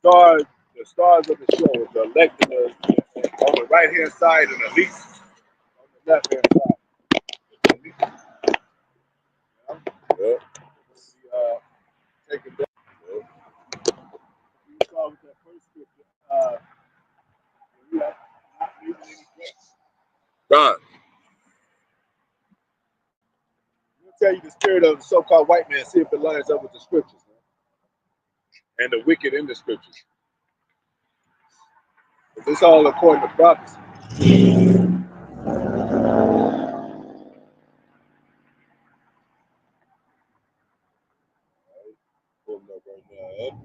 the stars of the show, the elected on the right hand side and the least on the left hand side. Yeah. Take it down. You start with that first scripture. You have not leaving any place. God. I'm gonna tell you the spirit of the so-called white man. See if it lines up with the scriptures, man. And the wicked in the scriptures. This all according to prophecy. Pulling up right now.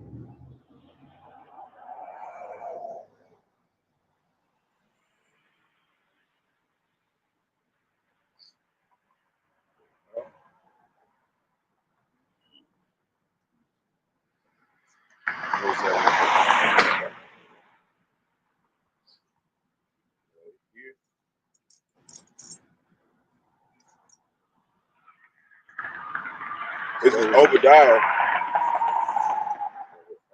This is Obadiah.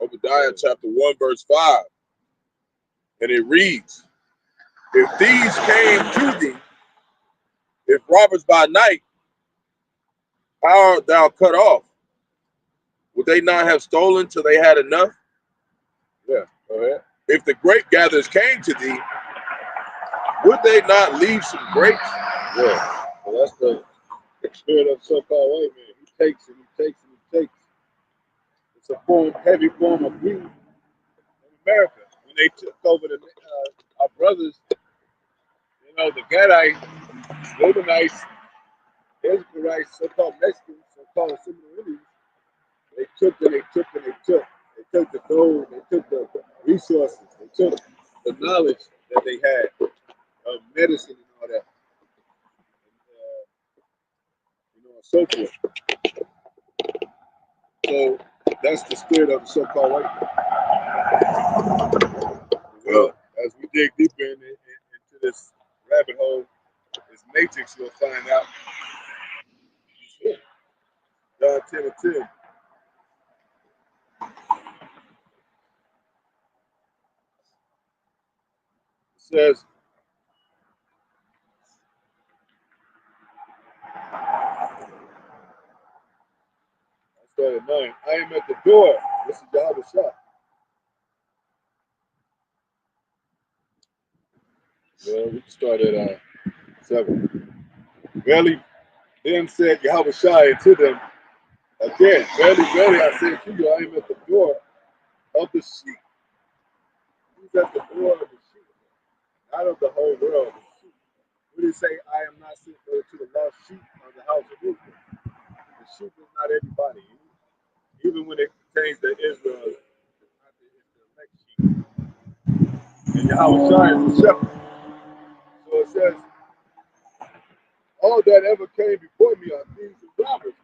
Obadiah chapter 1, verse 5. And it reads, if thieves came to thee, if robbers by night, how art thou cut off? Would they not have stolen till they had enough? Yeah, go ahead. If the grape gatherers came to thee, would they not leave some grapes? Yeah. So that's the spirit of so-called white man. He takes and he takes and he takes. It's a heavy form of greed in America. When they took over our brothers, you know, the Gadites, Reubenites, Israelites, so-called Mexicans, so-called Seminole Indians, they took and they took and they took. They took the gold, they took the resources, they took the knowledge that they had of medicine and all that, and so forth. So that's the spirit of the so-called white man. Well, as we dig deeper into this rabbit hole, this matrix, you'll find out. John 10 and 10. It says, I started 9. I am at the door. This is Yahawashi. Well, we can start at 7. Verily, then said Yahawashi unto them again, verily, verily, I say to you, I am at the door of the sheep. Who's at the door of the sheep? Not of the whole world. The sheep. What did it say? I am not sent to the lost sheep of the house of Israel. The sheep is not everybody. Even when it pertains to Israel, it's not the elect sheep. And Yahawashi is the shepherd. So it says, all that ever came before me are thieves and robbers.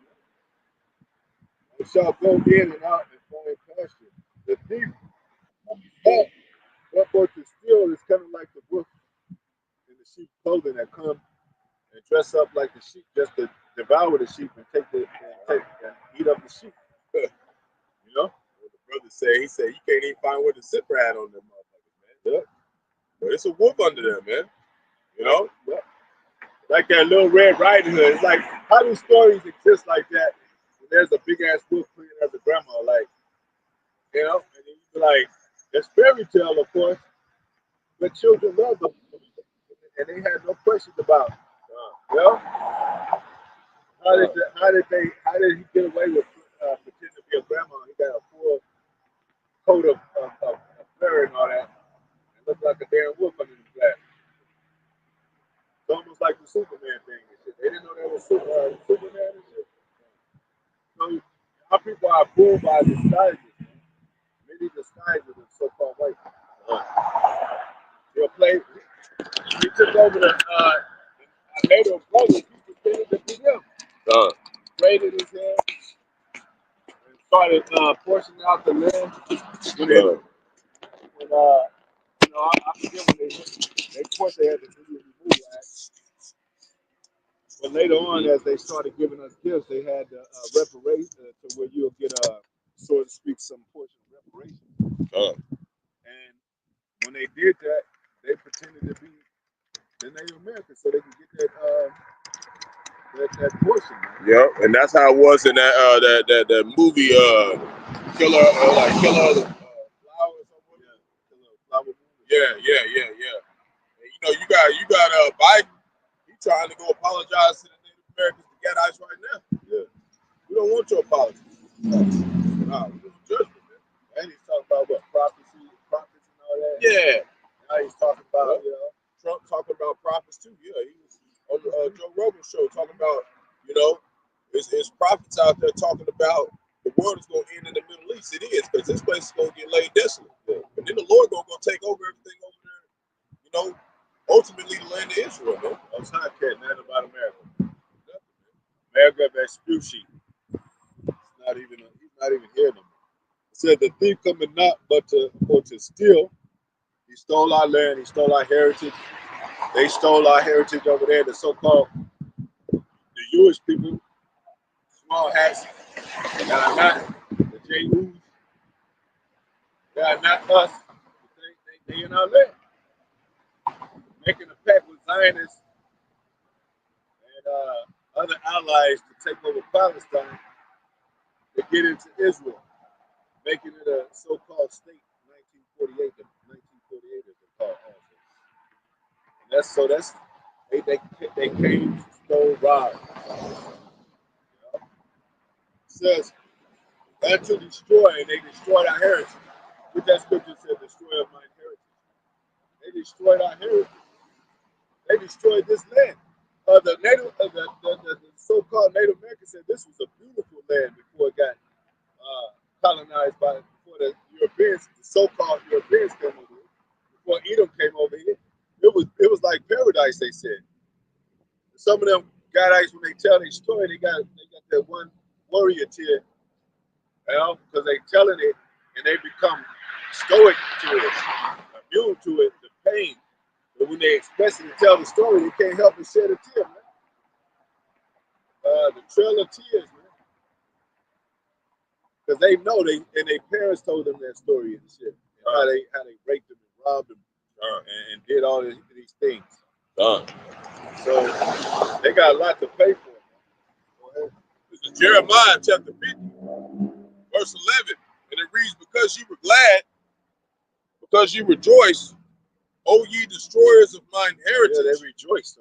And shall go in and out and find pasture. The thief comes back, but for to steal is kind of like the wolf in the sheep clothing that come and dress up like the sheep just to devour the sheep and eat up the sheep. You know? What the brother said, he said, you can't even find where the zipper at on them motherfuckers, man. Yep. But it's a wolf under there, man. You know? Yep. Like that little Red Riding Hood. It's like, how do stories exist like that? And there's a big ass wolf playing as a grandma, like, you know? And then you be like, it's fairy tale, of course, but children love them. And they had no questions about, you know? How did he get away with pretending to be a grandma? He got a full coat of fur and all that. It looked like a damn wolf under the glass. It's almost like the Superman thing and shit. They didn't know that was Superman and shit. So our people are fooled by disguises. Many disguises of so-called white people. They'll play. He took over the later brothers. He pretended to be them. Braided his hair and started portioning out the land. When you know, I forget when they of course they had to do the removal act. But later on, as they started giving us gifts, they had reparation to where you'll get so to speak, some portion of reparation. And when they did that, they pretended to be the Native Americans so they could get that portion. Yeah, and that's how it was in that movie Killer of the Flowers. Yeah. And, you got Biden. He's trying to go apologize to the Native Americans, the Qadash right now. Yeah, we don't want your apology. Nah, we don't judgment, man. And he's talking about what prophets and all that. Yeah. Now he's talking about Trump talking about prophets too. Yeah, he was on the Joe Rogan show talking about it's prophets out there talking about the world is going to end in the Middle East. It is, because this place is going to get laid desolate. Yeah. And then the Lord going to go take over everything over there. Ultimately the land of Israel, man. That's not nothing about America. America, that spew sheet. He's not even here no more. It said the thief coming not but to steal. He stole our land. He stole our heritage. They stole our heritage over there. The so-called the Jewish people, small hats, that are not the Jews. They are not us. They in our land, making a pact with Zionists and other allies to take over Palestine to get into Israel, making it a so-called state. 1948, the 1948 is called also. And they came, stole, robbed. It says and to destroy, and they destroyed our heritage. What that scripture said, destroy of mine heritage. They destroyed our heritage. They destroyed this land. The so-called Native Americans said this was a beautiful land before it got colonized before the Europeans, the so-called Europeans came over here. Before Edom came over here, it was like paradise. They said. Some of them guys, when they tell their story, they got that one warrior tear, because they telling it and they become stoic to it, immune to it, the pain. But when they express it and tell the story, they can't help but shed a tear, man. The trail of tears, man. Because they know and their parents told them that story and shit. And how they raped them and robbed them and did all these things. So they got a lot to pay for. This is Jeremiah chapter 50, verse 11. And it reads, because ye were glad, because ye rejoice, O ye destroyers of mine heritage. Yeah, they rejoiced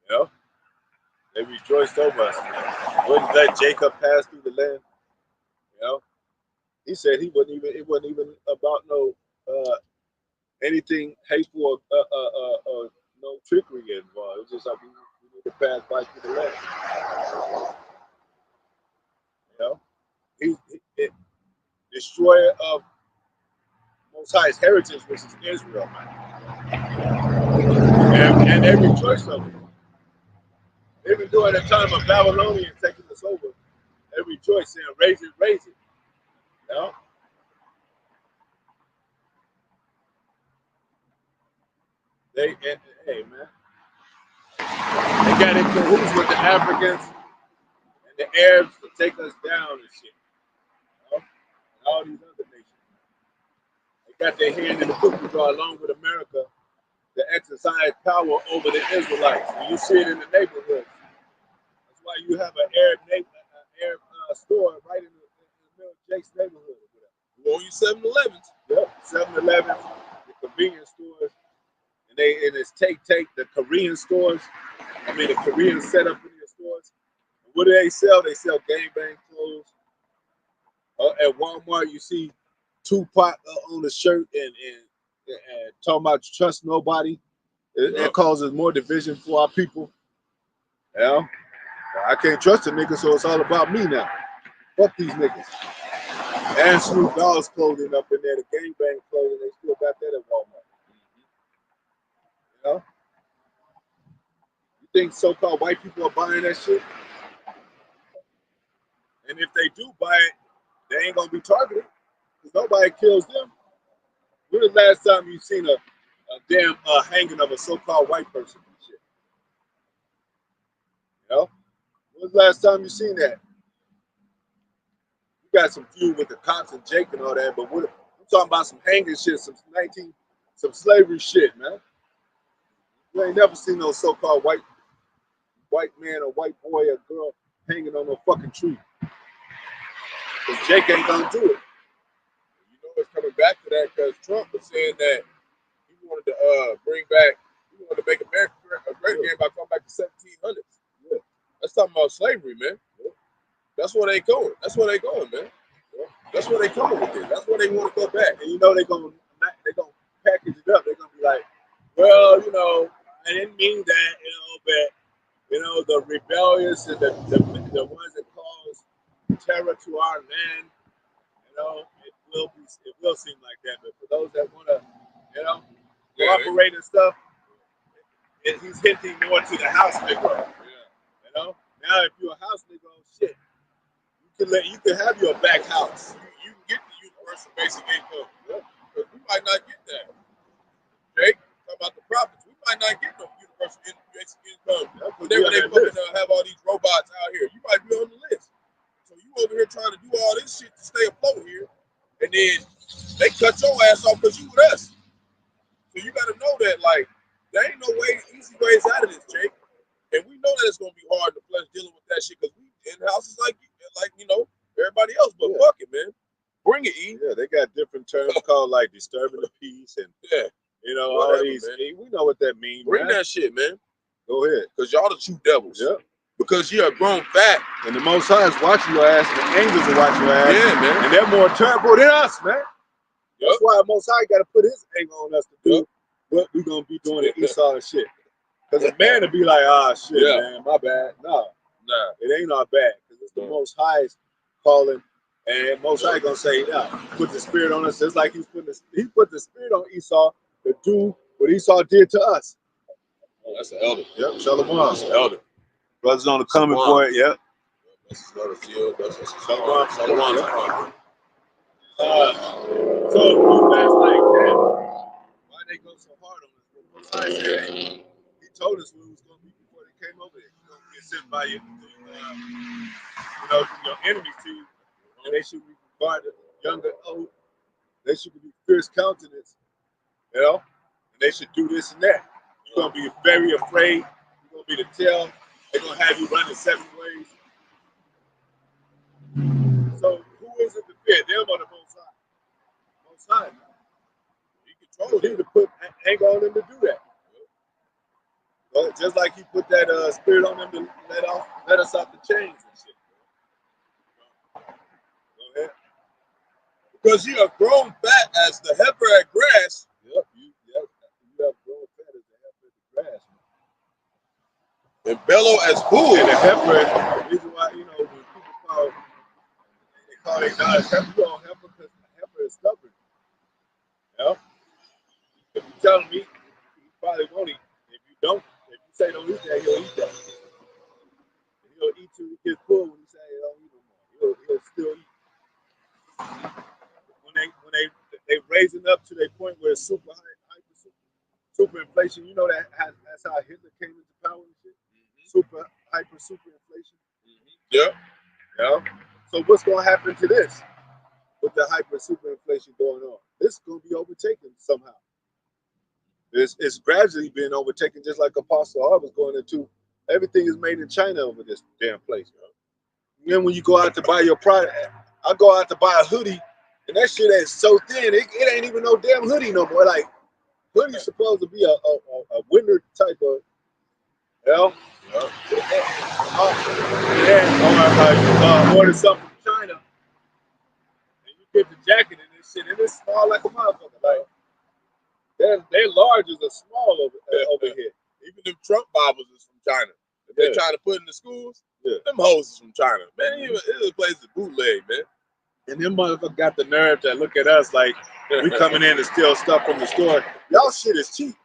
over us. They rejoiced over us. Wouldn't let Jacob pass through the land. He said it wasn't even about no anything hateful or no trickery involved. It was just like we need to pass by through the land. He's destroyer of Most High's heritage, which is Israel, man. And they rejoiced over it. Even during the time of Babylonians taking us over, they rejoiced, saying, raise it, raise it. Hey man, they got in cahoots with the Africans and the Arabs to take us down and shit. And all these other nations. They got their hand in the cookie jar along with America to exercise power over the Israelites. And you see it in the neighborhoods. That's why you have an Arab store right in the middle of Jake's neighborhood. You own your 7-Elevens. Yep, 7-Elevens, the convenience stores. And it's take the Korean stores. The Koreans set up in their stores. And what do they sell? They sell gangbang clothes. At Walmart, you see Tupac on the shirt and talking about trust nobody. It causes more division for our people. I can't trust a nigga, so it's all about me now. Fuck these niggas. And Snoop Dogg's clothing up in there, the gangbang clothing, they still got that at Walmart. You think so-called white people are buying that shit? And if they do buy it, they ain't gonna be targeted because nobody kills them. When the last time you seen a damn hanging of a so-called white person and shit? When was the last time you seen that? got some feud with the cops and Jake and all that, but what, I'm talking about some hanging shit, some slavery shit, man. You ain't never seen no so-called white man or white boy or girl hanging on no fucking tree. Because Jake ain't gonna do it. You know, it's coming back to that because Trump was saying that he wanted to he wanted to make America great again by coming back to 1700s. Yeah. That's talking about slavery, man. Yeah. That's where they going. That's where they going, man. Yeah. That's where they coming with it. That's where they want to go back. And you know they're gonna package it up. They're gonna be like, well, you know, I didn't mean that, you know, but you know, the rebellious and the ones that cause terror to our land, you know, it will seem like that. But for those that wanna, you know, cooperate and stuff, he's hinting more to the house Negro. Yeah. You know? Now if you're a house Negro, shit, you can have your back house. You can get the universal basic income. Yeah. But we might not get that. Jake, talk about the profits. We might not get no universal basic income. Whenever they fucking have all these robots out here, you might be on the list. So you over here trying to do all this shit to stay afloat here, and then they cut your ass off because you with us. So you got to know that, like, there ain't no easy ways out of this, Jake. And we know that it's gonna be hard to flesh dealing with that shit because we in houses like you know everybody else. But fuck it, man. Bring it, E. Yeah, they got different terms called like disturbing the peace and you know, whatever, all these. Man. We know what that means. Bring that shit, man. Go ahead, because y'all the true devils. Yeah. Because you're a grown fat, and the Most High is watching your ass, and the angels are watching your ass. Yeah, man. And they're more terrible than us, man. That's why the Most High got to put his anger on us to do what we gonna be doing to Esau and shit. Because a man to be like, shit, man, my bad. No, it ain't our bad. Because it's the Most High's calling, and Most High gonna say, put the spirit on us. Just like he put the spirit on Esau to do what Esau did to us. Oh, that's an elder. Yep, Shalom. That's an elder. Brothers on the coming for it. Yep. That's another field. That's Shalom. So you guys like that, why they go so hard on us? He told us what it was going to be before they came over there. You're going to get sent by your enemies to you, and they should be regarded young and old. They should be fierce countenance, you know, and they should do this and that. You're going to be very afraid. You're going to be the tail. They're going to have you running 7 ways. So who is it to fear? Them or the Most High? Most High. He controls him to put anger on them to do that. Well, just like he put that spirit on them to let us off the chains and shit. Go ahead. Because you are grown fat as the heifer at grass. Yep, you have grown fat as the heifer at the grass. And bellow as bull. And the heifer, the reason why, you know, when people call their dogs heifer, you don't heifer because the heifer is stubborn. You know? If you tell him he probably won't eat. If you say don't eat that, he'll eat that. And he'll eat till he gets full when you say don't eat no more. He'll still eat. When they raising up to their point where it's super inflation, you know that's how Hitler came into power and shit. Super inflation. Yeah. So what's gonna happen to this with the super inflation going on? This is gonna be overtaken somehow. It's gradually being overtaken, just like Apostle R was going into. Everything is made in China over this damn place. And then when you go out to buy your product, I go out to buy a hoodie, and that shit is so thin, it ain't even no damn hoodie no more. Like, hoodie's supposed to be a winter type of, you know? Order something from China, and you get the jacket and this shit, and it's small like a motherfucker. Like, their larges are small over here. Even them Trump Bibles is from China. If they're trying to put in the schools, them hoes is from China. Man, this place is bootleg, man. And them motherfuckers got the nerve to look at us like we coming in to steal stuff from the store. Y'all shit is cheap.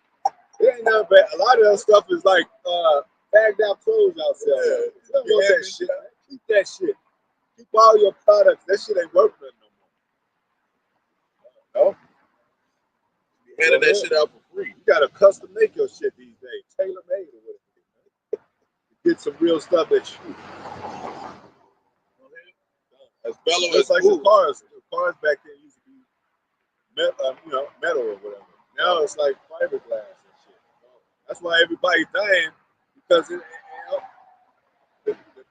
It ain't nothing bad. A lot of that stuff is like bagged out clothes out there. Don't want that shit. Keep that shit. Keep all your products. That shit ain't worth nothing no more. No? You handing that shit out for free. You gotta custom make your shit these days. Tailor made or whatever. Get some real stuff that you. As mellow Just as like smooth. the cars. The cars back then used to be metal or whatever. Now it's like fiberglass and shit. That's why everybody's dying because the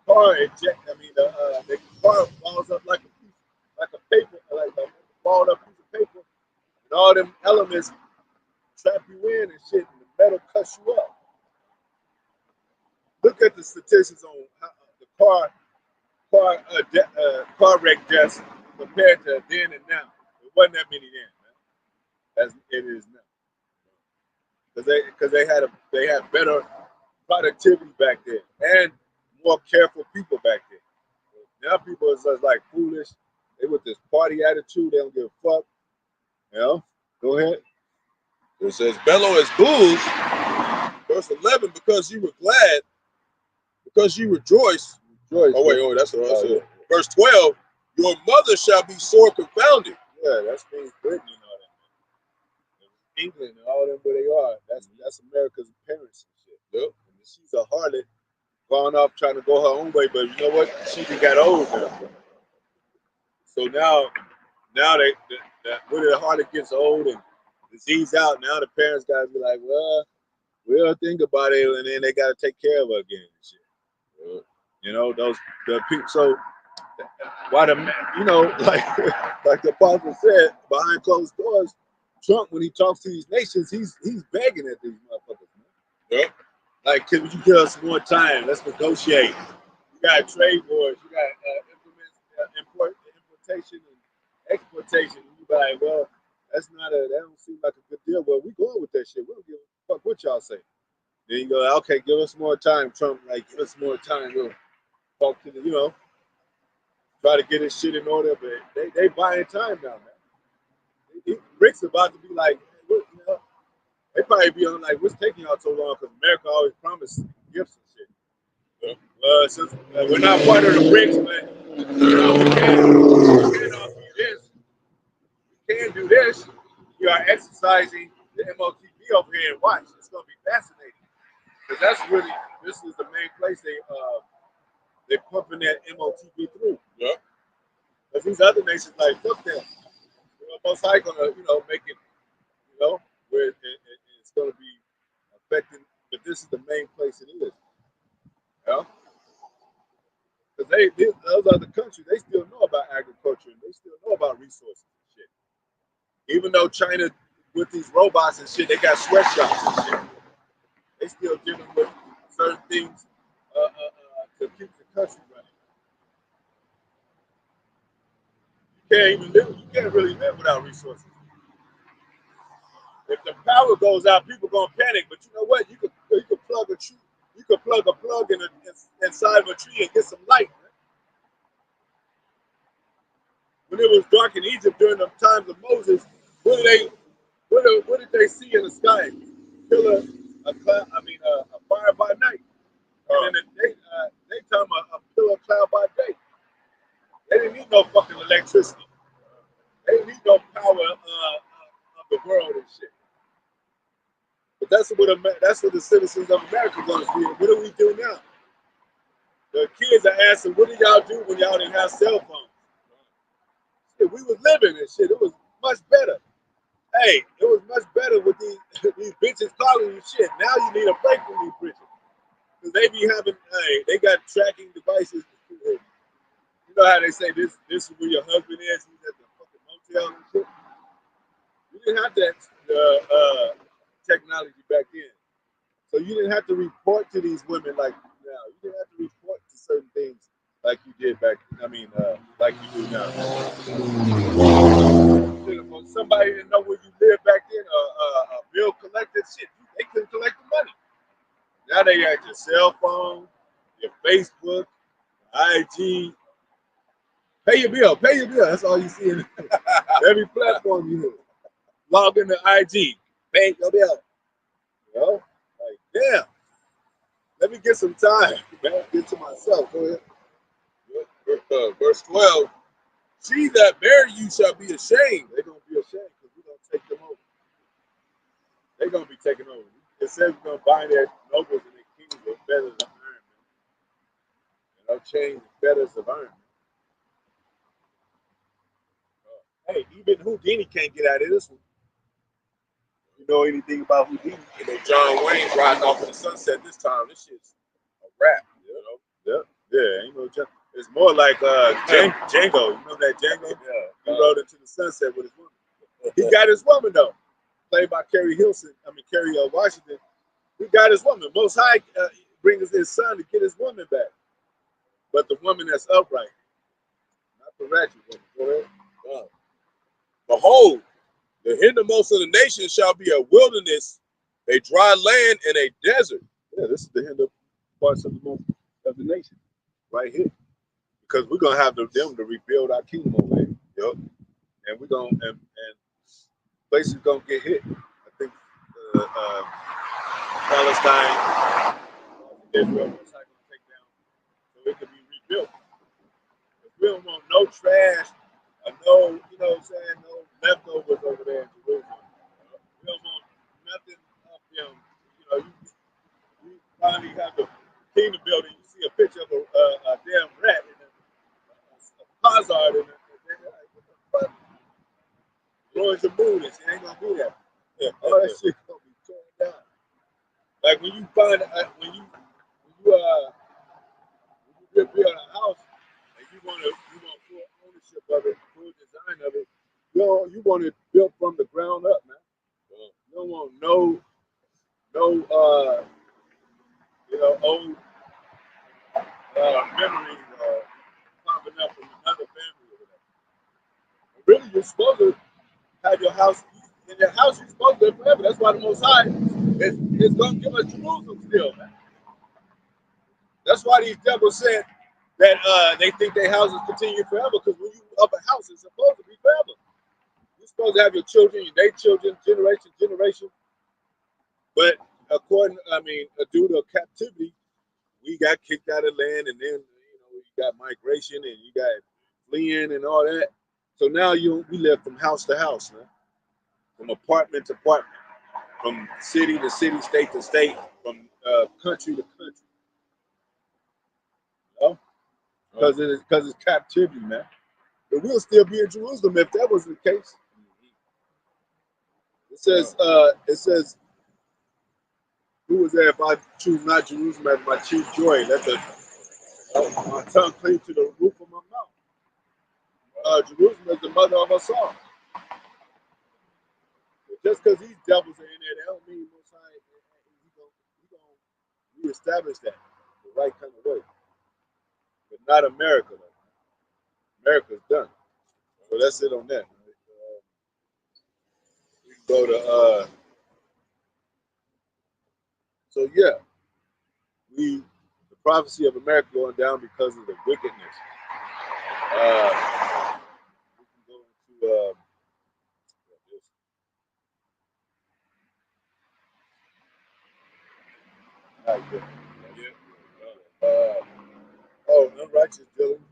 car eject. I mean, the car falls up like a paper, like a balled up piece of paper, and all them elements trap you in and shit, and the metal cuts you up. Look at the statistics on how, the car wreck deaths compared to then and now. It wasn't that many then, man, as it is now. Because they had better productivity back then and more careful people back then. Now people is just like foolish. They with this party attitude. They don't give a fuck. You know. Go ahead. It says, bellow as bulls. Verse 11, because you were glad, because you rejoice. Oh, wait, that's what I said. Yeah. Verse 12, your mother shall be sore confounded. Yeah, that's things Britain and all that. England and all them where they are. That's America's parents and shit. Yep. And she's a harlot, gone off trying to go her own way, but you know what? She just got old now. So now when the harlot gets old and disease out, now the parents gotta be like, well, we'll think about it, and then they gotta take care of her again and shit. You know, the people. So why like the apostle said, behind closed doors, Trump, when he talks to these nations, he's begging at these motherfuckers. Man. Yep. Like, can you give us more time? Let's negotiate. You got trade wars. You got importation and exportation. And you be like, well, that don't seem like a good deal. Well, we going with that shit. We don't give a fuck what y'all say. Then you go, okay, give us more time, Trump. Like, give us more time. We'll talk to try to get his shit in order. But they buying time now, man. Rick's about to be like, they probably be on like, what's taking y'all so long? Because America always promised gifts and shit. Since we're not part of the BRICS, but we can offer you this. We can do this. You are exercising the MOTB over here and watch. It's going to be fascinating. Because this is the main place they pumping that MOTB through. Yep. Because these other nations like, fuck them. Most high going to, make it, where it's going to be affecting. But this is the main place it is. Because those other countries, they still know about agriculture and they still know about resources and shit. Even though China, with these robots and shit, they got sweatshops and shit. They still dealing with certain things to keep the country running. You can't really live without resources. If the power goes out, people gonna panic. But you know what? You could plug a tree. You could plug a plug inside of a tree and get some light. When it was dark in Egypt during the times of Moses, what did they see in the sky? A fire by night. And then they time a pillar cloud by day. They didn't need no fucking electricity. They didn't need no power of the world and shit. But that's what the citizens of America are going to see. What do we do now? The kids are asking, what do y'all do when y'all didn't have cell phones? Shit, we was living and shit. It was much better. Hey, it was much better with these bitches calling you shit. Now you need a break from these bitches. Because they be having, they got tracking devices. You know how they say this is where your husband is? He's at the fucking motel and shit. You didn't have that technology back then. So you didn't have to report to these women like now. You didn't have to report to certain things like you did like you do now. If somebody didn't know where you lived back then, a bill collected shit, they couldn't collect the money. Now they got your cell phone, your Facebook, IG. Pay your bill. That's all you see in every platform you use. Log into IG. Pay your bill. Like, damn. Let me get some time. Man, get to myself. Go ahead. Verse 12, she that bear you shall be ashamed. They're going to be ashamed because we're going to take them over. They're going to be taken over. It says we're going to bind their nobles and their kings with feathers of iron. And our chains and feathers of iron. Hey, even Houdini can't get out of this one. You know anything about Houdini? You know, John Wayne's riding off in the sunset this time. This shit's a wrap, you know? Yeah, ain't no jump. It's more like Django. You remember that Django? Yeah. He rode into the sunset with his woman. He got his woman though, played by Kerry Washington. He got his woman. Most High brings his son to get his woman back, but the woman that's upright, not the ratchet woman. Go ahead. Behold, the hindermost of the nations shall be a wilderness, a dry land, and a desert. Yeah, this is the hinder parts of the nation, right here, because we're gonna have them to rebuild our kingdom over here. Yep. And we're gonna and places gonna get hit. I think Palestine, Israel, most likely gonna take down so it can be rebuilt. We don't want no trash or no, you know what I'm saying, no leftovers over there in Jerusalem. We don't want nothing of them. You know, you finally have the kingdom building, you see a picture of a damn rat in a hazard in it. Like, what the fuck? Ruins your mood, and it ain't gonna do that. Yeah, all that shit gonna be torn down. Like when you find when you build a house and you want full ownership of it, full design of it, you want it built from the ground up, man. You don't want no old memories popping up from another family or whatever. Really, you're supposed to have your house in your house. You're supposed to live forever. That's why the Most High is going to give us Jerusalem still, man. That's why these devils said that they think their houses continue forever, because when you up a house, it's supposed to be forever. You're supposed to have your children, their children, generation. But due to captivity, we got kicked out of land, and then you got migration, and you got fleeing and all that. So now we live from house to house, man, from apartment to apartment, from city to city, state to state, from country to country. You know? Because it's captivity, man. But we'll still be in Jerusalem if that was the case. It says, who was there? If I choose not Jerusalem as my chief joy, let my tongue cling to the roof of my mouth. Jerusalem is the mother of us all. Just because these devils are in there, that don't mean Most High he gonna reestablish that the right kind of way. But not America, though. America's done. So that's it on that. We can go to so yeah, the prophecy of America going down because of the wickedness. We can go into unrighteous dealing.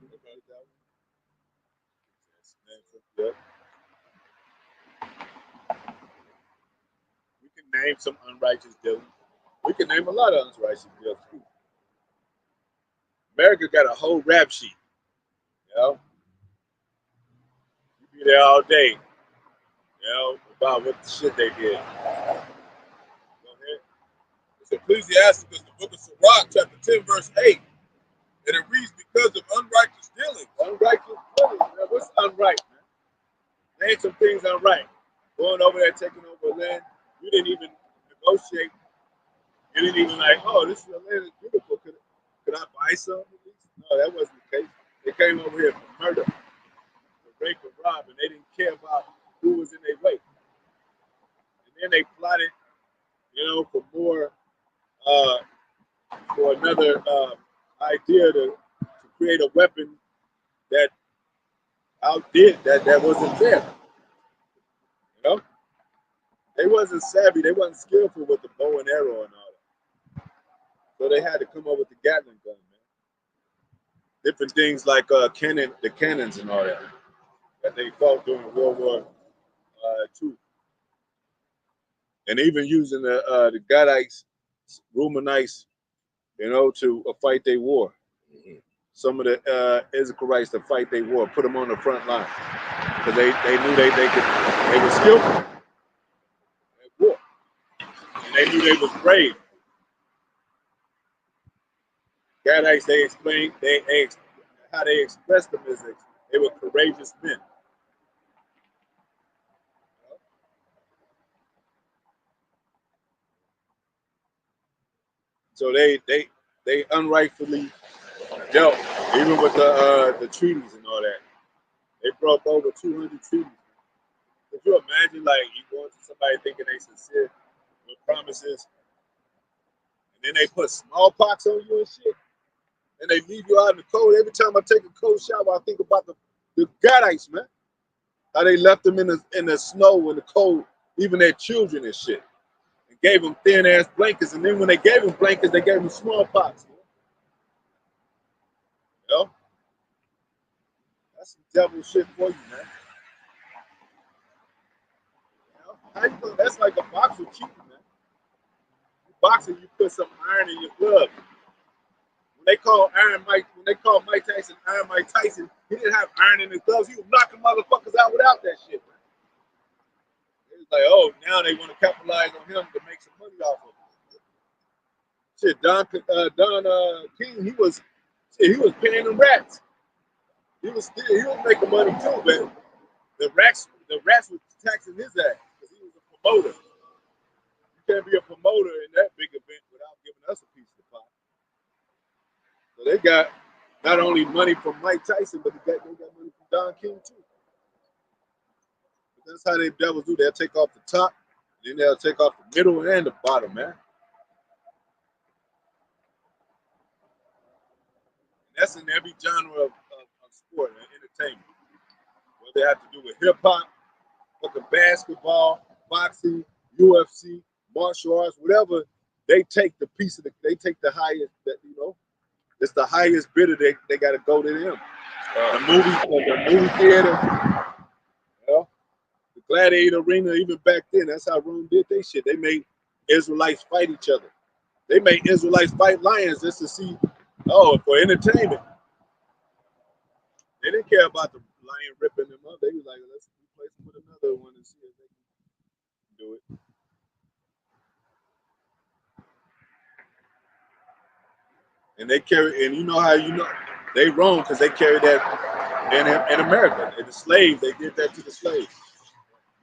Yeah. We can name some unrighteous dealing. We can name a lot of unrighteous dealing. America got a whole rap sheet. You know, you be there all day. About what the shit they did. Go ahead. It's Ecclesiasticus, the book of Barak, chapter 10, verse 8. And it reads, because of unrighteous dealings. Unrighteous dealings, man. What's unright, man? Name some things unright. Going over there, taking over land. You didn't even negotiate. You didn't even like, oh, this is a land that's beautiful. Could I buy some at least? No, that wasn't the case. They came over here for murder, for rape and rob, and they didn't care about who was in their way. And then they plotted, for more, for another idea to create a weapon that outdid that wasn't there. You know, they wasn't savvy, they wasn't skillful with the bow and arrow and all that. So they had to come up with the Gatling gun, man. Different things like the cannons and all that they fought during World War II, and even using the Gadites, Reumanites, to fight their war. Mm-hmm. Some of the Israelites to fight their war, put them on the front line. because they knew they were skillful at war, and they knew they was brave. Qadash, they explained how they expressed them as they were courageous men. So they unrightfully dealt, even with the treaties and all that. They broke over 200 treaties. Could you imagine, like, you going to somebody thinking they sincere with promises, and then they put smallpox on you and shit, and they leave you out in the cold? Every time I take a cold shower, I think about the Qadash, man. How they left them in the snow and the cold, even their children and shit, and gave them thin ass blankets. And then when they gave them blankets, they gave them smallpox. You know, that's some devil shit for you, man. That's like a boxer cheating, man. Boxing, you put some iron in your blood. When they call Mike Tyson Iron Mike Tyson, he didn't have iron in his gloves. He was knocking motherfuckers out without that shit, man. It's like, oh, now they want to capitalize on him to make some money off of him. Shit, Don King, he was paying them rats. He was making money too, but the rats was taxing his ass because he was a promoter. You can't be a promoter in that big event without giving us a piece of the pie. So they got not only money from Mike Tyson, but they got money from Don King too. But that's how they devils do. They'll take off the top, then they'll take off the middle and the bottom, man. And that's in every genre of sport and entertainment. Whether they have to do with hip hop, fucking basketball, boxing, UFC, martial arts, whatever, they take the piece of they take the highest that, you know, it's the highest bidder they gotta go to them. The movie theater, you know, the gladiator arena, even back then, that's how Rome did their shit. They made Israelites fight each other. They made Israelites fight lions just to see, for entertainment. They didn't care about the lion ripping them up. They was like, let's replace them with another one and see if they can do it. And they carry, and you know how they wrong because they carry that in America. And the slaves, they did that to the slaves.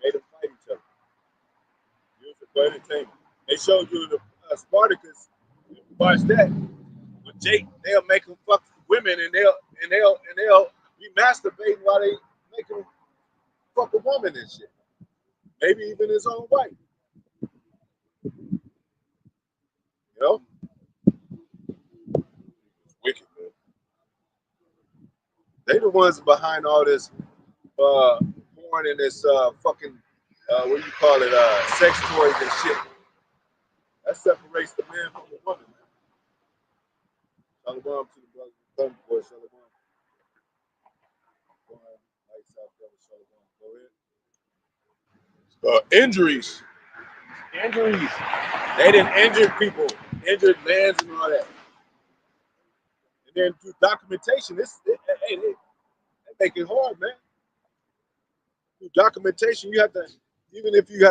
Made them fight each other. Used it for entertainment. They showed you the Spartacus. If you watch that, with Jake, they'll make them fuck women and they'll be masturbating while they make them fuck a woman and shit. Maybe even his own wife. You know? Wicked, man. They the ones behind all this porn and this fucking what do you call it, sex toys and shit. That separates the man from the woman, man. Shalom to the brother, come boy, shalom. Go ahead. Injuries. They didn't injure people, injured mans and all that. And then through documentation, they make it hard, man. Through documentation, you have to, even if you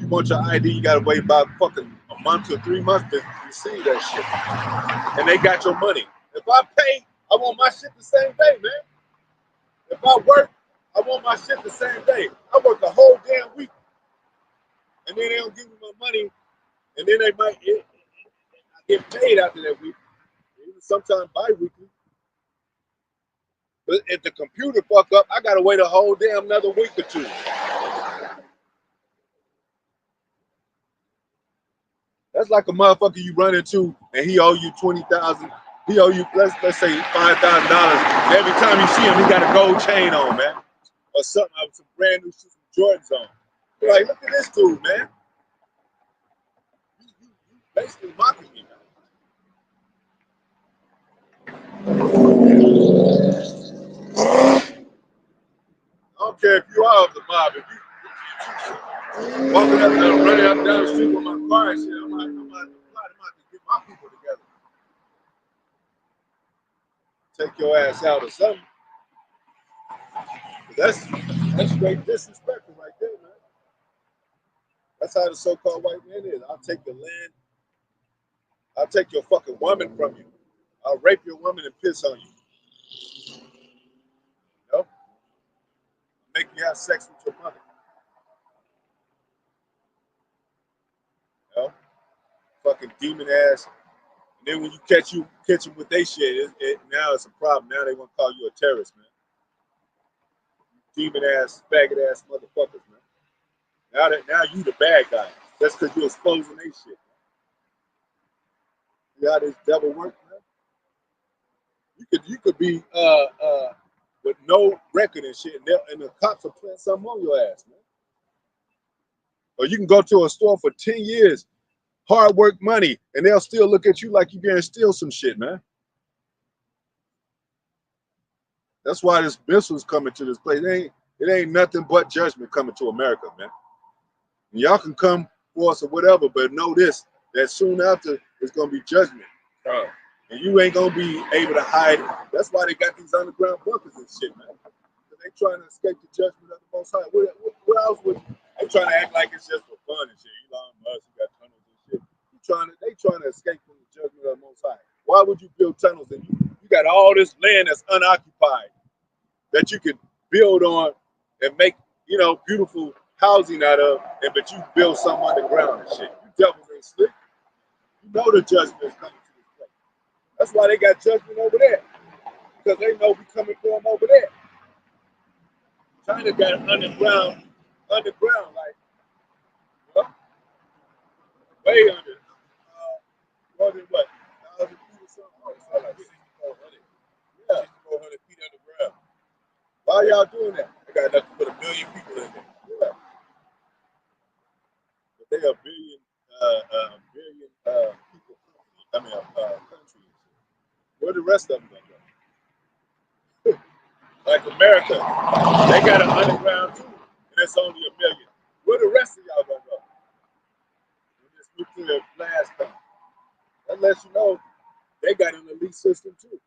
want your ID, you gotta wait about fucking a month to 3 months to receive that shit. And they got your money. If I pay, I want my shit the same day, man. If I work, I want my shit the same day. I work a whole damn week, and then they don't give me my money, and then they might get paid after that week, even sometimes bi-weekly. But if the computer fuck up, I gotta wait a whole damn another week or two. That's like a motherfucker you run into and he owe you $20,000. He owe you let's say $5,000. Every time you see him, he got a gold chain on, man, or something, some brand new shit, some Jordans on. You're like, look at this dude, man. You basically mocking me, man. I don't care if you are of the mob. If you walking up there, running up down the street with my car and shit, I'm like, I'm about to get my people together. Take your ass out or something. That's straight disrespectful right there, man. That's how the so-called white man is. I'll take your land. I'll take your fucking woman from you. I'll rape your woman and piss on you. You know? Make you have sex with your mother. You know? Fucking demon ass. And then when you catch them with they shit, now it's a problem. Now they want to call you a terrorist, man. Demon ass, faggot ass motherfuckers, man. Now you the bad guy. That's because you're exposing they shit. You got this devil work, man. You could be with no record and shit, and the cops will plant something on your ass, man. Or you can go to a store for 10 years, hard work money, and they'll still look at you like you're gonna steal some shit, man. That's why this missile's coming to this place. It ain't nothing but judgment coming to America, man. And y'all can come for us or whatever, but know this, that soon after it's gonna be judgment. And you ain't gonna be able to hide it. That's why they got these underground bunkers and shit, man. They trying to escape the judgment of the Most High. What else would they trying to act like it's just for fun and shit? Elon Musk, you got tunnels and shit. They trying to escape from the judgment of the Most High. Why would you build tunnels and you got all this land that's unoccupied that you could build on and make, beautiful housing out of, but you build something underground and shit. You devils ain't slick. You know the judgment is coming to this place. That's why they got judgment over there. Because they know we coming for them over there. China got underground, like, way under. More than what? 1,000 feet or something? Oh, it's like 6,400. Yeah. 6,400 feet underground. Why y'all doing that? They got enough to put 1 million people in there. Yeah. But they are billion people. I mean, country. Where the rest of them gonna go? Like America, they got an underground too, and it's only 1 million. Where the rest of y'all gonna go? When this nuclear blast comes, that lets you know they got an elite system too.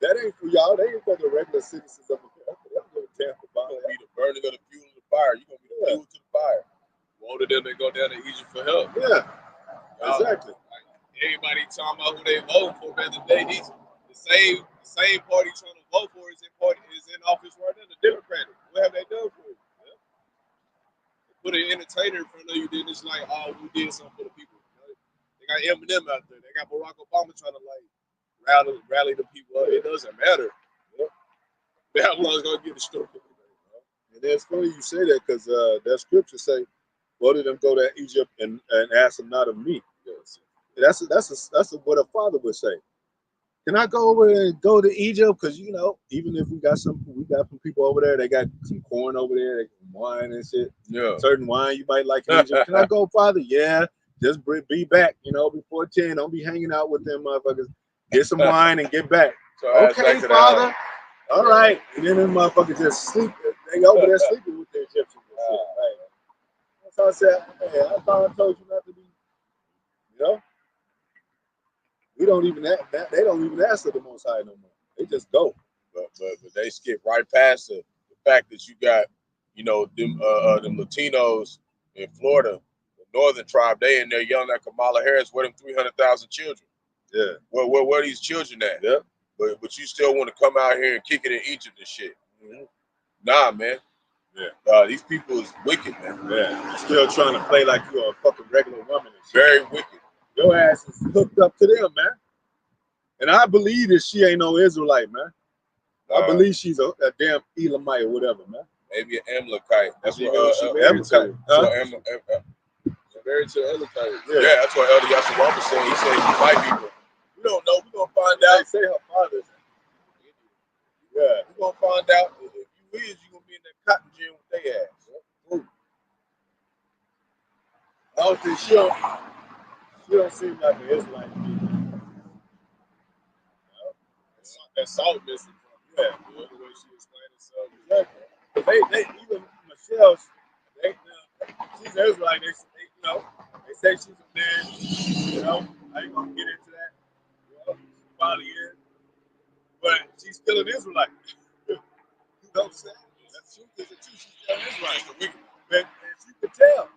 That ain't for y'all. They ain't for the regular citizens of America. They're gonna Tampa Bay. You're gonna be the burning of the fuel of the fire. You're gonna be the fuel to the fire. One of them they go down to Egypt for help. Yeah, exactly. Like, everybody talking about who they vote for, man. The same party trying to vote for is in office right now. The Democratic. What have they done for you? Yeah. They put an entertainer in front of you, then it's like, oh, we did something for the people. They got Eminem out there. They got Barack Obama trying to rally the people up. It doesn't matter. Babylon's gonna get destroyed. And it's funny you say that because that scripture say, "What did them go to Egypt and ask them not of me?" Yes. That's what a father would say. Can I go over and go to Egypt? Because even if we got some people over there, they got some corn over there, wine and shit. Yeah. Certain wine you might like in Egypt. Can I go, Father? Yeah. Just be back, before 10. Don't be hanging out with them motherfuckers. Get some wine and get back. So okay, Father. All right. And then them motherfuckers just sleep. They over there sleeping with the Egyptians and shit. Right. So I said, hey, I thought I told you not to be, We don't even they don't even ask for the Most High no more. They just go. But they skip right past the fact that you got, them Latinos in Florida, the Northern tribe, they in there yelling at Kamala Harris, where them 300,000 children. Yeah. Where are these children at? Yeah. But you still want to come out here and kick it in Egypt and shit. Mm-hmm. Nah, man. Yeah. These people is wicked, man. Yeah. Still trying to play like you're a fucking regular woman and shit. Very wicked. Your ass is hooked up to them, man. And I believe that she ain't no Israelite, man. I believe she's a damn Elamite or whatever, man. Maybe an Amalekite. That's what Amalekite. Married to an Amalekite. Yeah, that's what Elder Yahawah was saying. He said she's white people. We don't know. We're gonna find out. They say her father's. Yeah, we're gonna find out. If you is, you're gonna be in that cotton gin with their ass. I don't think she don't seem like an Israelite to me. That salt missing from the way she explained herself. Exactly. But they even Michelle, she's Israelite. They say she's a man. I ain't gonna get into that. She probably is, but she's still an Israelite. You know what I'm saying? She is a truth. She's still an Israelite. And she could tell.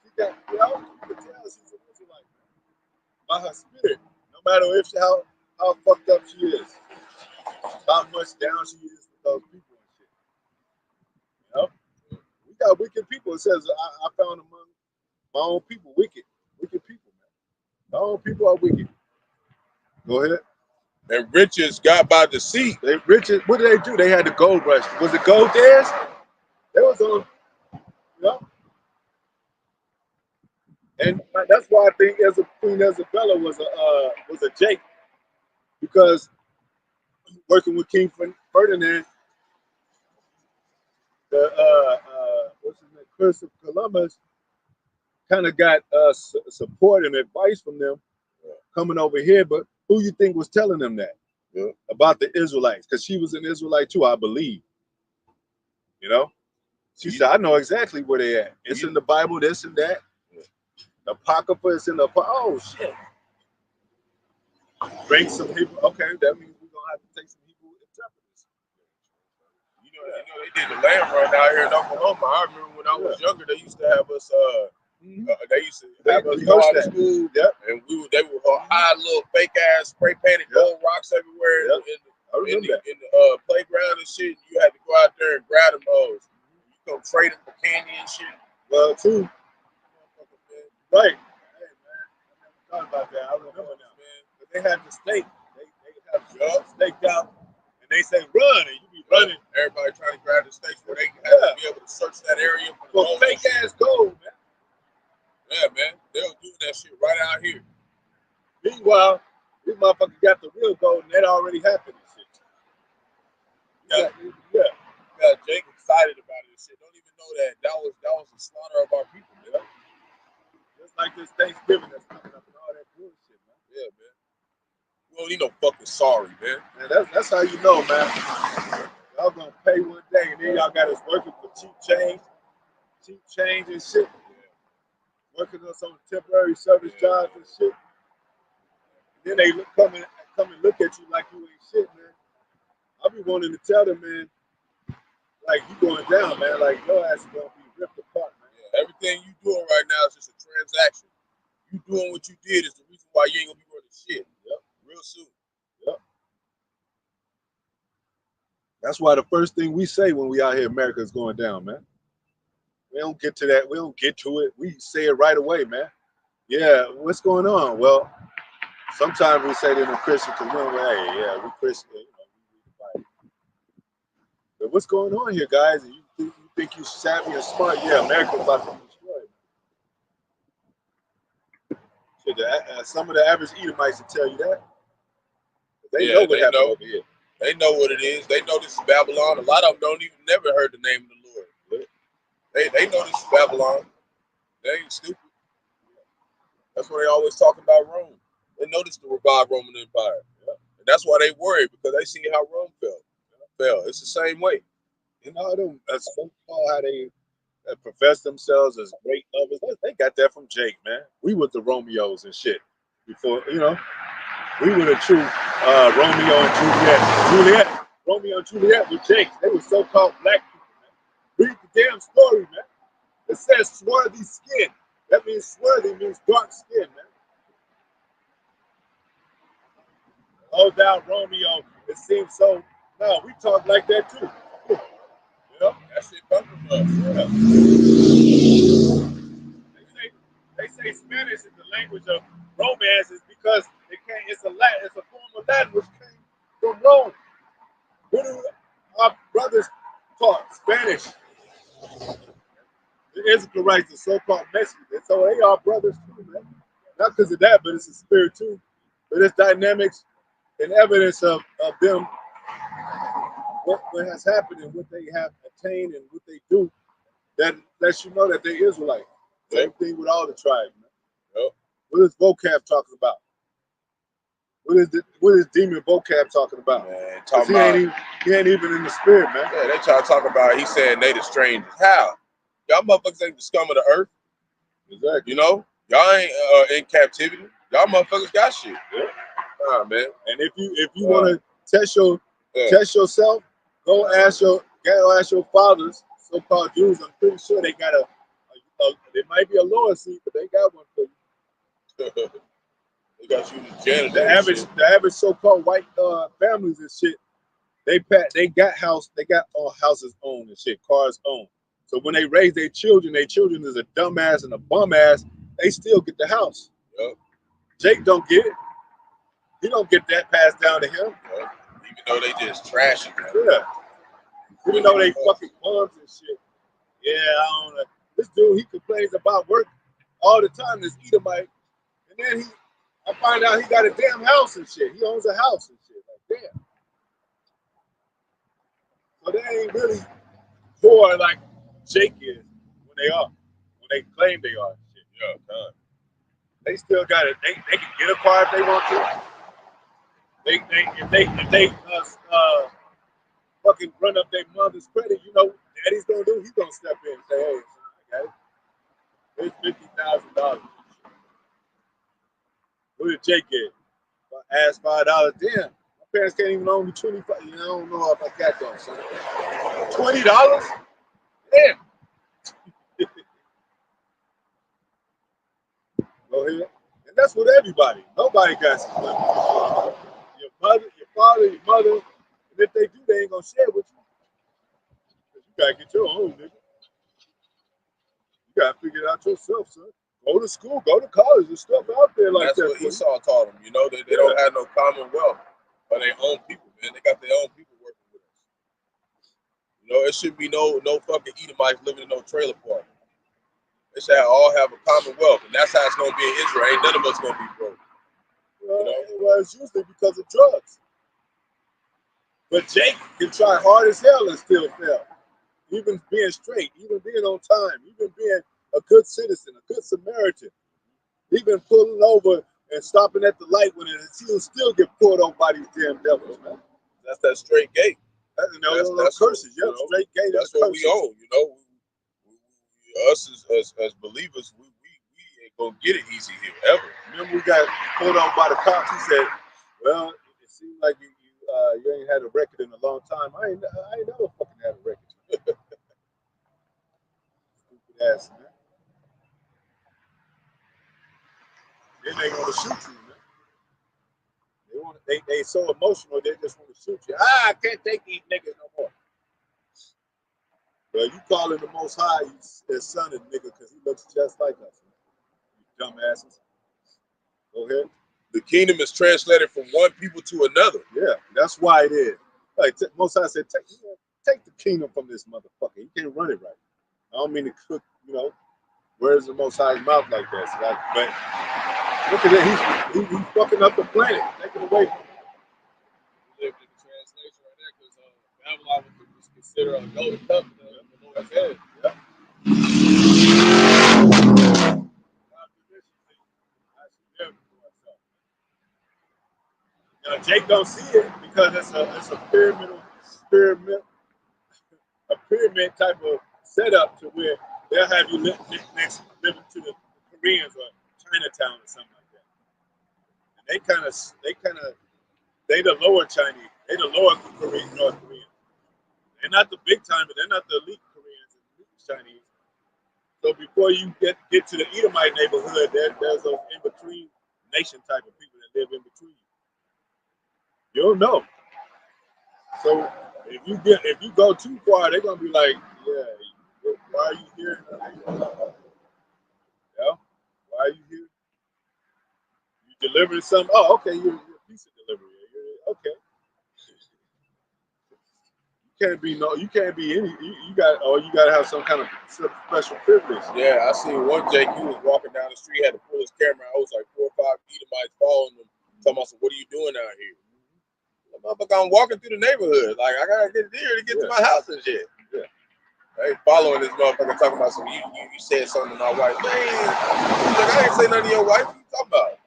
She got, you know, you could tell she's an Israelite by her spirit. No matter if she, how fucked up she is, how much down she is with those people and shit. You know, we got wicked people. It says I found among my own people wicked people, man. My own people are wicked. Go ahead. And riches got by deceit. They riches. What did they do? They had the gold rush. Was it gold theirs? They was on. You know. And that's why I think Queen Isabella was a Jake, because working with King Ferdinand, the what's his name, Christopher Columbus, kind of got support and advice from them coming over here. But who you think was telling them that about the Israelites? Because she was an Israelite too, I believe. You know, she said, "I know exactly where they at. It's in the Bible, this and that. The Apocrypha is in the oh shit." Bring some Hebrew. Okay, that means we're gonna have to take some Hebrew interpreters. You know, they did the land run out here in Oklahoma. I remember when I was younger, they used to have us. They used to have us go out to school, and they would hide little fake ass spray painted gold rocks everywhere in the playground and shit. You had to go out there and grab them hoes. You come trade them for candy and shit. Well, too. Right. Hey man, I never thought about that. I remember now, man. But they had the stake. They have staked out, and they say run, and you be running. Everybody trying to grab the stakes where they have to be able to search that area for fake ass gold, man. Yeah, man. They were doing that shit right out here. Meanwhile, these motherfuckers got the real gold, and that already happened and shit. Yeah. Jake excited about it and shit. Don't even know that was the slaughter of our people, man. Just like this Thanksgiving that's coming up and all that bullshit, man. Yeah, man. We don't need no fucking sorry, man. Man, that's how you know, man. Y'all gonna pay one day, and then y'all got us working for cheap change and shit. Working on some temporary service jobs and shit. And then they come and look at you like you ain't shit, man. I be wanting to tell them, man, like you going down, man. Like your ass is gonna be ripped apart, man. Yeah, everything you doing right now is just a transaction. You doing what you did is the reason why you ain't gonna be running shit. Yep. Real soon. Yep. That's why the first thing we say when we out here, America is going down, man. We don't get to that. We don't get to it. We say it right away, man. Yeah, what's going on? Well, sometimes we say to the Christians, because we don't, hey, yeah, we Christian, you know, we read the Bible. But what's going on here, guys? And you think you're savvy and smart? Yeah, America's about to be destroyed. Some of the average Edomites will tell you that. They know what happened over here. They know what it is. They know this is Babylon. A lot of them don't even never heard the name of the Lord. They know this is Babylon. They ain't stupid. That's why they always talk about Rome. They know this is the revived Roman Empire. Yeah. And that's why they worry, because they see how Rome fell. It's the same way. You know, them how they profess themselves as great lovers. They got that from Jake, man. We were the Romeos and shit. Before, you know, we were the true Romeo and Juliet. Romeo and Juliet were Jakes. They were so-called black people, man. Read the damn story, man. It says swarthy skin. That means swarthy means dark skin, man. Oh, down Romeo. It seems so. No, we talk like that too. You know, that shit comes from us. Yeah. They say Spanish is the language of romance is because it's a form of Latin which came from Rome. What do our brothers taught? Spanish. The Israelites are so-called Mexicans, so they are brothers too, man. Not because of that, but it's a spirit too. But it's dynamics and evidence of them, what has happened and what they have attained and what they do, that lets you know that they're Israelites. Same thing with all the tribes, man. Yep. What is vocab talking about? What is demon vocab talking about? Man, he ain't even in the spirit, man. Yeah, they try to talk about. He said they the strangers. How? Y'all motherfuckers ain't the scum of the earth. Exactly. You know, y'all ain't in captivity. Y'all motherfuckers got shit. Yeah. Nah, man. And if you want to test yourself, go ask gotta ask your fathers, so-called Jews. I'm pretty sure they got they might be a lower seat, but they got one for you. They got you the janitor. The average so-called white families and shit. They got houses owned and shit, cars owned. So when they raise their children is a dumbass and a bum ass. They still get the house. Yep. Jake don't get it. He don't get that passed down to him. Yep. Even though they just trash it. Yeah. Even though they fucking bums and shit. Yeah, I don't know. This dude, he complains about work all the time, this Edomite. And then I find out he got a damn house and shit. He owns a house and shit. Like, damn. So they ain't really poor like Jake is when they claim they are. Shit. Yeah, God. They still got it. They can get a car if they want to. If they fucking run up their mother's credit, you know, daddy's gonna do. He's gonna step in and say, "Hey, I got it. It's $50,000." Who did Jake get? I asked $5. Damn, my parents can't even own me 25. You know, I don't know if I got that. Son. $20? Damn. Go ahead. And that's with everybody. Nobody got some money. Your mother, your father, your mother. And if they do, they ain't gonna share with you. You gotta get your own, nigga. You gotta figure it out yourself, son. Go to school, go to college, and stuff out there like that's that. That's what Esau taught them. You know, they don't have no commonwealth or their own people, man. They got their own people working with us. You know, it should be no fucking Edomites living in no trailer park. They should all have a commonwealth, and that's how it's gonna be in Israel. Ain't none of us gonna be broke. Well, it's usually because of drugs. But Jake can try hard as hell and still fail. Even being straight, even being on time, even being a good citizen, a good Samaritan, even pulling over and stopping at the light when he'll still get pulled over by these damn devils, man. That's that straight gate. That's curses. Yeah, straight gate. That's what we own. You know, us as believers, we ain't gonna get it easy here ever. Remember, we got pulled over by the cops. He said, "Well, it seems like you ain't had a record in a long time." I ain't never fucking had a record. Stupid ass, man. Then they gonna shoot you, man. They so emotional they just want to shoot you. I can't take these niggas no more. Well, you calling the Most High his son and nigga because he looks just like us, man. You dumbasses. Go ahead. The kingdom is translated from one people to another. Yeah, that's why it is. Like Most High said, take the kingdom from this motherfucker. He can't run it right. I don't mean to cook, you know. Where's the Most High's mouth like that? So but look at that. He's fucking up the planet. Take it away from him. Lived in the translation right there because Babylon was considered a golden cup in the Lord's head. Yeah. Now, Jake don't see it because it's a pyramid type of setup to where they'll have you living to the Koreans or Chinatown or something like that. And they the lower Chinese, they the lower Korean, North Koreans. They're not the big time, but they're not the elite Koreans and elite Chinese. So before you get to the Edomite neighborhood, there's those in between nation type of people that live in between. You don't know. So if you go too far, they're gonna be like, yeah, why are you here? Yeah, why are you here? You delivering something? Oh, okay, you're a piece of delivery. Okay. You can't be any. You gotta have some kind of special privilege. Yeah, I seen one Jake. He was walking down the street, had to pull his camera out. It was like 4 or 5 Edomites following him. Talking about, what are you doing out here? I'm walking through the neighborhood. Like, I gotta get there to get to my house and shit. Yeah. They following this motherfucker talking about some. You said something to my wife. Man, like, I ain't say nothing to your wife. What you talking about?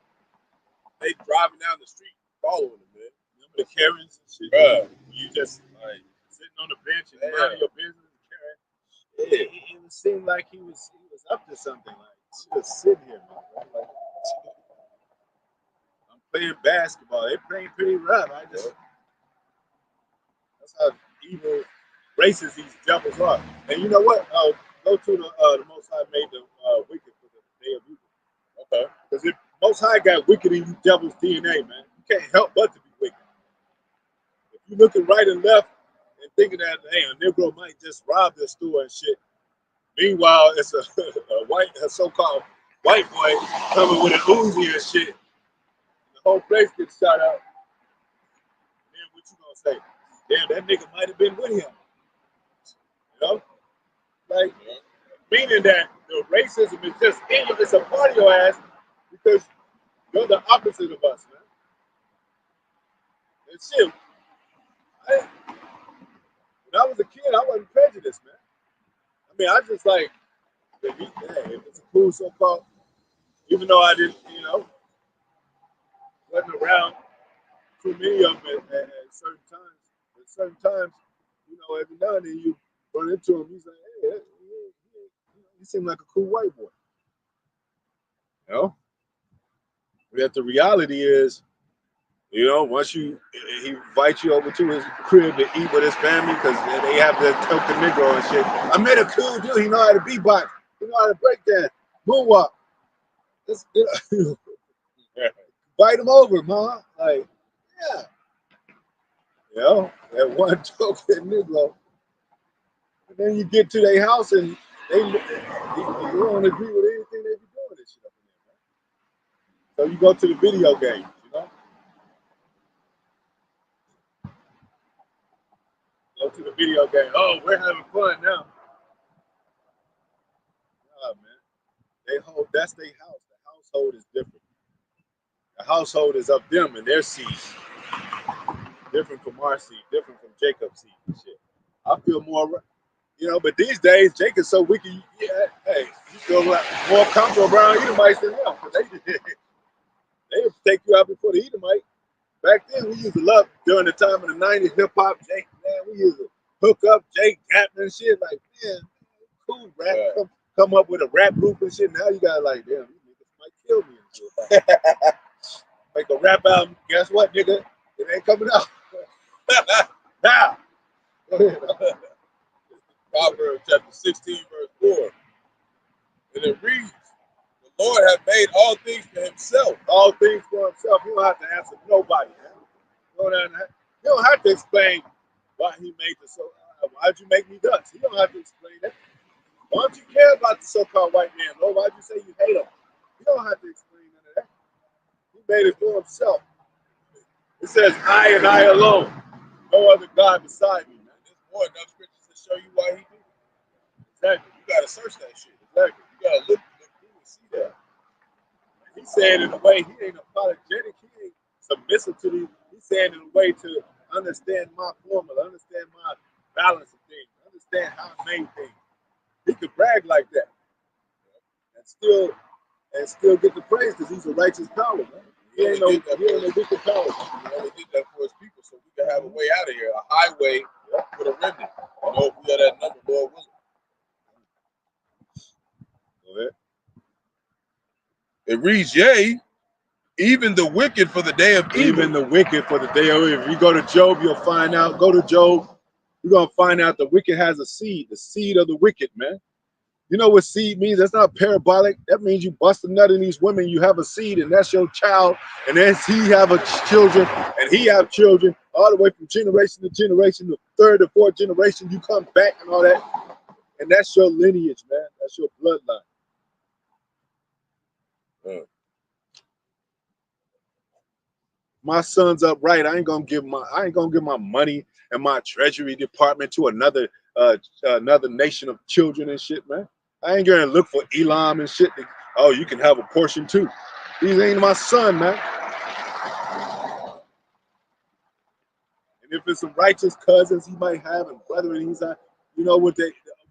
They driving down the street following him, man. Remember the Karens and shit? Bruh. You just like sitting on the bench and minding your business. It seemed like he was up to something. Like, I'm just sitting here, man. Like, I'm playing basketball. They're playing pretty rough. That's how evil racist these devils are. And you know what? Go to the Most High made the wicked for the day of evil. Okay, because if Most High got wicked in you devil's DNA, man, you can't help but to be wicked. If you looking right and left and thinking that, hey, a Negro might just rob this store and shit. Meanwhile, it's a so-called white boy coming with an Uzi and shit. The whole place gets shot out. Then what you gonna say? Damn, that nigga might have been with him. You know? Like, meaning that the racism is just in you. It's a part of your ass because you're the opposite of us, man. And shit, when I was a kid, I wasn't prejudiced, man. I mean, I just like, if it's a cool so-called, even though I didn't, wasn't around too many of them at certain times. At certain times, every now and then you run into him, he's like, hey, he seemed like a cool white boy. You know? But the reality is, once he invites you over to his crib to eat with his family because they have the token Negro and shit. I met a cool dude. He know how to beatbox. He know how to break dance, moonwalk. Invite him over, ma. Like, yeah. That one token Negro. And then you get to their house and you don't agree with anything they be doing and shit up in there, man. So you go to the video games, Go to the video game. Oh, we're having fun now. Nah, man. That's their house. The household is different. The household is of them and their seed. Different from our seed, different from Jacob's seed and shit. I feel more, but these days, Jacob's so wicked, hey, you feel like more comfortable around Edomites than him. They take you out before the Edomite. Back then, we used to love, during the time of the 90s, hip-hop, Jake, man, we used to hook up Jake, Captain and shit, like, man, cool rap, come up with a rap group and shit. Now you got like, damn, these niggas might kill me and shit. Make a rap album, guess what, nigga? It ain't coming out. Now. Proverbs chapter 16, verse 4. And it reads, the Lord hath made all things for himself. All things for himself. You don't have to answer nobody. Man. You don't have to explain why he made the so. Why'd you make me Dutch? You don't have to explain that. Why don't you care about the so-called white man, Lord? Why'd you say you hate him? You don't have to explain none of that. He made it for himself. It says, I and I alone. No other God beside me, man. There's more enough scriptures to show you why he did it. Exactly. You gotta search that shit. Exactly. You gotta look through and see that. He said in a way he ain't apologetic. He ain't submissive to these. He's saying in a way to understand my formula, understand my balance of things, understand how I made things. He could brag like that and still get the praise because he's a righteous power, man. He ain't no wicked power. He only did that for his people so we can have a way out of here, a highway for the remnant. If we are that number, Lord willing. Go ahead. It reads, yea, even the wicked for the day of evil. Even the wicked for the day of evil. If you go to Job, you'll find out. Go to Job. You're going to find out the wicked has a seed, the seed of the wicked, man. You know what seed means? That's not parabolic. That means you bust a nut in these women. You have a seed, and that's your child. And then he have children, and he have children, all the way from generation to generation, the third to fourth generation. You come back and all that. And that's your lineage, man. That's your bloodline. My son's upright. I ain't gonna give my money and my treasury department to another nation of children and shit, man. I ain't gonna look for Elam and shit. Oh, you can have a portion too. These ain't my son, man. And if it's some righteous cousins he might have and brethren, he's not, you know what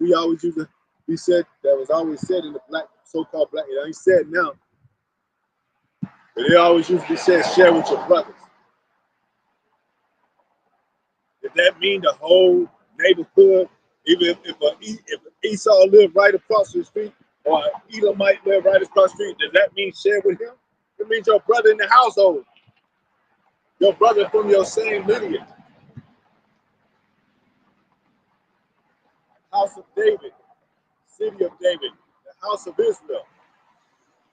we always used to be said, that was always said in the so-called black, he said now, but they always used to be said, share with your brothers. Does that mean the whole neighborhood, even if Esau lived right across the street or Edom might live right across the street, does that mean share with him? It means your brother in the household, your brother from your same lineage. house of David, city of David, the house of Israel.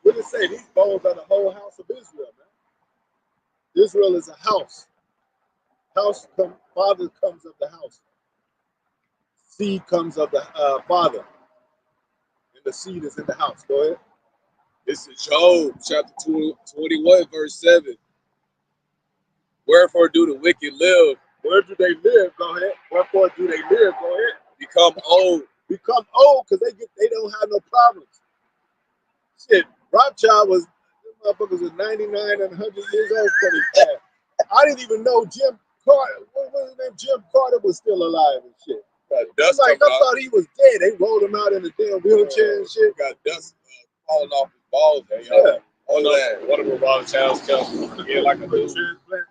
What does it say? These bones are the whole house of Israel, man. Israel is a house. Father comes of the house. Seed comes of the father. And the seed is in the house. Go ahead. This is Job, chapter 21, verse 7. Wherefore do the wicked live? Where do they live? Go ahead. Wherefore do they live? Go ahead. Become old. Become old because they don't have no problems. Shit, Rawchaa was, these motherfuckers was 99 and 100 years old before they passed. I didn't even know Jim Carter, what was his name? Jim Carter was still alive and shit. Dust Like, I coming out. thought he was dead. They rolled him out in a damn wheelchair and shit. Got dust falling off his balls. Yeah. All of that. One of them Rawchaas come get like a little Transplant,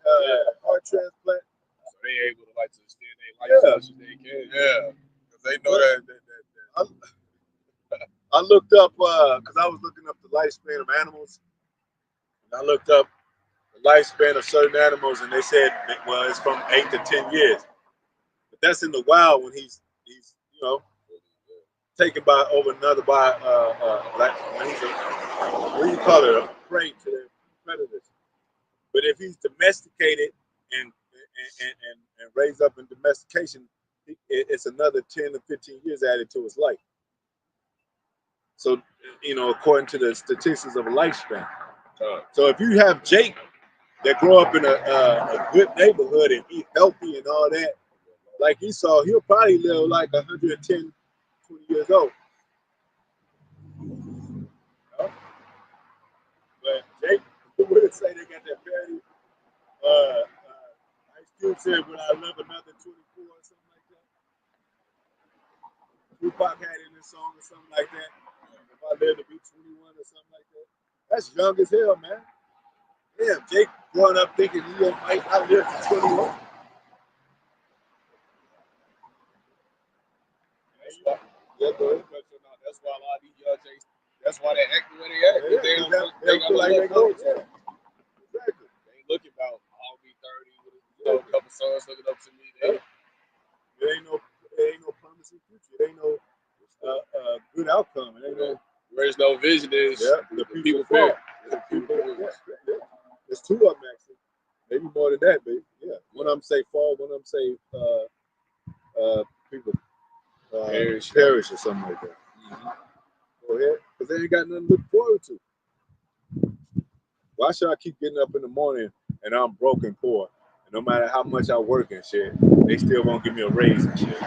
heart transplant. so they able to like to extend their life as much as they can. Yeah. Because they know that I looked up, because I was looking up the lifespan of animals. And I looked up the lifespan of certain animals, and they said, well, it's from 8 to 10 years. But that's in the wild when he's you know, taken by like when he's what do you call it, a prey to the predators. But if he's domesticated and raised up in domestication, it's another 10 to 15 years added to his life. So, you know, according to the statistics of a lifespan. So if you have Jake that grow up in a good neighborhood and eat healthy and all that, like Esau, he'll probably live like 110, 20 years old. You know? But Jake, who would it say they got that parody? Ice Cube said, "Would I love another 24 or something like that?" Tupac had in his song or something like that. If I live to be 21 or something like that. That's young as hell, man. Yeah, Jake growing up thinking he might not live to 21. That's why a lot of these young J's, that's why they act the way they act. Yeah, they feel like they go. Yeah. Exactly. They ain't looking about, I'll be 30 with a couple sons looking up to me. There ain't no promising future. There ain't no good outcome. It ain't no. There's no vision. There's the people fall. There's two of them actually. Maybe more than that, baby. Yeah. One of them say fall. One of them say people perish or something like that. Go ahead, because they ain't got nothing to look forward to. Why should I keep getting up in the morning and I'm broke and poor? And no matter how much I work and shit, they still won't give me a raise and shit.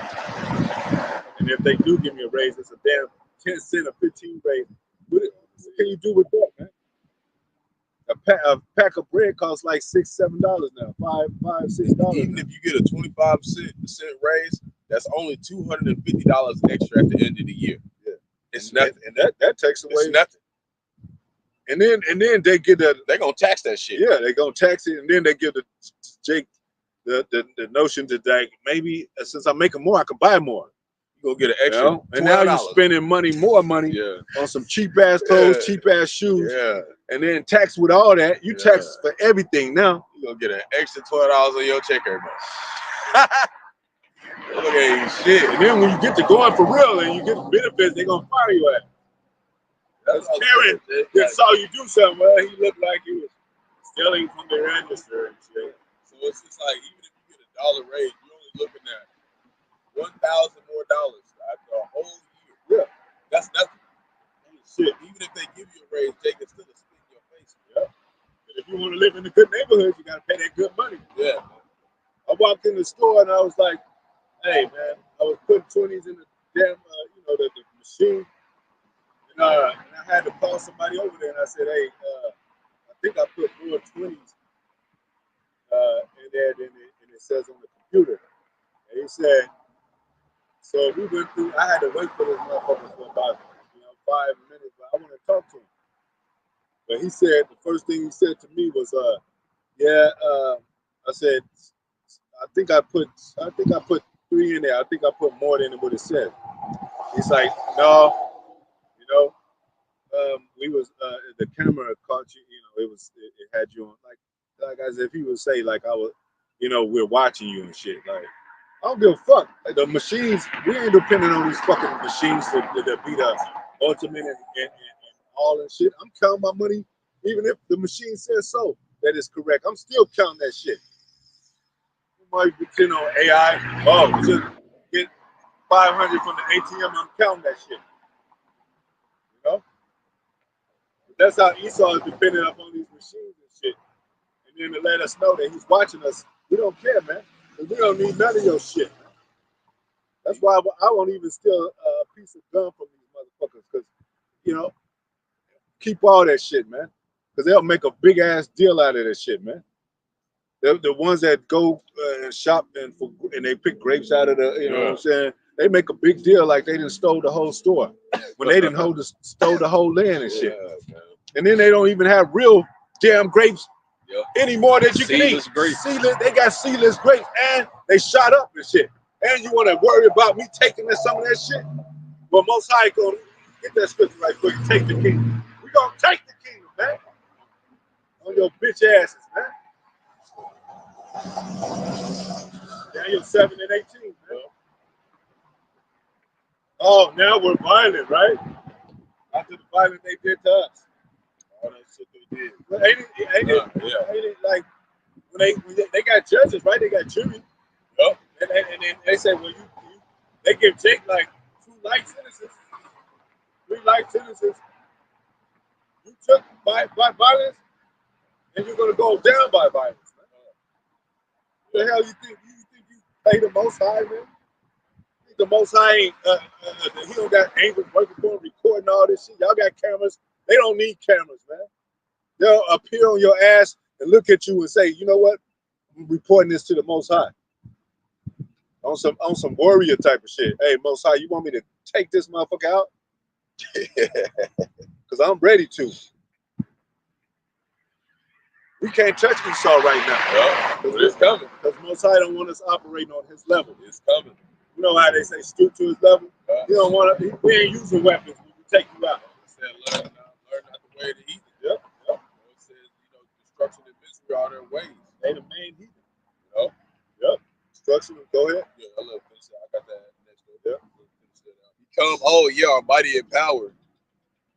And if they do give me a raise, it's a damn 10 cent or 15 raise. What can you do with that, man? A pack of bread costs like $6, $7 now. $5, $6. even if you get a 25% raise, that's only $250 extra at the end of the year. Yeah. It's nothing. And that takes away. It's nothing. And then they get They're gonna tax that shit. Yeah, they're gonna tax it, and then they give Jake the notion that like maybe since I'm making more, I can buy more. You gonna get an extra. And now you're spending more money on some cheap ass clothes, cheap ass shoes, and then tax with all that. You tax for everything now. You gonna get an extra $12 on your check every month. Look at shit. And then when you get to going for real and you get the benefits, they're gonna fire you at. That's Karen that saw you do something. Well, he looked like he was stealing from the register and shit. So it's just like even if you get $1 raise, you're only looking at $1,000 more after a whole year. Yeah, that's nothing. Shit. Even if they give you a raise, they can still spit in your face. Yeah. But if you want to live in a good neighborhood, you gotta pay that good money. Yeah. I walked in the store and I was like, "Hey man," I was putting 20s in the damn, the machine. And I had to call somebody over there and I said, "Hey, I think I put more 20s in there than it says on the computer." And he said, so we went through, I had to wait for this motherfucker for about 5 minutes, but I want to talk to him. But he said, the first thing he said to me was, I said, I think I put 3 in there. I think I put more than what it said. He's like, no, we was the camera caught you. It had you on like as if he would say like I was, we're watching you and shit. Like I don't give a fuck. The machines, we ain't dependent on these fucking machines that beat us. Ultimate and all that shit. I'm counting my money, even if the machine says so, that is correct. I'm still counting that shit. You might depend on AI. Oh, just get 500 from the ATM. I'm counting that shit. You know? But that's how Esau is dependent upon these machines and shit. And then to let us know that he's watching us, we don't care, man. We don't need none of your shit. That's why I won't even steal a piece of gum from these motherfuckers, because, you know, keep all that shit, man. Because they'll make a big ass deal out of that shit, man. They're the ones that go and shop and they pick grapes out of the, you know what I'm saying? They make a big deal like they didn't stole the whole store when they didn't stole the whole land and shit. And then they don't even have real damn grapes anymore that you can eat. They got seedless grapes and they shot up and shit. And you want to worry about me taking some of that shit? Well, Most High gonna get that scripture right quick. Take the kingdom. We gonna take the kingdom, man. On your bitch asses, man. Daniel 7 and 18, man. Oh, now we're violent, right? After the violence they did to us. All that shit they did. But ain't it like when they got judges, right? They got jury. Yep. And then they say, well, they give Jake like 2 life sentences, 3 life sentences. You took by violence, and you're gonna go down by violence. Man. What the hell you think? You think you pay the Most High, man? The Most High ain't he don't got angels working for him, recording all this shit. Y'all got cameras. They don't need cameras, man. They'll appear on your ass and look at you and say, you know what? I'm reporting this to the Most High. On some warrior type of shit. Hey, Most High, you want me to take this motherfucker out? Because I'm ready to. We can't touch Esau right now. Because it's coming. Because Most High don't want us operating on his level. It's coming. You know how they say stoop to his level? You don't want to. We ain't using weapons when we take you out. It said, learn not the way to eat. Yep. It says, destruction and misery are their ways. They the main heathen. Yep. Destruction. Go ahead. Yeah, I love finish that. I got that next one. Yep. Become, oh yeah, are mighty and power.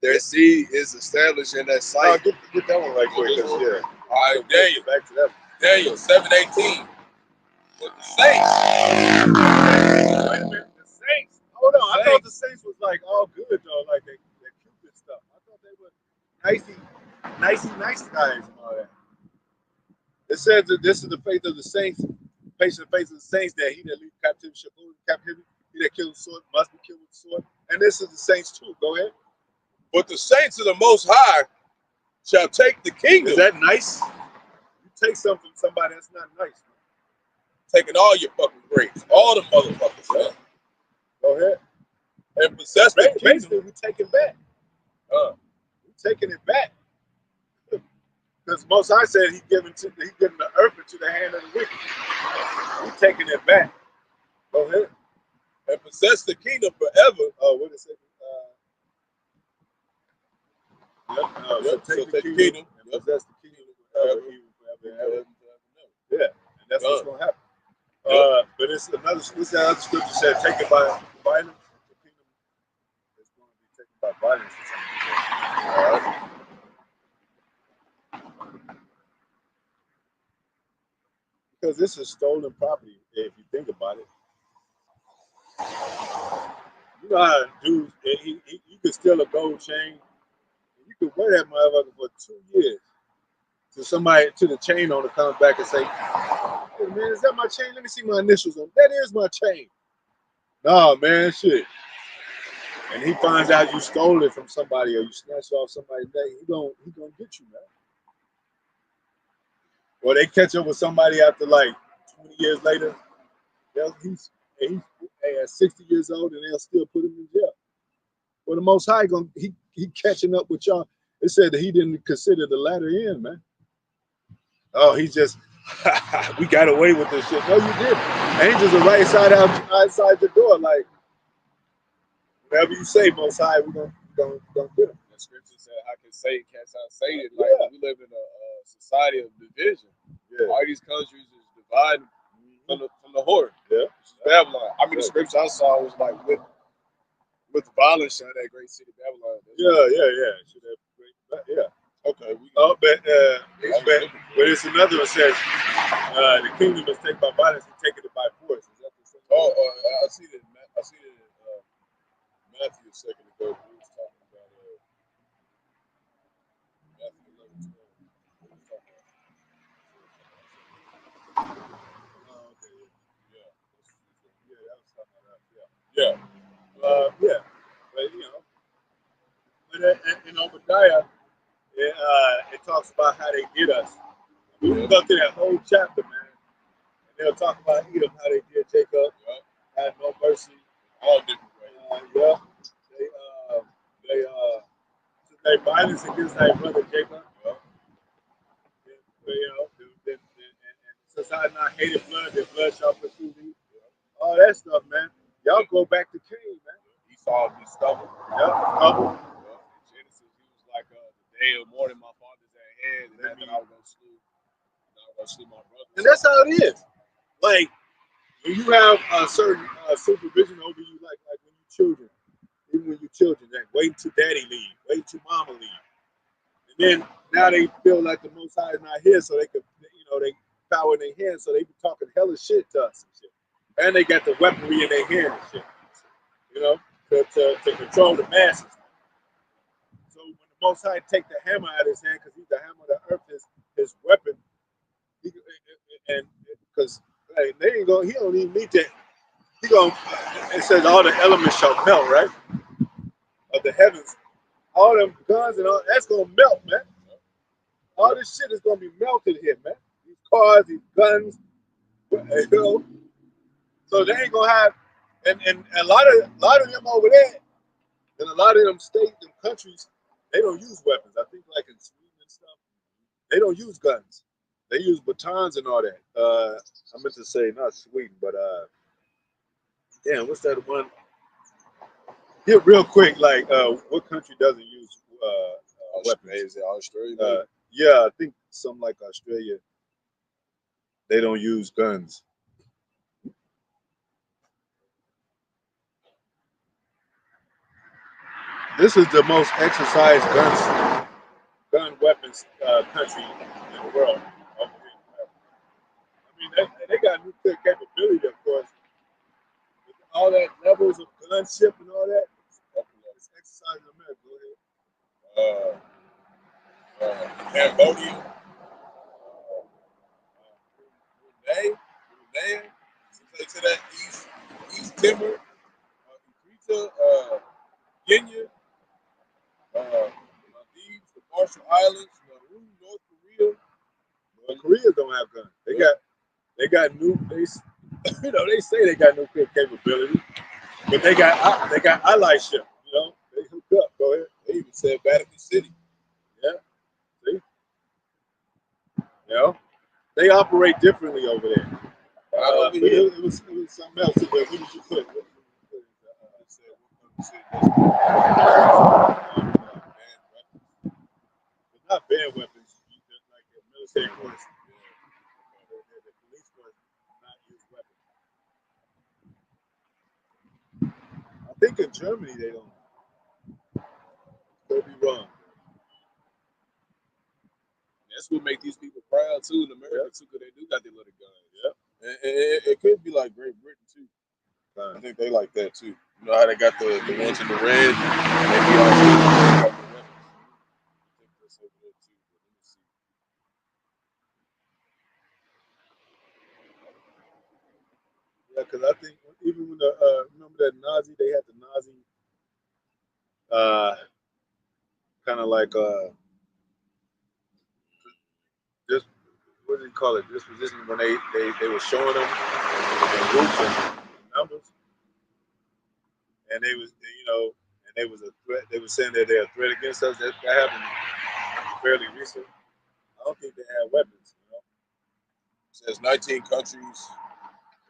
Their seed is established in that sight. Get that one right quick. Yeah. All right, Daniel. Back to that. Daniel 7:18. With the saints. Wait a minute. The Saints. Hold on. I thought the Saints was like all good though, like that Cupid stuff. I thought they were nice guys and all that. It says that this is the faith of the saints, patient faith of the saints, that he that leads captivity shall go into captivity. He that kills the sword must be killed with the sword. And this is the saints too. Go ahead. But the saints of the Most High shall take the kingdom. Is that nice? You take something from somebody that's not nice. Taking all your fucking grapes, all the motherfuckers. Man. Go ahead. And possess the kingdom. Basically, we take it back. We're taking it back. Because Most High said he giving the earth into the hand of the wicked. We're taking it back. Go ahead. And possess the kingdom forever. What is it? So take the kingdom and possess the kingdom forever, forever. Yeah, and that's what's going to happen. But it's another scripture said, take it by violence. The kingdom is going to be taken by violence. Because this is stolen property, if you think about it. You know how dudes, you could steal a gold chain, you could wear that motherfucker for 2 years. To the chain owner comes back and say, hey man, is that my chain? Let me see my initials on it. That is my chain. Nah, man, shit. And he finds out you stole it from somebody or you snatched off somebody's neck, he gonna get you, man. Or they catch up with somebody after like 20 years later. He's 60 years old and they'll still put him in jail. Well, the Most High he catching up with y'all. It said that he didn't consider the latter end, man. Oh, he just we got away with this shit. No, you didn't. Angels are right outside the door, like whatever you say, Most High, we're gonna get him. The scripture said, "I can say, cast out Satan." Like we live in a society of division. Yeah. All these countries is divided. from the horror. Yeah. Babylon. I mean, the scripture I saw was like with violence shot that great city Babylon. Yeah. Okay. But it's another one says the kingdom is taken by violence and taken it by force. Is that the same? I see that. I see that in Matthew a second ago. He was talking about Matthew 11:12. Oh, okay. Yeah. Yeah, that was talking about that. Yeah. Yeah. But but in Obadiah, it talks about how they did us. You can go through that whole chapter, man. And they'll talk about Edom, how they did Jacob, had no mercy. All different ways. They violence against their brother Jacob. And since I not hated blood, their blood shall pursue thee. All that stuff, man. Y'all go back to Cain, man. Esau be stubborn. Stubborn. In Genesis, he was like, the day of morning, my father's at hand, and then I was gonna sleep my brother. And that's how it is. Like when you have a certain supervision over you, like when you children, even when you children, that wait till daddy leave, wait till mama leave, and then now they feel like the Most High is not here, so they could, they power in their hands, so they be talking hella shit to us and shit, and they got the weaponry in their hand and shit, to control the masses. So when the Most High take the hammer out of his hand, because he's the hammer of the earth, his weapon, and because they ain't gonna, he don't even need that. He gonna, it says all the elements shall melt, right? Of the heavens, all them guns and all that's gonna melt, man. All this shit is gonna be melted here, man. These cars, these guns, So they ain't gonna have, and a lot of them over there, and a lot of them states and countries, they don't use weapons. I think like in Sweden and stuff, they don't use guns. They use batons and all that. I meant to say not Sweden, but damn, what's that one? Yeah, real quick, like what country doesn't use weapons? Is it Australia? Yeah, I think something like Australia, they don't use guns. This is the most exercised gun weapons country in the world. I mean, they got nuclear capability, of course. All that levels of gunship and all that. It's exercise in America. Go ahead. Cambodia, Brunei, to that East Timor, Crete, Kenya, Maldives, the Marshall Islands, Nauru, North Korea. But Korea don't have guns. They got they say they got nuclear capability, but they got allyship. They hooked up. Go ahead. They even said Vatican City. Yeah. See. They operate differently over there. But it was something else. What did you put? Not banned weapons, like the military force. The police force not use weapons. I think in Germany they don't. Could be wrong. That's what make these people proud too in America too, because they do got their little guns. Yeah. It could be like Great Britain too. I think they like that too. You know how they got the ones in the red? They be all got the weapons. I think that's over there too. But let me see. Yeah, because I think even when remember that Nazi, they had the Nazi kind of like this, what do you call it? Disposition when they were showing them in groups and numbers, and they was and they was a threat. They were saying that they're a threat against us. That happened fairly recent. I don't think they had weapons. It says 19 countries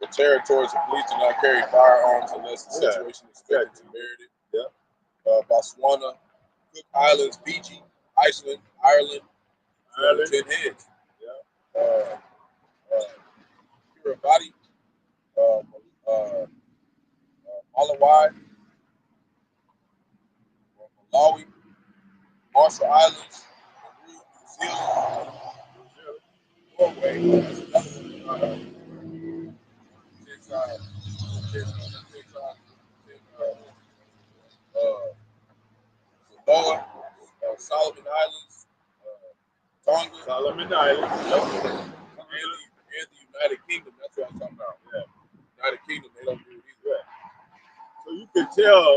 or territories of police do not carry firearms unless the situation is expected to merit it. Yeah. Botswana, Cook Islands, Fiji, Iceland, Ireland, 10 heads. Yeah. Kiribati, Malawi, Malawi, Marshall Islands, New Zealand, Norway. Samoa, Solomon Islands, Tonga, Solomon Islands. and the United Kingdom. That's what I'm talking about. Yeah. United Kingdom, they don't do it either. So you can tell,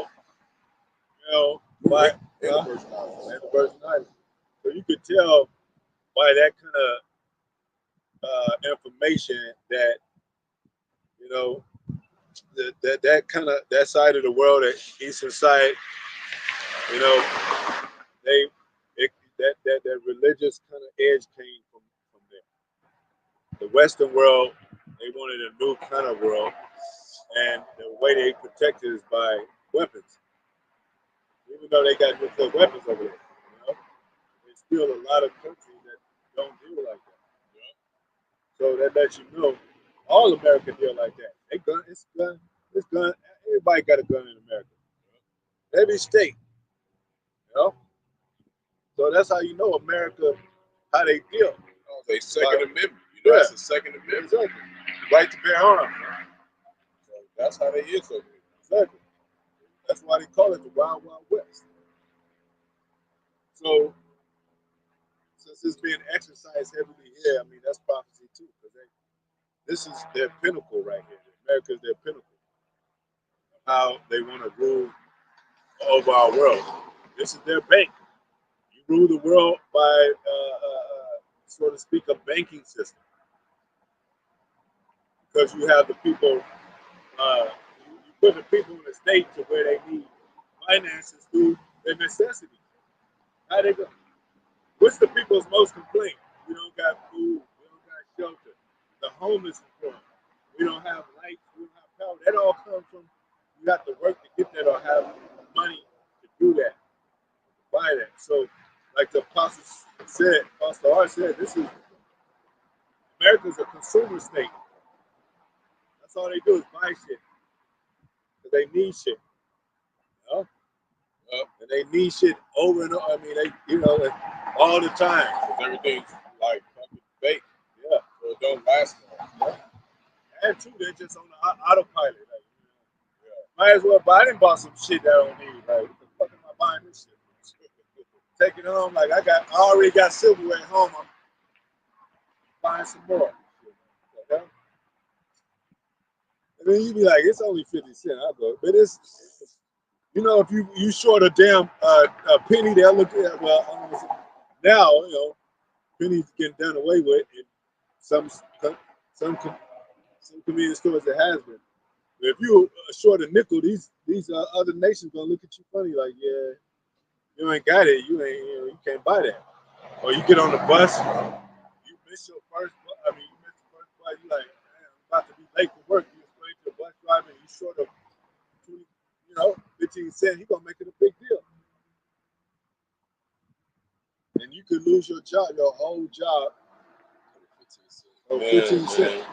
by And the Virgin Islands. and the Virgin Islands. So you can tell by that kind of information that that side of the world, that eastern side, you know, they that religious kind of edge came from there. The Western world, they wanted a new kind of world, and the way they protect it is by weapons. Even though they got nuclear weapons over there, there's still a lot of countries that don't deal like that. So that lets you know all America deal like that. They gun, it's gun, it's gun. Everybody got a gun in America. Every state, you know. So that's how you know America, how they deal. They Second Amendment. You know, that's the Second Amendment. Exactly. Right to bear arms. So that's how they is over here. Exactly. That's why they call it the Wild Wild West. So since it's being exercised heavily here, I mean that's prophecy too, because this is their pinnacle right here. America is their pinnacle. How they want to rule over our world. This is their bank. You rule the world by, so to speak, a banking system, because you have the people. You put the people in the state to where they need finances through their necessities. How they go? What's the people's most complaint? We don't got food. We don't got shelter. The homeless is poor. We don't have lights. We don't have power. That all comes from you have to work to get that or have money to do that, to buy that. So, like the apostle said, Apostle R said, this is America's a consumer state. That's all they do is buy shit. Because they need shit. You know? And they need shit over and over. I mean, all the time. Because everything's like fucking fake. Yeah. So it don't last long. Yeah. And two, they're just on the autopilot. Like, might as well buy. I didn't buy some shit that I don't need. Like, what the fuck am I buying this shit? Take it home. Like, I already got silverware at home. I'm buying some more. Okay? And then you be like, it's only 50 cents. I'll go. But it's if you short a damn a penny, they'll look at, well, now, pennies getting done away with in some convenience stores that has been. But if you short a nickel, these other nations gonna look at you funny, like, yeah, you ain't got it, you can't buy that. Or you get on the bus, you miss your first bus. I mean, you miss the first bus. You like, man, I'm about to be late for work. You explain to the bus driver, and you short of 15 cents. He gonna make it a big deal, and you could lose your job, your whole job, for 15 cents.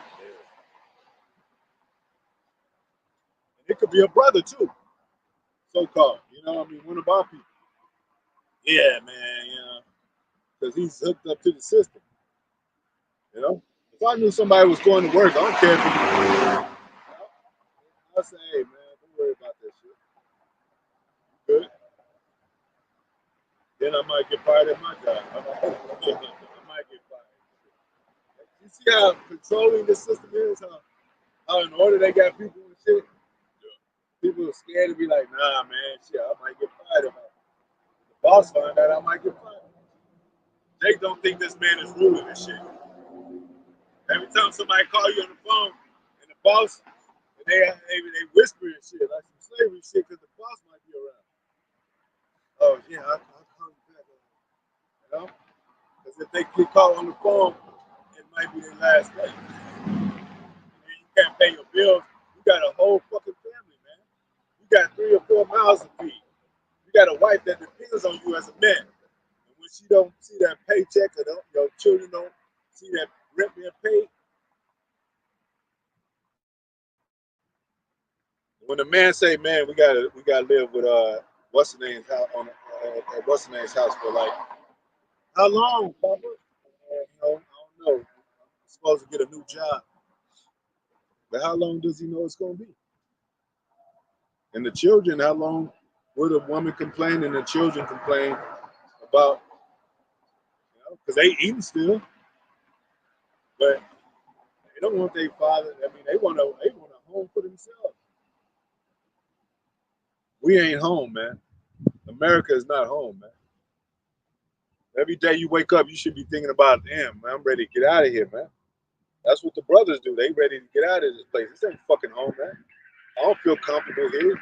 And it could be a brother too, so-called. I mean, one of our people. Yeah, man, because he's hooked up to the system. If I knew somebody was going to work, I don't care if he. I say, hey, man, don't worry about that shit. You good? Then I might get fired at my job. I might get fired. You see how controlling this system is? How in order they got people and shit? People are scared to be like, nah, man, shit, I might get fired if the boss find out I might get fired. They don't think this man is ruling this shit. Every time somebody call you on the phone and the boss, and they whispering shit, like some slavery shit, because the boss might be around. Oh, yeah, I'll call you back. Because if they get caught on the phone, it might be their last day. And you can't pay your bills. You got a whole fucking family, man. You got 3 or 4 mouths to feed. You got a wife that depends on you as a man. And when she don't see that paycheck, or your children don't see that rent being paid, When the man say, "Man, we gotta live with what's the name's house on at what's the name's house for like how long, Papa? I don't know. I'm supposed to get a new job, but how long does he know it's gonna be? And the children, how long would a woman complain and the children complain about? Because they eating still, but they don't want their father. I mean, they want a home for themselves. We ain't home, man. America is not home, man. Every day you wake up, you should be thinking about, damn, man, I'm ready to get out of here, man. That's what the brothers do. They ready to get out of this place. This ain't fucking home, man. I don't feel comfortable here.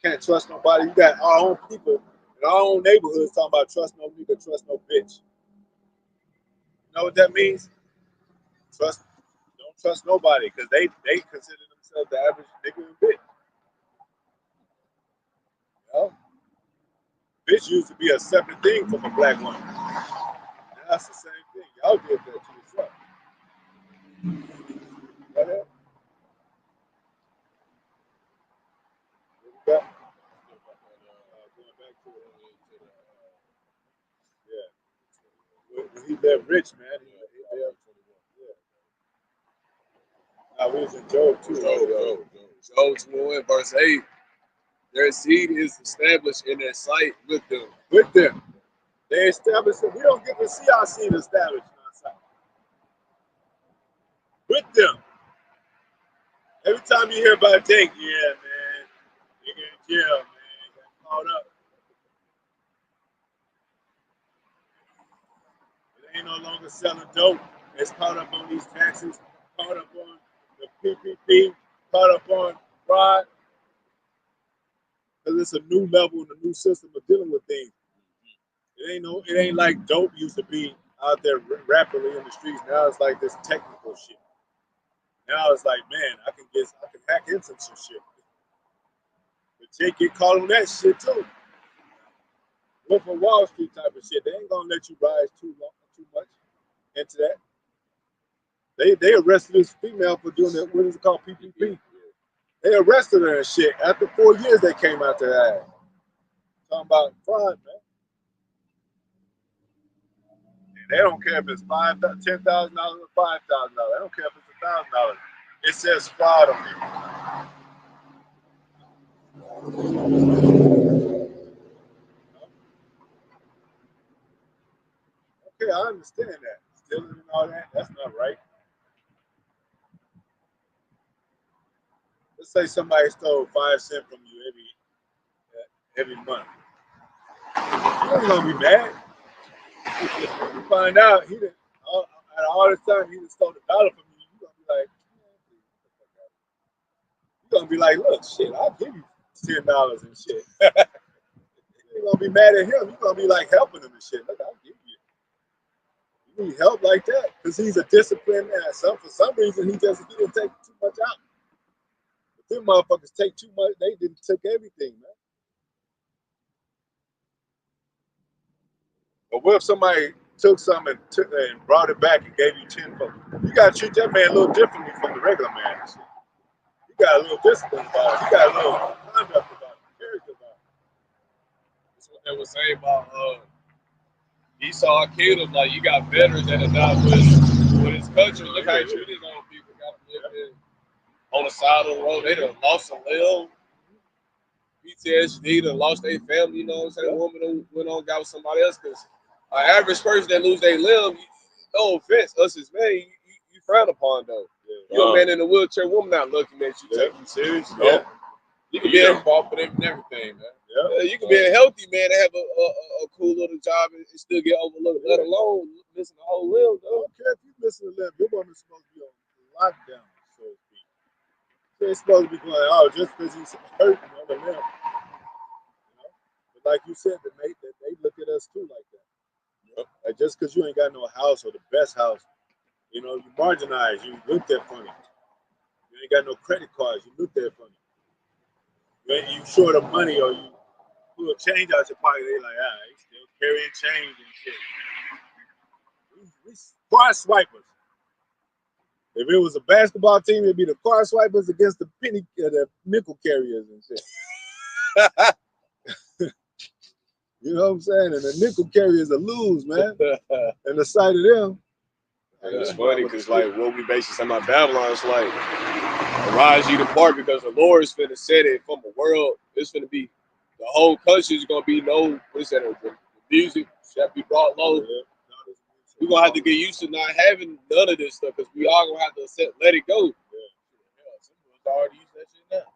Can't trust nobody. You got our own people in our own neighborhoods talking about trust no nigga, trust no bitch. You know what that means? Don't trust nobody because they consider themselves the average nigga and bitch. You know? Bitch used to be a separate thing from a black woman. Now that's the same thing. Y'all did that to yourself. Right? Going back to when he left rich, man. He left. Yeah. We was in Job too. Job 21 verse 8. Their seed is established in their sight with them. With them. They established it. We don't get to see our seed established in our sight. With them. Every time you hear about Jake, yeah, man, nigga in jail, man, got caught up. It ain't no longer selling dope. It's caught up on these taxes, caught up on the PPP, caught up on fraud. Because it's a new level and a new system of dealing with things. It ain't like dope used to be out there rapidly in the streets. Now it's like this technical shit. Now it's like, man, I can hack into some shit. But Jake get caught on that shit too. Look for Wall Street type of shit. They ain't gonna let you rise too much into that. They arrested this female for doing that. What is it called? PPP. They arrested her and shit. After 4 years, they came out their ass. Talking about fraud, man. And they don't care if it's $10,000 or $5,000. They don't care if it's $1,000. It says fraud on it. Okay, I understand that. Stealing and all that, that's not right. Let's say somebody stole 5 cents from you every month. You ain't gonna be mad. You find out he didn't all this time he just stole $1 from you. You're gonna be like, look, shit, I'll give you $10 and shit. You ain't gonna be mad at him. You're gonna be like helping him and shit. Look, I'll give you. You need help like that because he's a disciplined ass. For some reason, he didn't take too much out. But them motherfuckers take too much. They didn't took everything, man. But what if somebody took something and brought it back and gave you 10 bucks? You gotta treat that man a little differently from the regular man. You got a little discipline about it. You got a little conduct about it, character about it. That's what they were saying about Esau Caleb. Like, you got veterans that are not with his country. Look how he treated his own people. Got them on the side of the road. They done lost a limb. PTSD, done lost their family. You know what I'm saying? The woman went on got with somebody else because an average person that lose their limb, no offense, us as men, you frown upon though. You're a man in a wheelchair, woman not looking at you, taking you serious. Yeah. You can be a fault for them and everything, man. Yeah. You can be a healthy man and have a cool little job and still get overlooked, let alone missing the whole limb, though. I don't care if you're missing a limb. Your woman's supposed to be on lockdown, so to speak. They're supposed to be going, oh, just because he's hurting on the limb. But like you said, they look at us too like that. Like just because you ain't got no house or the best house, you marginalized, you looked at funny. You ain't got no credit cards, you looked at funny. You short of money or you pull a change out your pocket, they like, he's still carrying change and shit. We car swipers. If it was a basketball team, it'd be the car swipers against the nickel carriers and shit. You know what I'm saying? And the nickel carriers will lose, man. And the sight of them. It's funny because like what we basically saying about Babylon is like arise ye to part because the Lord is finna set it from a world. It's finna be the whole country is gonna be no what's that? The music shall be brought low. We're gonna have to get used to not having none of this stuff because we all gonna have to let it go. Some of us already use that shit now.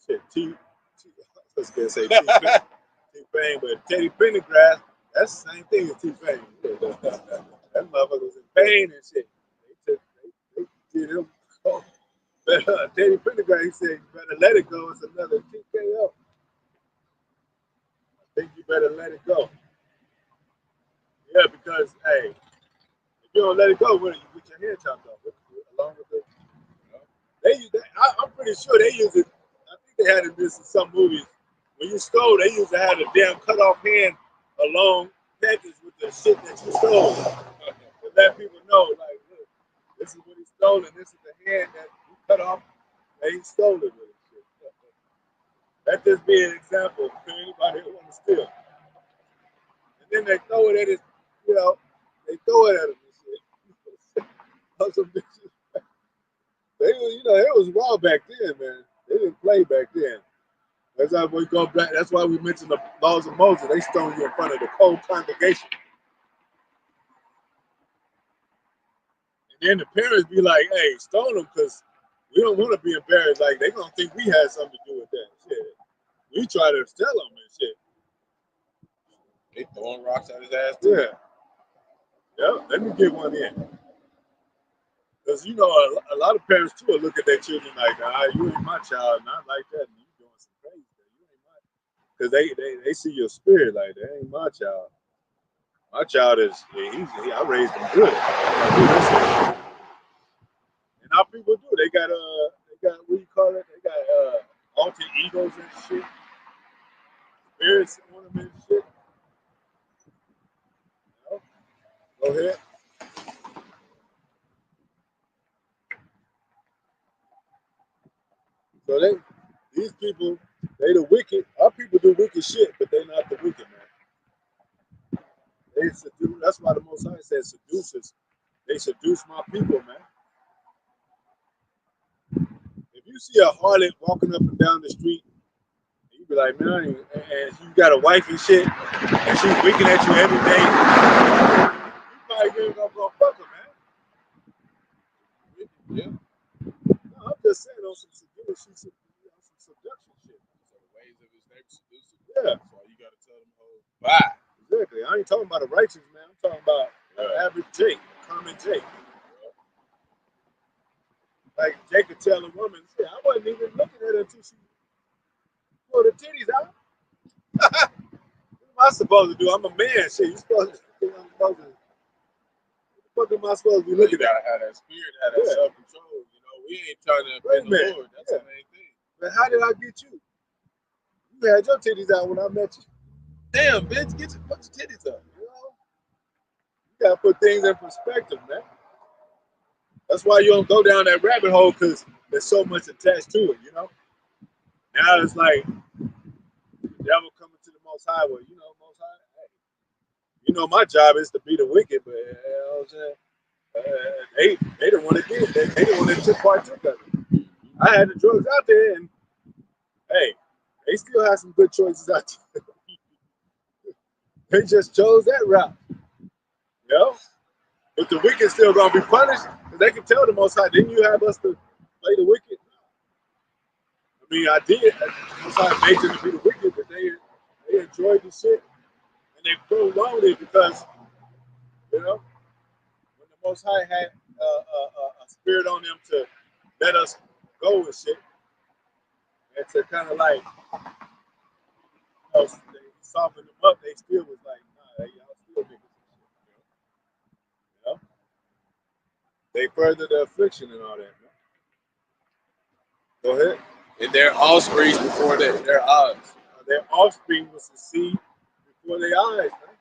Shit, I was gonna say T-Pain, but Teddy Pendergrass, that's the same thing as T-Pain. That motherfucker was in pain and shit. They did him. But Teddy Pendergrass, he said, you better let it go. It's another TKO. I think you better let it go. Yeah, because, hey, if you don't let it go, what, you get your head chopped off. Along with the, they use that, I'm pretty sure they use it. I think they had this in some movies. When you stole, they used to have a damn cut off hand along package with the shit that you stole. To let people know, like, look, this is what he stole, and this is the hand that he cut off, and he stole it with it. Shit. That just be an example for anybody who want to steal. And then they throw it at his, you know, they throw it at him and shit. Some bitches. They was, you know, it was raw back then, man. They didn't play back then. That's why we go back. That's why we mentioned the laws of Moses. They stoned you in front of the whole congregation. And then the parents be like, hey, stone them because we don't want to be embarrassed. Like, they going to think we had something to do with that shit. We try to tell them and shit. They throwing rocks at his ass too. Yeah. Yeah, let me get one in. Because, you know, a lot of parents, too, will look at their children like, you ain't my child, not like that. And you doing some crazy stuff. You ain't my. Because they see your spirit like, that ain't my child. My child is, I raised him good. And how people do, they got, what do you call it? They got alter egos and shit. Spirits on them and shit. You know? Go ahead. So these people, they the wicked. Our people do wicked shit, but they not the wicked, man. They seduce. That's why the Most High says seducers. They seduce my people, man. If you see a harlot walking up and down the street, you be like, man, and you got a wife and shit, and she's winking at you every day, you probably gonna go fuck her, man. Yeah. No, I'm just saying on some seduction shit. So the ways of his neighbor seducing. Yeah. So you gotta tell them, bye. Exactly. I ain't talking about a righteous man. I'm talking about an average Jake, common Jake. Like Jake could tell a woman, shit, I wasn't even looking at her until she pulled her titties out. What am I supposed to do? I'm a man. Shit, you supposed to think I'm supposed to. What the fuck am I supposed to be looking at? You gotta have that spirit, have that self-control. You know, we ain't trying to offend the Lord. That's the main thing. But how did I get you? You had your titties out when I met you. Damn, bitch, put your titties up. You know? You gotta put things in perspective, man. That's why you don't go down that rabbit hole, because there's so much attached to it, you know? Now it's like the devil coming to the Most High. Well, you know, Most High, hey, you know, my job is to be the wicked, but you know what I'm saying? They didn't want to get it. They didn't want to partook of it. I had the drugs out there, and hey, they still have some good choices out there. They just chose that route, you know? But the wicked still gonna be punished, because they can tell the Most High, didn't you have us to play the wicked? I mean, I did. Most High made them to be the wicked, but they enjoyed the shit, and they prolonged it because, you know, when the Most High had a spirit on them to let us go and shit, and to kind of like, you know, they soften them up, they still was like, nah, y'all still niggas. You know? They furthered the affliction and all that, man. Go ahead. And their offspring before their eyes. Their offspring was to see before their eyes, man.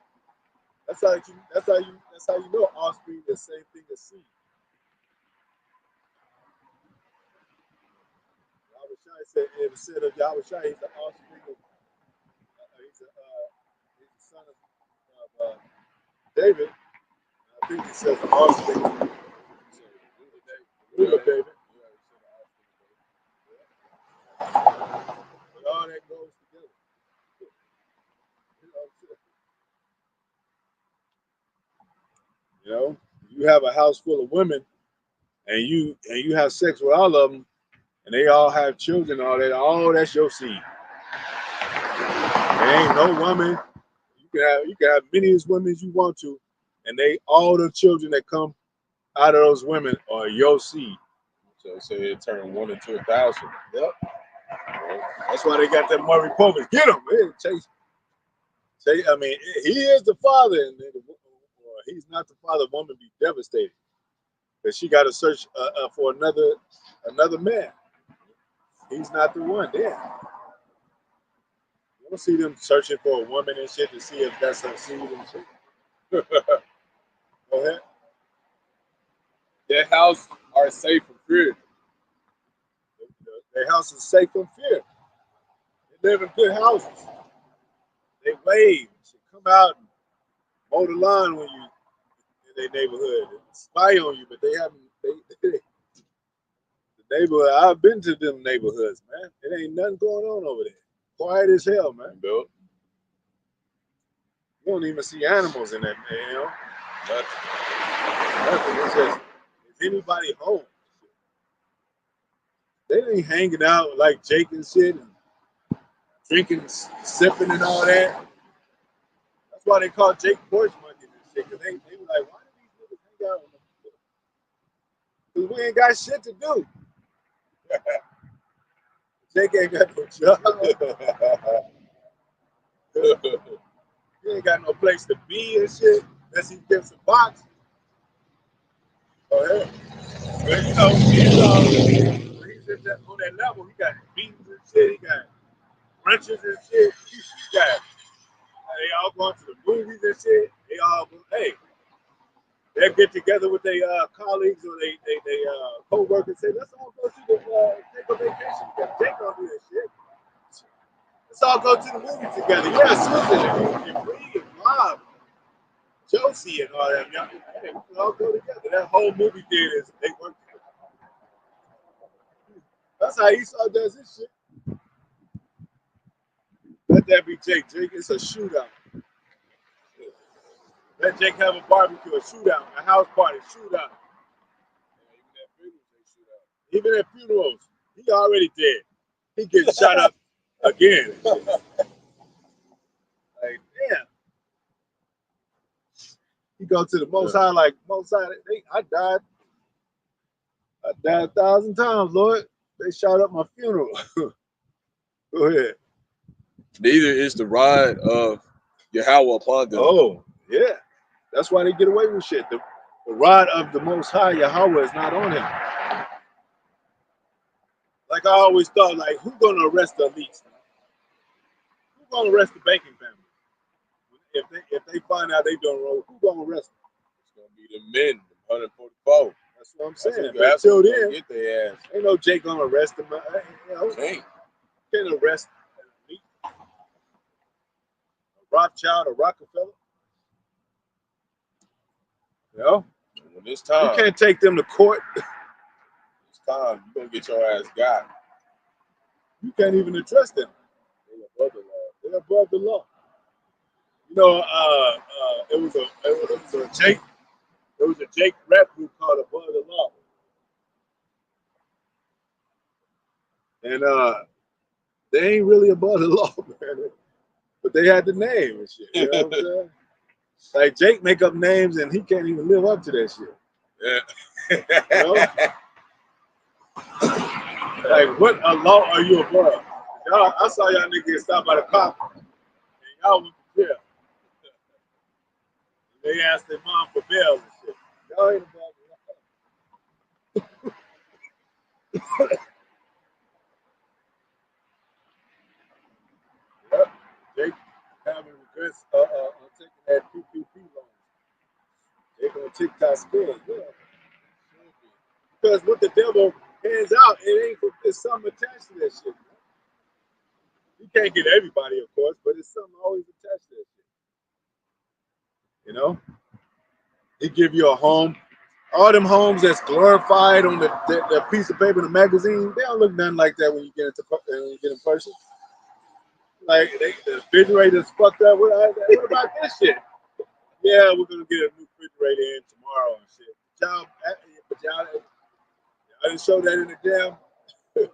That's how you know offspring is the same thing as seed. said, it said of Yahawashi, he's the offspring of, he's the son of David. I think he says the offspring of David. But all that goes together. You know, you have a house full of women, and you have sex with all of them, and they all have children, all that. Oh, that's your seed. There ain't no woman. You can have many as women as you want to, and all the children that come out of those women are your seed. So say it turned 1 into 1,000. Yep. That's why they got that Murray Povich. Get him, man. Chase. I mean, he is the father, and he's not the father. Woman be devastated because she got to search for another man. He's not the one. Damn. You don't see them searching for a woman and shit to see if that's her seed and shit. Go ahead. Their house are safe from fear. Their house is safe from fear. They live in good houses. They wave. They come out and mow the lawn when you in their neighborhood and spy on you, but they haven't. The neighborhood. I've been to them neighborhoods, man. It ain't nothing going on over there. Quiet as hell, man. Bill. You don't even see animals in that, man. You know? Nothing. It's just, is anybody home? They ain't hanging out like Jake and shit and drinking, sipping and all that. That's why they call Jake porch monkeys and shit, because they were like, why do these niggas hang out with them? Because we ain't got shit to do. Jake ain't got no job. He ain't got no place to be and shit unless he gets a box. Oh, yeah. But you know, he's on that level. He got beatings and shit. He got brunches and shit. He got, they all going to the movies and shit. They all, hey, they get together with their colleagues or they co-workers and say, let's all go to the, take a vacation together. Jake don't do that shit. Let's all go to the movie together. Yeah, Susan and Bree and Bob, Josie and all that. Y'all, hey, we can all go together. That whole movie theater, they work together. That's how Esau does his shit. Let that be Jake. Jake, it's a shootout. Let Jake have a barbecue, a shootout, a house party, shootout. Even at funerals, he already dead. He gets shot up again. Like, damn. He go to the Most High, like, Most High, I died 1,000 times, Lord. They shot up my funeral. Go ahead. Neither is the rod of Yahawah upon them. Oh, yeah. That's why they get away with shit. The rod of the Most High, Yahawah, is not on him. Like I always thought, like, who's going to arrest the elites? Who's going to arrest the banking family? If they find out they don't roll, who's going to arrest them? It's going to be the men, 144. That's what I'm saying. But until then, get their ass. Ain't no Jake going to arrest them. You know, can't arrest an elite. A Rothschild, a Rockefeller. You know? When this time, you can't take them to court. This time, you're going to get your ass got. You can't even address them. They're above the law. They're above the law. You know, it was a Jake. There was a Jake rap group called Above the Law. And they ain't really above the law, man. But they had the name and shit. You know what I'm saying? Like Jake make up names and he can't even live up to that shit. Yeah. You know? Like, what a law are you above? Y'all, I saw y'all niggas get stopped by the cop and y'all went to jail. They asked their mom for bail and shit. Y'all ain't above the law. Yep. Jake having regrets on taking that PPP loan. They gonna TikTok scared, yeah. Because what the devil hands out, it ain't for there's something attached to that shit. You can't get everybody, of course, but it's something always attached to that shit. You know, they give you a home. All them homes that's glorified on the piece of paper in the magazine, they don't look nothing like that when you get in person. Like the refrigerator's fucked up. What about this shit? Yeah, we're gonna get a new refrigerator in tomorrow and shit. Y'all didn't show that in the damn. Say that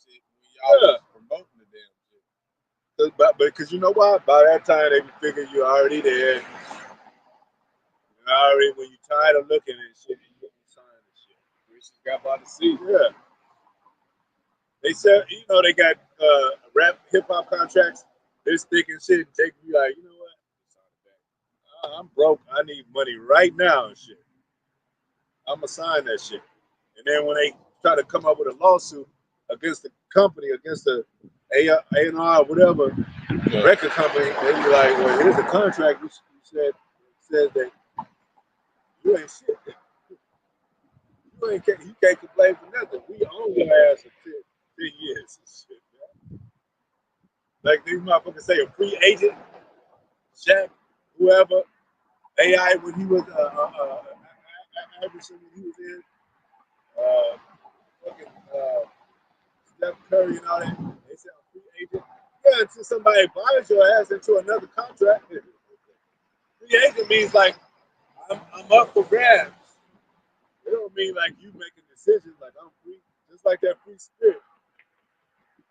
shit when y'all promoting the damn shit. But because you know what? By that time they figure you're already there. Already when you're tired of looking and shit, you sign and shit. We just got by the seat. Yeah. They said, you know, they got rap hip hop contracts. This thick and shit. And take me like, you know what? I'm broke. I need money right now and shit. I'ma sign that shit. And then when they try to come up with a lawsuit against the company, against the A&R, whatever record company, they be like, well, here's a contract. You said that you ain't shit. You can't complain for nothing. We own your ass for 10 years and shit, man. Like these motherfuckers say, a free agent, Shaq, whoever, AI when he was Iverson when he was in, fucking Steph Curry and all that. They say a free agent. Yeah, until somebody buys your ass into another contract. Free agent means like I'm up for grabs. It don't mean like you making decisions like I'm free. Just like that free spirit.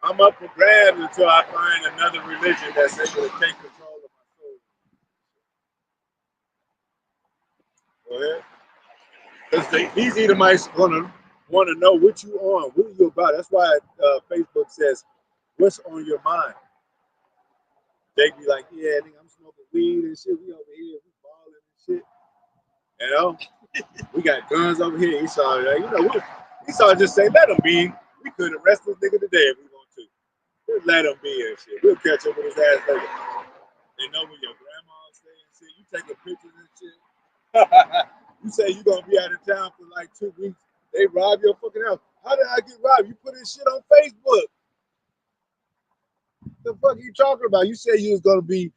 I'm up for grabs until I find another religion that's able to take control of my soul. Go ahead. Because these Edomites gonna want to know what you on, what are you about. That's why Facebook says, "What's on your mind?" They be like, "Yeah, nigga, I'm smoking weed and shit. We over here, we balling and shit. You know, we got guns over here." Esau, like, you know, Esau just say, "Let him be. We could arrest this nigga today if we want to. Just let him be and shit. We'll catch up with his ass later." They know where your grandma stay and shit. You taking pictures and shit. You say you gonna be out of town for like 2 weeks. They rob your fucking house. How did I get robbed? You put this shit on Facebook. The fuck are you talking about? You said you was gonna be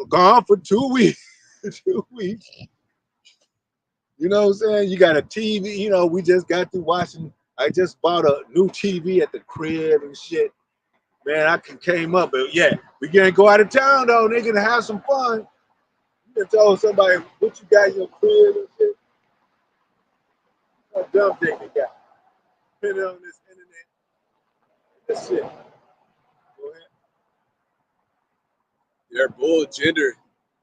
gone for 2 weeks. 2 weeks. You know what I'm saying? You got a TV. You know, we just got through watching. I just bought a new TV at the crib and shit. Man, I came up, but yeah, we gonna go out of town though, nigga, to have some fun. You can tell somebody what you got in your crib and shit. What dumb thing they got. Put it on this internet. This shit. Go ahead. They're bull gender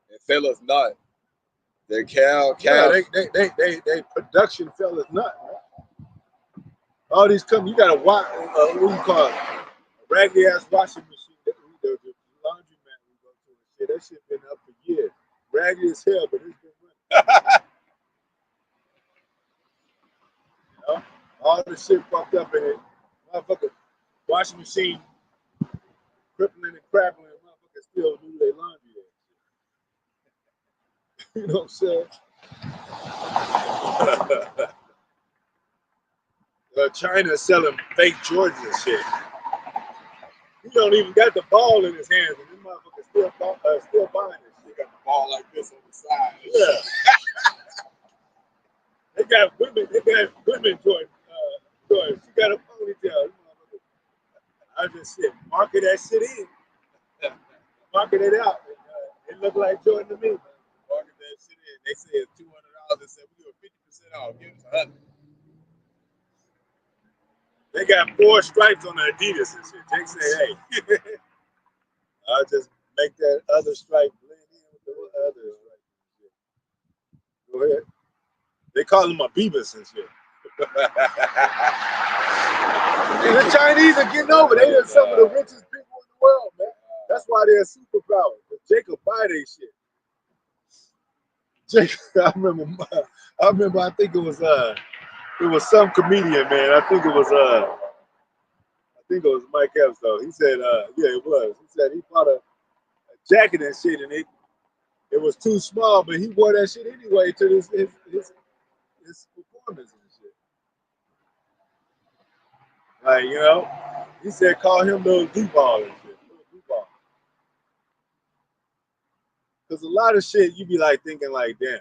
and fellas not. They're cow. Yeah, they production fellas nut. Man. All these companies, you got a what do you call it? A raggedy ass washing machine. The laundromat we go to and shit. That shit been up for years. Raggedy as hell, but it's been running. You know? All the shit fucked up in it. Motherfucker, washing machine, crippling and crappling, motherfuckers still do their laundry. You know what I'm saying? China selling fake Jordans and shit. He don't even got the ball in his hands, and this motherfucker still buying this shit. Got the ball like this on the side. Yeah. They got women Jordan. She got a ponytail. I just said, market that shit in. Market it out. It look like Jordan to me. Market that shit in. They say it's $200. They said we do a 50% off. Give us 100. They got 4 stripes on the Adidas and shit. Jake say, hey, I'll just make that other stripe blend in with the other stripe. Go ahead. They call them Abibas and shit. And the Chinese are getting over. They are some of the richest people in the world, man. That's why they're a superpower. Jacob buy their shit. Jacob, I remember. I think it was some comedian, man. I think it was Mike Epps though. He said, yeah, it was. He said he bought a jacket and shit, and it was too small, but he wore that shit anyway to his performance and shit. Like, you know, he said call him little D-ball and shit. Little D-ball. Because a lot of shit you be like thinking like, damn.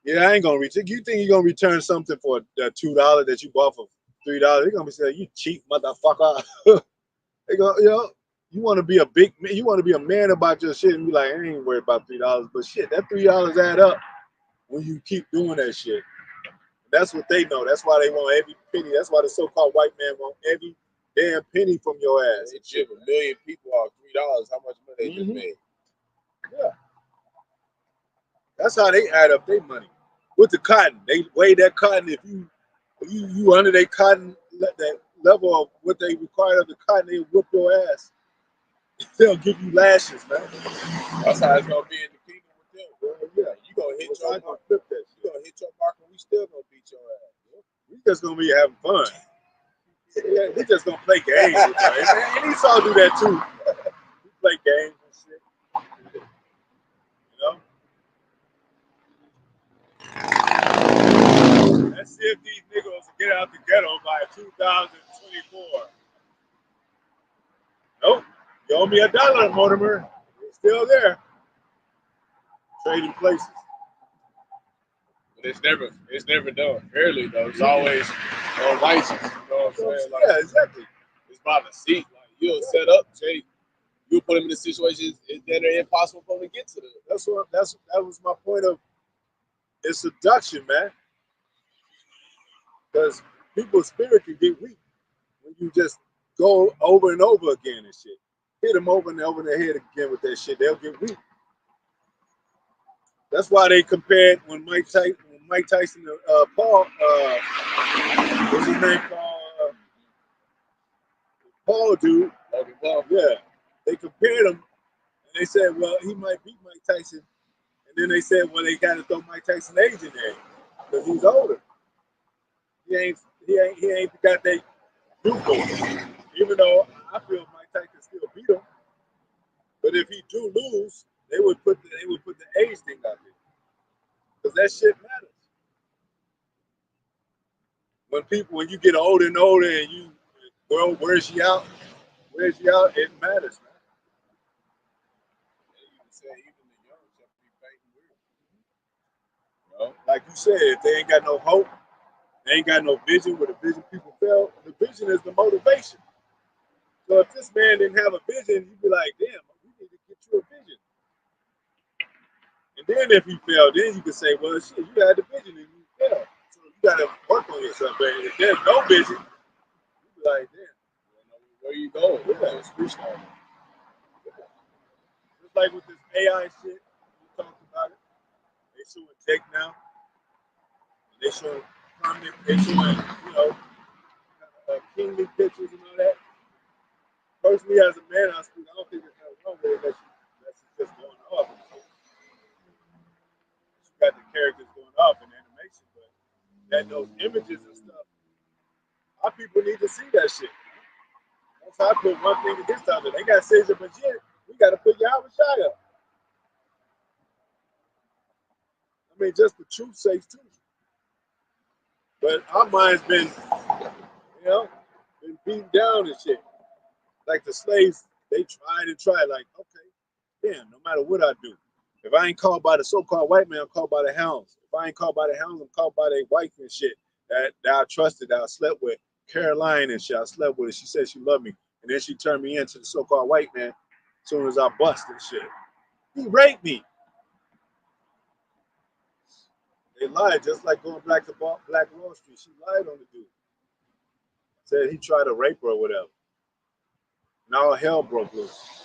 Yeah, I ain't gonna reach it. You think you're gonna return something for $2 that you bought for $3? They're gonna be saying, you cheap motherfucker. They go, you know, you want to be a big man, you want to be a man about your shit and be like, I ain't worried about $3. But shit, that $3 add up when you keep doing that shit. That's what they know. That's why they want every penny. That's why the so-called white man want every damn penny from your ass. They give a million people off $3. How much money they just made? Yeah. That's how they add up their money. With the cotton, they weigh that cotton. If you under their cotton, that level of what they require of the cotton, they whip your ass. They'll give you lashes, man. That's how it's gonna be in the kingdom with them. Yeah, You gonna hit your mark. flip that shit. You gonna hit your mark, and we still gonna beat your ass. We just gonna be having fun. Yeah, we just gonna play games with them. And Esau do that too. We play games and shit. You know? Let's see if these niggas will get out the ghetto by 2024. Nope. You owe me $1, Mortimer. It's still there. Trading places. But it's never done fairly though. It's always on license. You know what I'm saying? Like, Yeah, exactly. it's by the seat. Like you'll set up, Jake. You'll put them in a situation that are impossible for them to get to. That was my point of it's seduction, man. Because people's spirit can get weak when you just go over and over again and shit. Hit them over and over in their head again with that shit. They'll get weak. That's why they compared when Mike Tyson and Paul, what's his name? Paul dude. Logan Paul. Yeah. They compared him and they said, well, he might beat Mike Tyson. And then they said, well, they got to throw Mike Tyson's age in there because he's older. He ain't got that youthful. Even though I feel Mike Tyson still beat him, but if he do lose, they would put the age thing out there because that shit matters. When you get older and older and you, well, where's she out? It matters, man. You say even the young shall be fighting weird. You know, like you said, if they ain't got no hope, they ain't got no vision. Where the vision people felt, the vision is the motivation. So if this man didn't have a vision, you'd be like, damn, we need to get you a vision. And then if he failed, then you could say, well, shit, you had the vision and you failed. So you got to work on yourself. But if there's no vision, you'd be like, damn, Where you going? yeah, it's freestyle. Just like with this AI shit, we talked about it. They showing tech now. They showing prominent, they showing, kingly pictures and all that. Personally, as a man, I don't think there's nothing wrong with it unless it's just going off. You got the characters going off in animation, but that those images and stuff, our people need to see that shit. That's how I put one thing against the other. They got Caesar, but shit, we got to put Yahawashi up. I mean, just the truth sakes too. But our mind's been, been beaten down and shit. Like the slaves, they tried and tried. Like, okay, damn, no matter what I do, if I ain't called by the so-called white man, I'm called by the hounds. If I ain't called by the hounds, I'm called by their wife and shit that I trusted, that I slept with. Caroline and shit, I slept with her. She said she loved me. And then she turned me into the so-called white man as soon as I bust and shit. He raped me. They lied, just like going back to Black Wall Street. She lied on the dude. Said he tried to rape her or whatever. Now hell broke loose.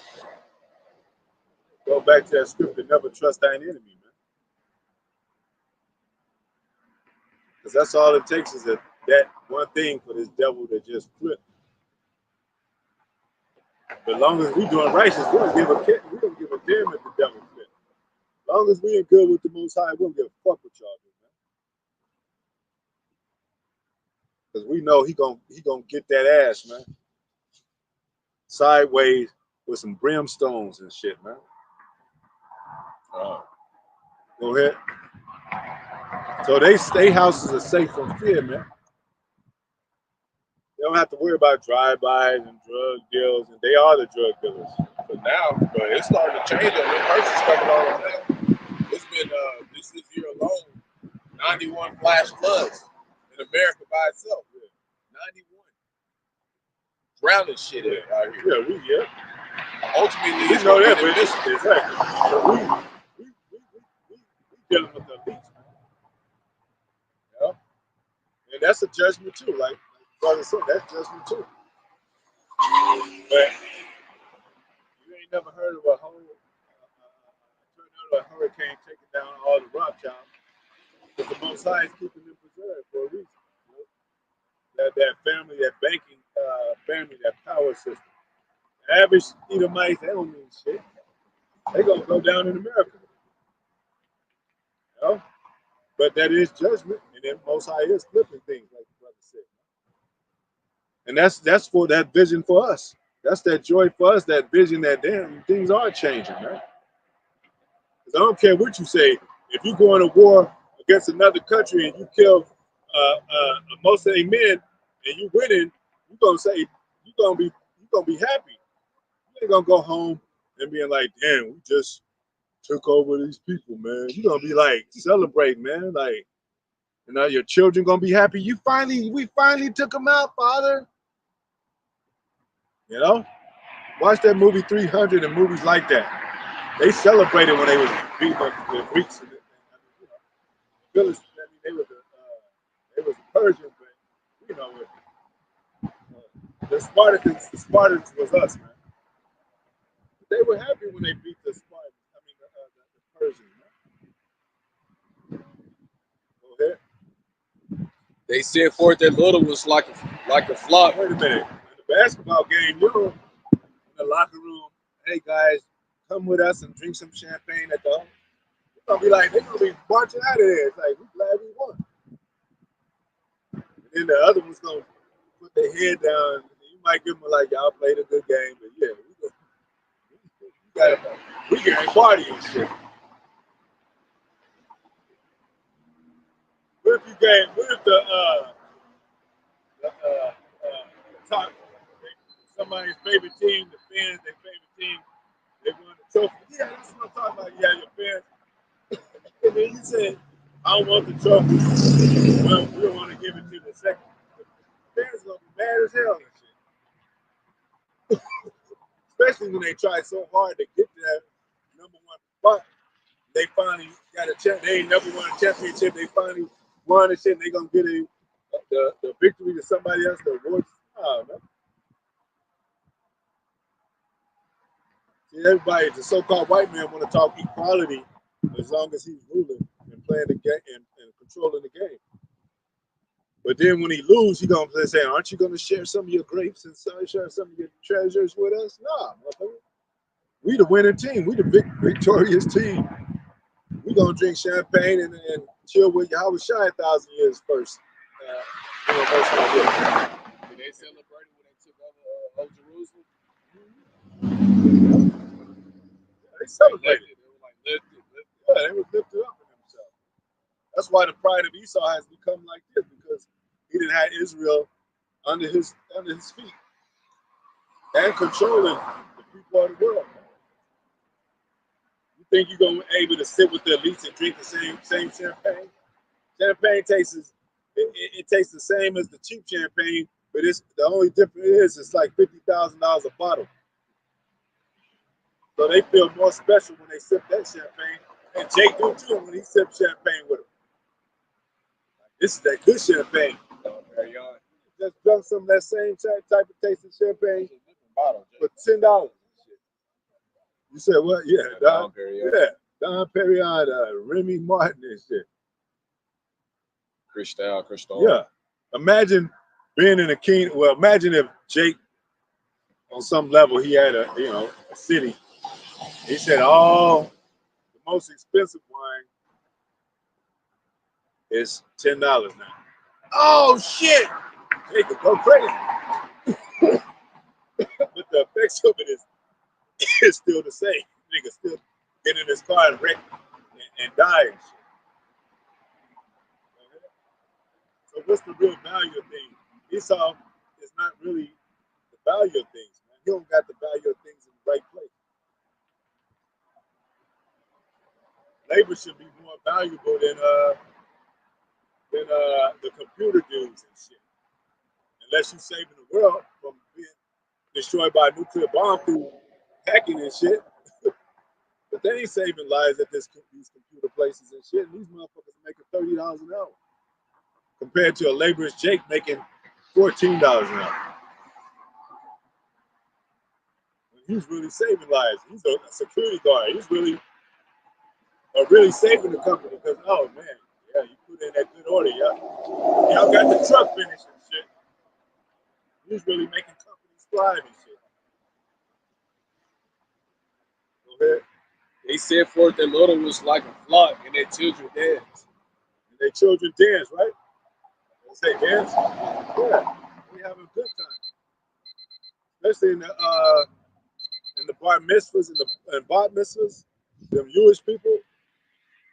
Go back to that scripture, never trust thine enemy, man. Because that's all it takes is that one thing for this devil to just flip. But as long as we doing righteous, we don't give a damn if the devil flip. As long as we ain't good with the Most High, we don't give a fuck what y'all do, man. Because we know he gonna get that ass, man. Sideways with some brimstones and shit, man. Go ahead. So they houses are safe from fear, man. They don't have to worry about drive-bys and drug deals, and they are the drug dealers. But now, but it's starting to change. The new person's coming on now. It's been this year alone, 91 flash floods in America by itself. 91 drowning shit out here. Yeah. Ultimately, We it's know gonna that, be but the it's mission. exactly. So we dealing with the elites, man. Yeah. And that's a judgment too. Like brother said, that's judgment too. But you ain't never heard of a whole tornado, a hurricane taking down all the Rawchaa. But the Most High is keeping them preserved for a reason. You know? That family, that banking family, that power system. The average Edomites, they don't mean shit. They gonna go down in America. You know? But that is judgment, and then Most High is flipping things, like the brother said. And that's for that vision for us. That's that joy for us, that vision that damn things are changing, man. Because I don't care what you say. If you go into war against another country and you kill most of their men and you winning, you're gonna say you're gonna be happy. You ain't gonna go home and being like, damn, we just took over these people, man. You're gonna be like, celebrate, man. Like, you know, your children gonna be happy. We finally took them out, Father. You know, watch that movie 300 and movies like that. They celebrated when they was beating up the Greeks and Philistines. I mean, they was the Persians, but you know, the Spartans was us, man. They were happy when they beat the Spartans. I mean, the Persians, man. Go ahead. They said for it that little was like a flop. Wait a minute. In the basketball game, you're in the locker room. Hey guys, come with us and drink some champagne at the home. They're gonna be like, they're gonna be marching out of there. It's like, we're glad we won. And then the other one's gonna put their head down. You might give them like, y'all played a good game, but yeah, we got a party and shit. What if you gave? What if top somebody's favorite team, the fans, their favorite team, they won the trophy? Yeah, that's what I'm talking about. Yeah, your fans. And then you said, I don't want the trophy. Well, we don't want to give it to the second. The fans gonna be mad as hell and shit. Especially when they try so hard to get to that number one spot. They finally got a chance. They ain't never won a championship. They finally won and shit. And they gonna get the victory to somebody else. The awards. Oh, man. See, everybody, the so-called white man, want to talk equality as long as he's ruling and playing the game and controlling the game. But then when he loses, he gonna say, "Aren't you gonna share some of your grapes and share some of your treasures with us?" Nah, motherfucker. We the winning team. We the victorious team. We gonna drink champagne and chill with Yahawashi 1,000 years first. Most of Did they celebrate when they took over Jerusalem? They celebrated. They were like lifted. Yeah, they were lifted up in themselves. That's why the pride of Esau has become like this, because he didn't have Israel under his feet and controlling the people of the world. You think you're gonna be able to sit with the elites and drink the same champagne? Champagne tastes it tastes the same as the cheap champagne, but it's the only difference is it's like $50,000 a bottle. So they feel more special when they sip that champagne, and Jake do too when he sips champagne with them. This is that good champagne. Just drunk some of that same type of tasting champagne for $10. You said what? Yeah, Don Perignon, Remy Martin and shit. Cristal. Yeah. Imagine being in a king. Well, imagine if Jake, on some level, he had a city. He said, "Oh, the most expensive wine is $10 now." Oh shit! Jake could go crazy. But the effects of it is still the same. Nigga still get in his car and wreck and die and shit. So what's the real value of things? Esau is not really the value of things, man. He don't got the value of things in the right place. Labor should be more valuable than the computer dudes and shit. Unless you're saving the world from being destroyed by a nuclear bomb through hacking and shit. But they ain't saving lives at these computer places and shit. And these motherfuckers are making $30 an hour compared to a laborer's Jake making $14 an hour. He's really saving lives. He's a security guard. He's really saving the company because, oh man, yeah, you put in that good order, yeah. Y'all got the truck finished and shit. He's really making companies thrive and shit. Go ahead. They set forth that Lord was like a flock and their children dance. And their children dance, right? They say dance? Yeah. We having a good time. Especially in the bar mitzvahs and bar mitzvahs, them Jewish people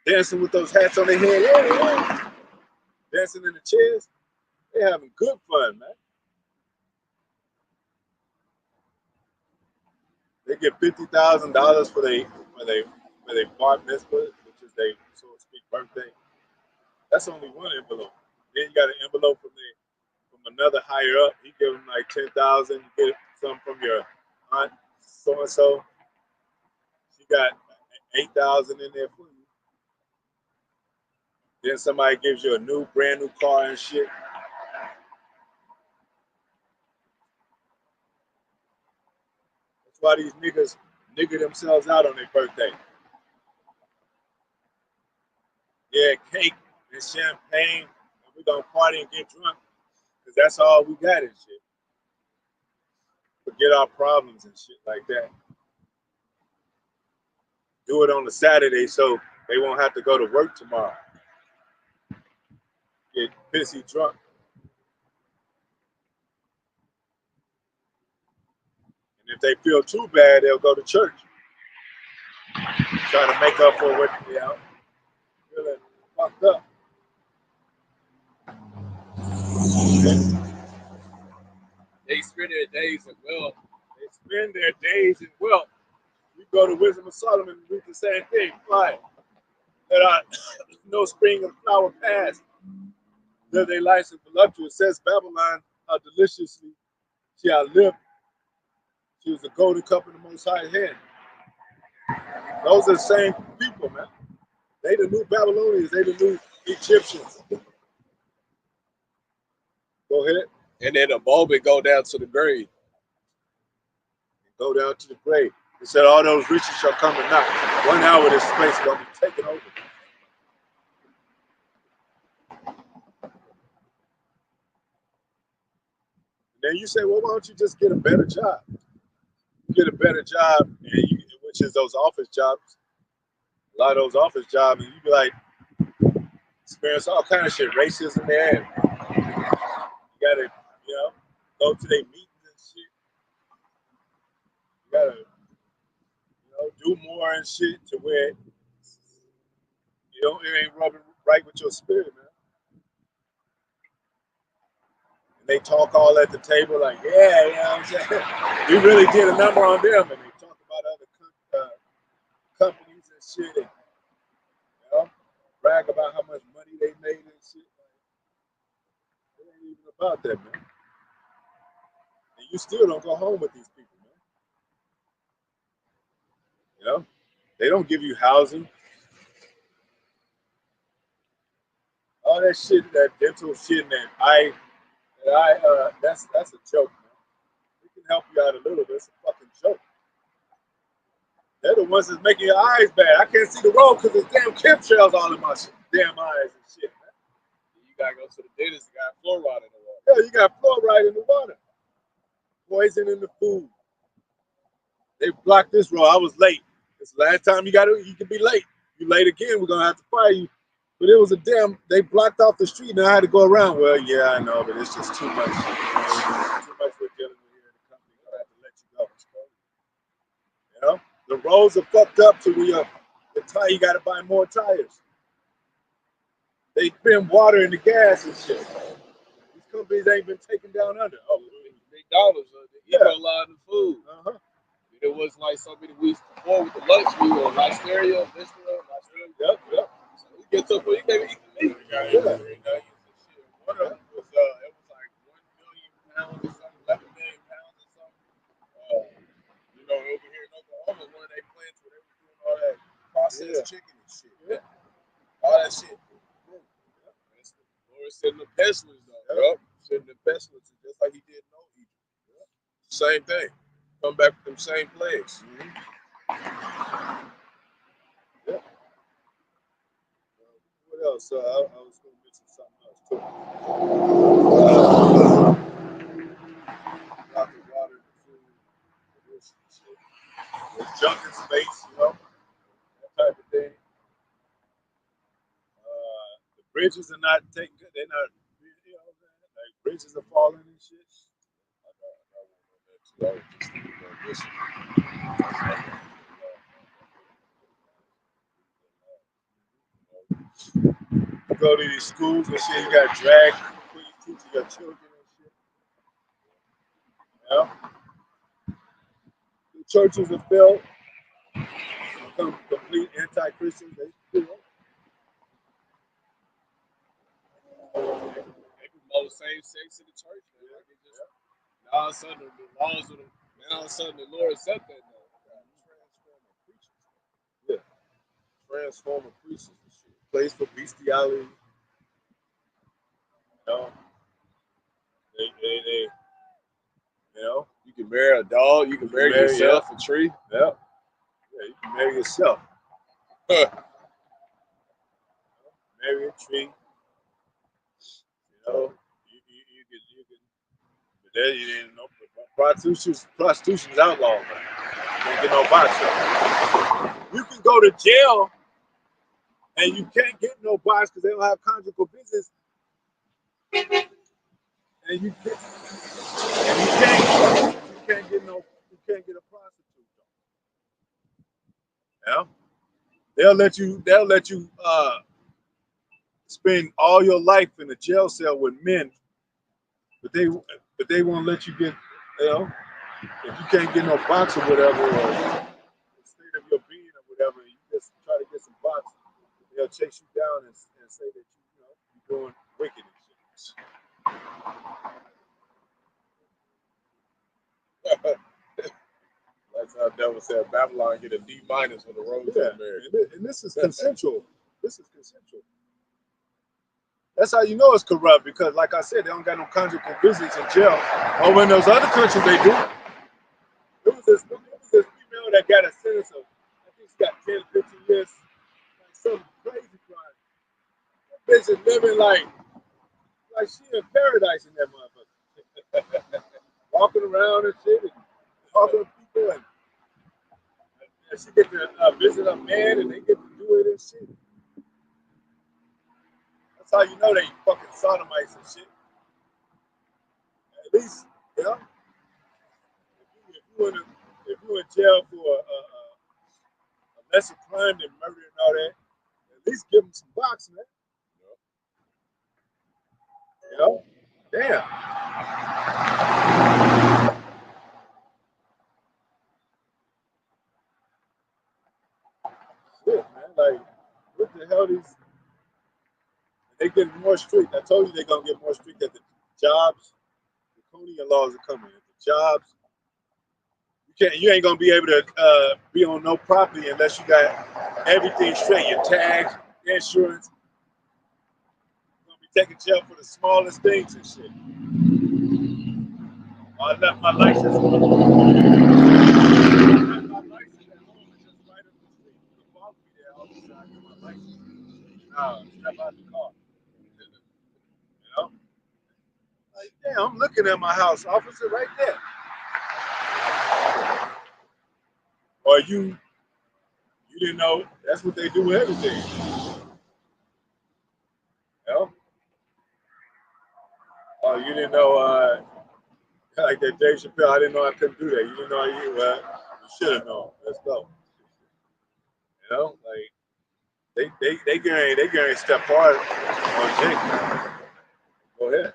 dancing with those hats on their head, yeah. Dancing in the chairs. They having good fun, man. They get $50,000 for their bar mitzvah, which is their, so to speak, birthday. That's only one envelope. Then you got an envelope from another higher up. You give them like $10,000. You get some from your aunt so and so. She got $8,000 in there for you. Then somebody gives you a brand new car and shit. That's why these niggas nigger themselves out on their birthday. Yeah, cake and champagne, and we gonna party and get drunk, because that's all we got and shit. Forget our problems and shit like that. Do it on a Saturday so they won't have to go to work tomorrow. Get pissy drunk. And if they feel too bad, they'll go to church. Try to make up for what they are feeling fucked up. They spend their days in wealth. They spend their days in wealth. We go to Wisdom of Solomon and read the same thing. Right. That no spring of flower past. Though they license voluptuous. It says Babylon, how deliciously she outlived. She was the golden cup in the Most High hand. Those are the same people, man. They the new Babylonians. They the new Egyptians. Go ahead. And then the moment go down to the grave. Go down to the grave. It said all those riches shall come and knock. 1 hour this place is going to be taken over. And then you say, well, why don't you just get a better job? Get a better job, which is those office jobs. A lot of those office jobs, and you be like, experience all kind of shit, racism there. You gotta, go to their meetings and shit. You gotta, do more and shit to where it ain't rubbing right with your spirit, man. And they talk all at the table like, yeah, you know what I'm saying? We really did a number on them, and they talk about other companies and shit, and brag about how much money they made and shit. It ain't even about that, man. And you still don't go home with these people, man. They don't give you housing. All that shit, that dental shit, and that's a joke, man. We can help you out a little bit. It's a fucking joke. They're the ones that's making your eyes bad. I can't see the road because there's damn chemtrails all in my damn eyes and shit, man. You gotta go to the dentist. You got fluoride in the water. Yeah, you got fluoride in the water. Poison in the food. They blocked this road. I was late. It's the last time you can be late. You late again, we're gonna have to fire you. But it was they blocked off the street and I had to go around. Well, yeah, I know, but it's just too much. Too much we're dealing with here in the company. I have to let you go. The roads are fucked up to where you gotta buy more tires. They spend water in the gas and shit. These companies ain't been taken down under. Oh, McDonald's, the eco-line of food. It wasn't like so many weeks before with the lunch meat or Listeria, Listeria. Yep. So you get to a point you can't eat the meat. One of them was it was like 1 million pounds or something, 11 million pounds or something. You know, over here in Oklahoma, one of their plants where they were doing all that processed chicken and shit. Yeah. All that shit. Lord sending the pestilence though. Yep. Sending the pestilence just like he did in old Egypt. Yep. Same thing. Come back with them same plagues. Yep. What else? I was going to mention something else too. About the water, the food, the ocean, shit. There's junk in space, you know, that type of thing. The bridges are not taken good. They're not, you know, like bridges are falling and shit. You go to these schools and shit, you got dragged before you teach your children and shit. Yeah. The churches are filled, become complete anti-Christians. They promote same sex in the church. Man. Like it just, now all of a sudden the laws of the, now all of a sudden the Lord accept that now. Yeah. Transformer preachers and shit. Place for bestiality. You know. They you know. You can marry a dog, you can marry yourself, a tree. Yeah. Yeah, you can marry yourself. Marry a tree. You know, you can. But there you didn't know. Prostitution's outlawed. Man. You can't get no box. You can go to jail and you can't get no box because they don't have conjugal business. And you can't get a prostitute. Yeah. They'll let you spend all your life in a jail cell with men, but they won't let you get, you know, if you can't get no box or whatever, or the state of your being or whatever, you just try to get some box, they'll chase you down and say that you're doing wicked and shit. That's how devil said Babylon get a D- for the road to the marriage. And this is consensual. This is consensual. That's how you know it's corrupt, because like I said, they don't got no conjugal visits in jail. Over in those other countries they do. There was this female that got a sentence of, I think she got 10, 15 years, like some crazy crime. That bitch is living like she in paradise in that motherfucker. Walking around and shit and talking to people, and she get to visit a man and they get to do it and shit. That's how you know they fucking sodomites and shit. At least, you know, if you in jail for a lesser crime than murder and all that, at least give them some box, man. You know? Damn. Shit, man. Like, what the hell they getting more strict. I told you they're gonna get more strict at the jobs. The Draconian laws are coming at the jobs. You ain't gonna be able to be on no property unless you got everything straight. Your tags, insurance. You're gonna be taking jail for the smallest things and shit. I left my license. I left my license at home and just right up the street. You can follow me there all the time. I get my license. Step out the car. You know? Like, damn, I'm looking at my house, officer, right there. Or you didn't know that's what they do with everything. You know? Oh, you didn't know, like that Dave Chappelle, I didn't know I couldn't do that. You didn't know you should have known. Let's go. You know, like they getting step hard on Jake. Go ahead.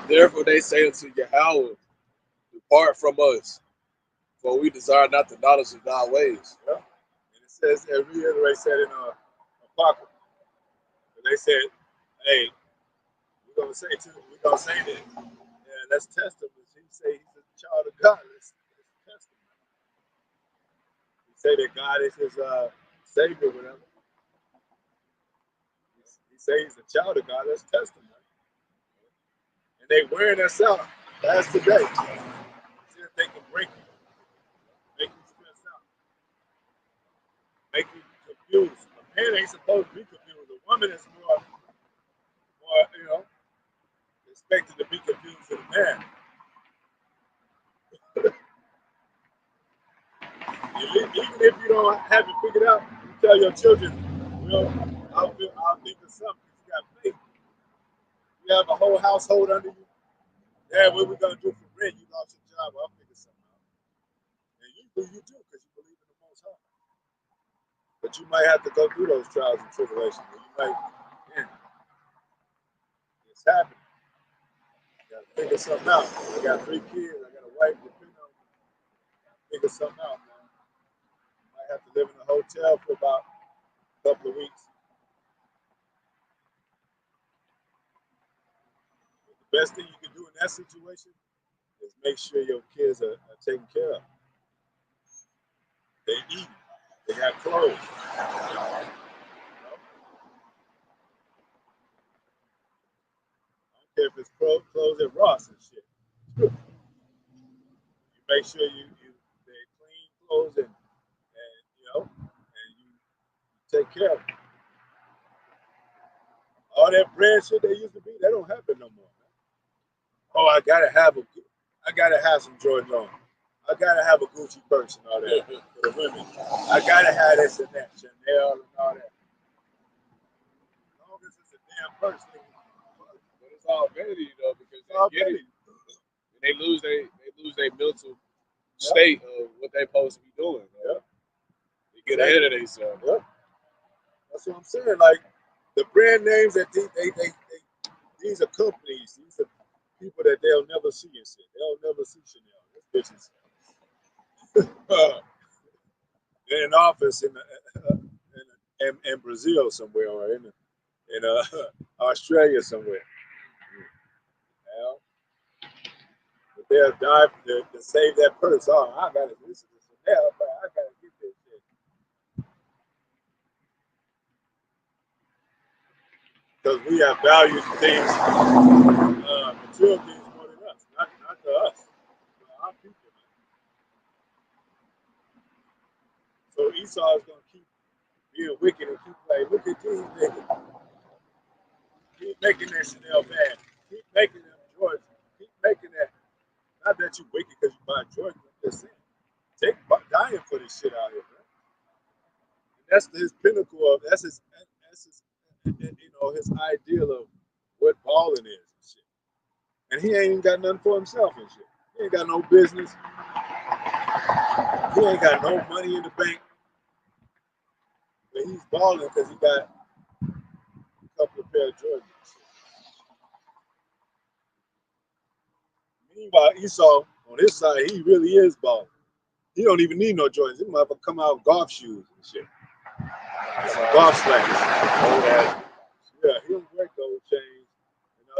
Therefore they say unto Yahawah, depart from us, for we desire not the knowledge of thy ways. Yeah. And it says, it reiterates that in Apocrypha. They said, hey, we're gonna say that. Yeah, let's test him. He say he's a child of God. Let's test him. He say that God is his savior, whatever. He say he's a child of God. Let's test him. And they wearing us out last today. See if they can break you, make you stress out, make you confused. A man ain't supposed to be confused. A woman is more expected to be confused than a man. Even if you don't have it figured out, you tell your children, I'll think of something. You got faith. You have a whole household under you. Dad, what we gonna do for rent? You lost your job. I'll figure something out. And you do because you believe in the Most High. But you might have to go through those trials and tribulations. You might, it's happening. You gotta figure something out. I got 3 kids. I got a wife depending on me. Figure something out, man. You might have to live in a hotel for about a couple of weeks. But the best thing you can do in that situation is make sure your kids are taken care of. They eat. They got clothes. I don't care if it's clothes at Ross and shit. You make sure they clean clothes and you take care of them. All that bread shit they used to be, that don't happen no more. Oh, I gotta have some Jordan on. I gotta have a Gucci purse and all that for the women. I gotta have this and that, Chanel and all that. As long as it's a damn purse, nigga. But it's all vanity though, because they get it. And they lose their mental state of what they're supposed to be doing. Right? They get ahead of themselves. Yeah. That's what I'm saying. Like the brand names that these are companies, these are people that they'll never see and shit. They'll never see Chanel. This bitch is in an office in Brazil somewhere or in Australia somewhere. But they'll die to save that purse. Oh, I gotta listen to Chanel, but I gotta get this shit. Because we have valued things, material things more than us, not to us, but our people. So Esau is gonna keep being wicked and keep like, look at these niggas. Keep making that Chanel bad. Keep making them Jordans. Keep making that. Not that you wicked because you buy Jordan. I'm just saying. Take dying for this shit out here, man. And that's his pinnacle of that's his his ideal of what balling is and shit. And he ain't even got nothing for himself and shit. He ain't got no business. He ain't got no money in the bank. But he's balling because he got a couple of pair of Jordans. Meanwhile, Esau on his side, he really is balling. He don't even need no Jordans. He motherfucker come out with golf shoes and shit. Some golf slacks. Yeah, he don't wear gold chains.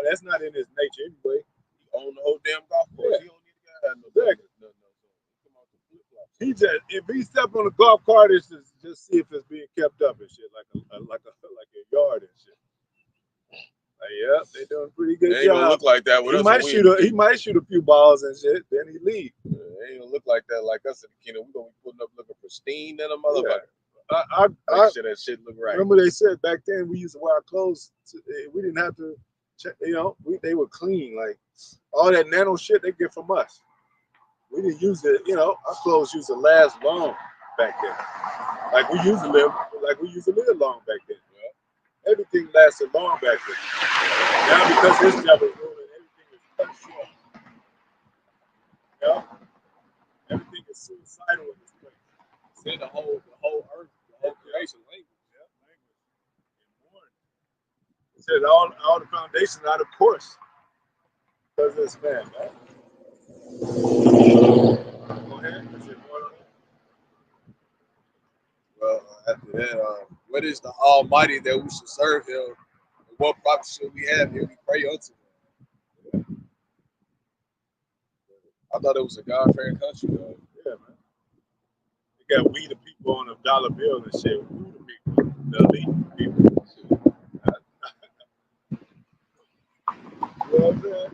That's not in his nature anyway. He owned the whole damn golf course. Yeah. He don't need to have no business. No. Come out to flip-flops. He just if he step on a golf cart, it's just see if it's being kept up and shit, like a yard and shit. Like, yep, they doing a pretty good They ain't job. gonna look like that with He us. He might shoot a few balls and shit, then he leave. They ain't gonna look like that like us in the kingdom. We gonna be putting up looking pristine than a motherfucker. I Make sure that shit look right. remember they said back then we used to wear our clothes. We didn't have to check, they were clean. Like all that nano shit they get from us. We didn't use it. Our clothes used to last long back then. Like we used to live long back then. Everything lasted long back then. Now because this devil is ruling, everything is cut short. Everything is suicidal in this place. Said the whole earth, the whole creation language. It said all the foundations out of course. was this man, man? Go ahead. Well, after that, what is the Almighty that we should serve Him? And what prophet should we have here? We pray unto Him. I thought it was a God-fearing country, though. Yeah, man. You got we the people on a dollar bill and shit. We the people, the elite people. You know what I'm saying? Like,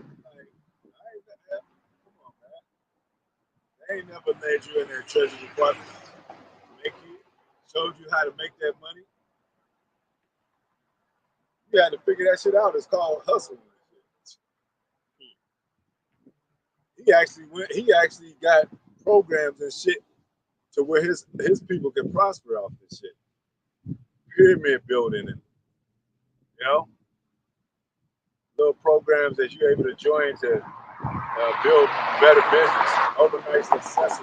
come on, man. They ain't never made you in their treasury department. Make you, showed you how to make that money. You had to figure that shit out. It's called hustling. He actually went. He actually got programs and shit to where his people can prosper off this shit. Pyramid building and little programs that you're able to join to build better business, overnight success.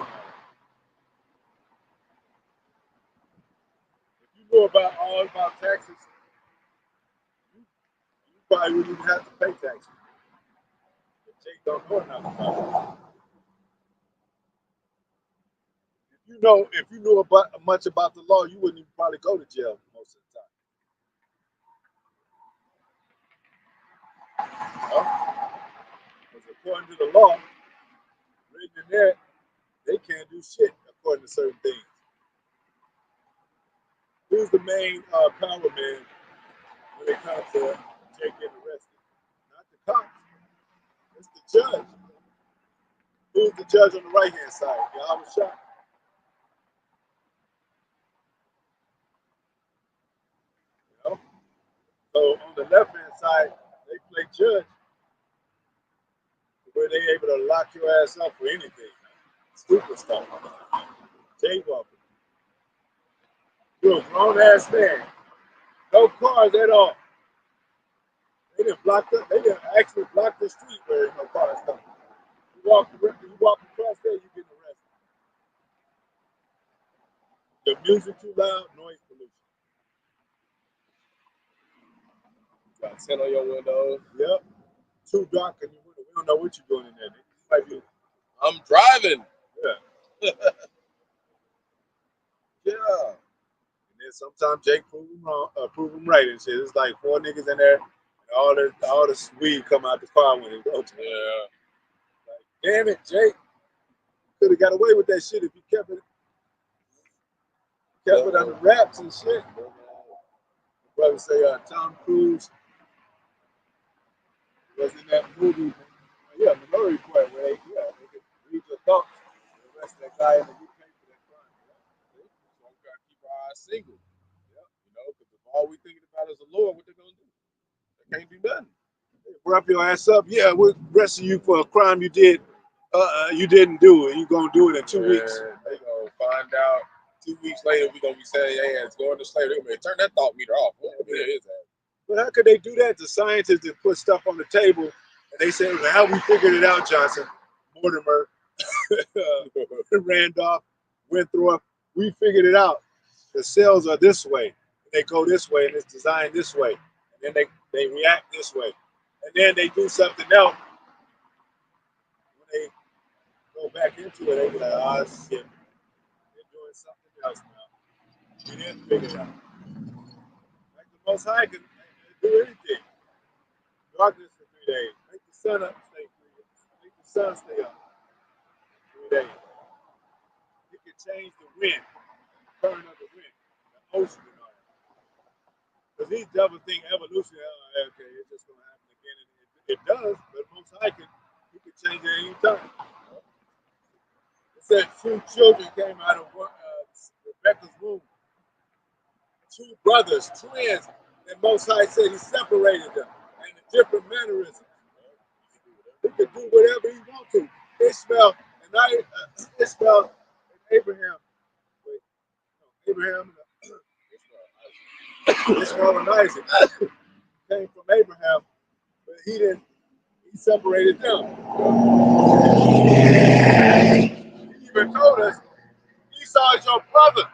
If you knew about all about taxes, you probably wouldn't even have to pay taxes. Jake don't know nothing about it. If you knew about much about the law, you wouldn't even probably go to jail most of the time. Because according to the law, written in there, they can't do shit according to certain things. Who's the main power man when it comes to Jake getting arrested? Not the cops. It's the judge. Who's the judge on the right hand side? Yahawashi. You know? So on the left hand side, they play judge, where they able to lock your ass up for anything. Stupid stuff. Jaywalking. You're a grown ass man. No cars at all. They didn't actually block the street where no cars coming. You walk across there, you get arrested. The music too loud, noise pollution. Got 10 on your window. Yep. Too dark in your window. We don't know what you're doing in there. Might be, I'm driving. yeah. Yeah. And then sometimes Jake prove him wrong, prove him right and shit. It's like 4 niggas in there, and all the weed come out the car when it goes. Yeah. Like, damn it, Jake. Could have got away with that shit if you kept it under wraps and shit. Brother say Tom Cruise was in that movie. Yeah, Minority Report, where they could read your thoughts and arrest that guy in the UK for that crime. So we gotta keep our eyes single. Yeah. Because if all we thinking about is the Lord, what they gonna do? They can't do nothing. Wrap your ass up. Yeah, we're arresting you for a crime you did. You didn't do it. You're gonna do it in 2 weeks. They gonna find out 2 weeks later. We gonna be saying, "Hey, it's going to slavery." They're gonna turn that thought meter off. But how could they do that? The scientists that put stuff on the table and they say, well, how we figured it out, Johnson, Mortimer, Randolph, Winthrop, we figured it out. The cells are this way. They go this way and it's designed this way. And then they react this way. And then they do something else. When they go back into it, they be like, oh shit. They're doing something else now. We didn't figure it out. Like the Most High can do anything. Darkness for 3 days. Make the sun up, stay 3 days. Make the sun stay up 3 days. He can change the wind, the current of the wind, the ocean and all that. Because these devils think evolution, okay, it's just going to happen again. And it does, but Most High he can change it any time. It said 2 children came out of Rebecca's womb. 2 brothers, twins, and Most High said he separated them and the different mannerisms. He could do whatever he wants to. Ishmael and Abraham. Wait, no, Abraham and Ishmael and Isaac came from Abraham, but he separated them. He even told us, Esau is your brother.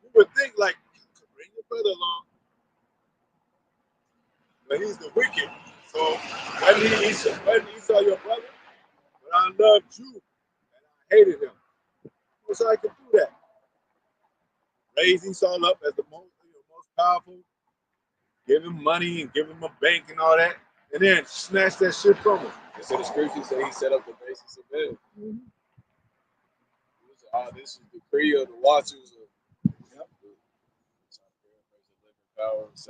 You would think like, bring your brother along. But he's the wicked, so So wasn't Esau your brother? But I loved you and I hated him. So I could do that. Raise Esau up as the most powerful, give him money and give him a bank and all that, and then snatch that shit from him. So the scripture say he set up the basis of it. This is the decree of the watchers of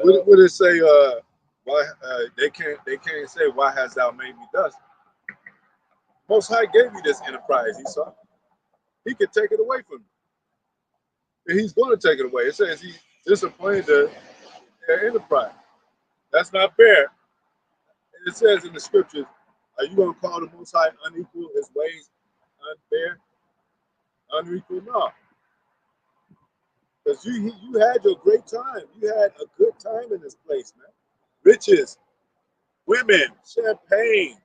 What did it say? Why they can't say, why hast thou made me thus? Most High gave you this enterprise, Esau. He could take it away from you. And he's going to take it away. It says he disappointed their enterprise. That's not fair. And it says in the scriptures, are you going to call the Most High unequal, his ways unfair? Unequal? No. Because you had your great time. You had a good time in this place, man. Riches, women, champagne,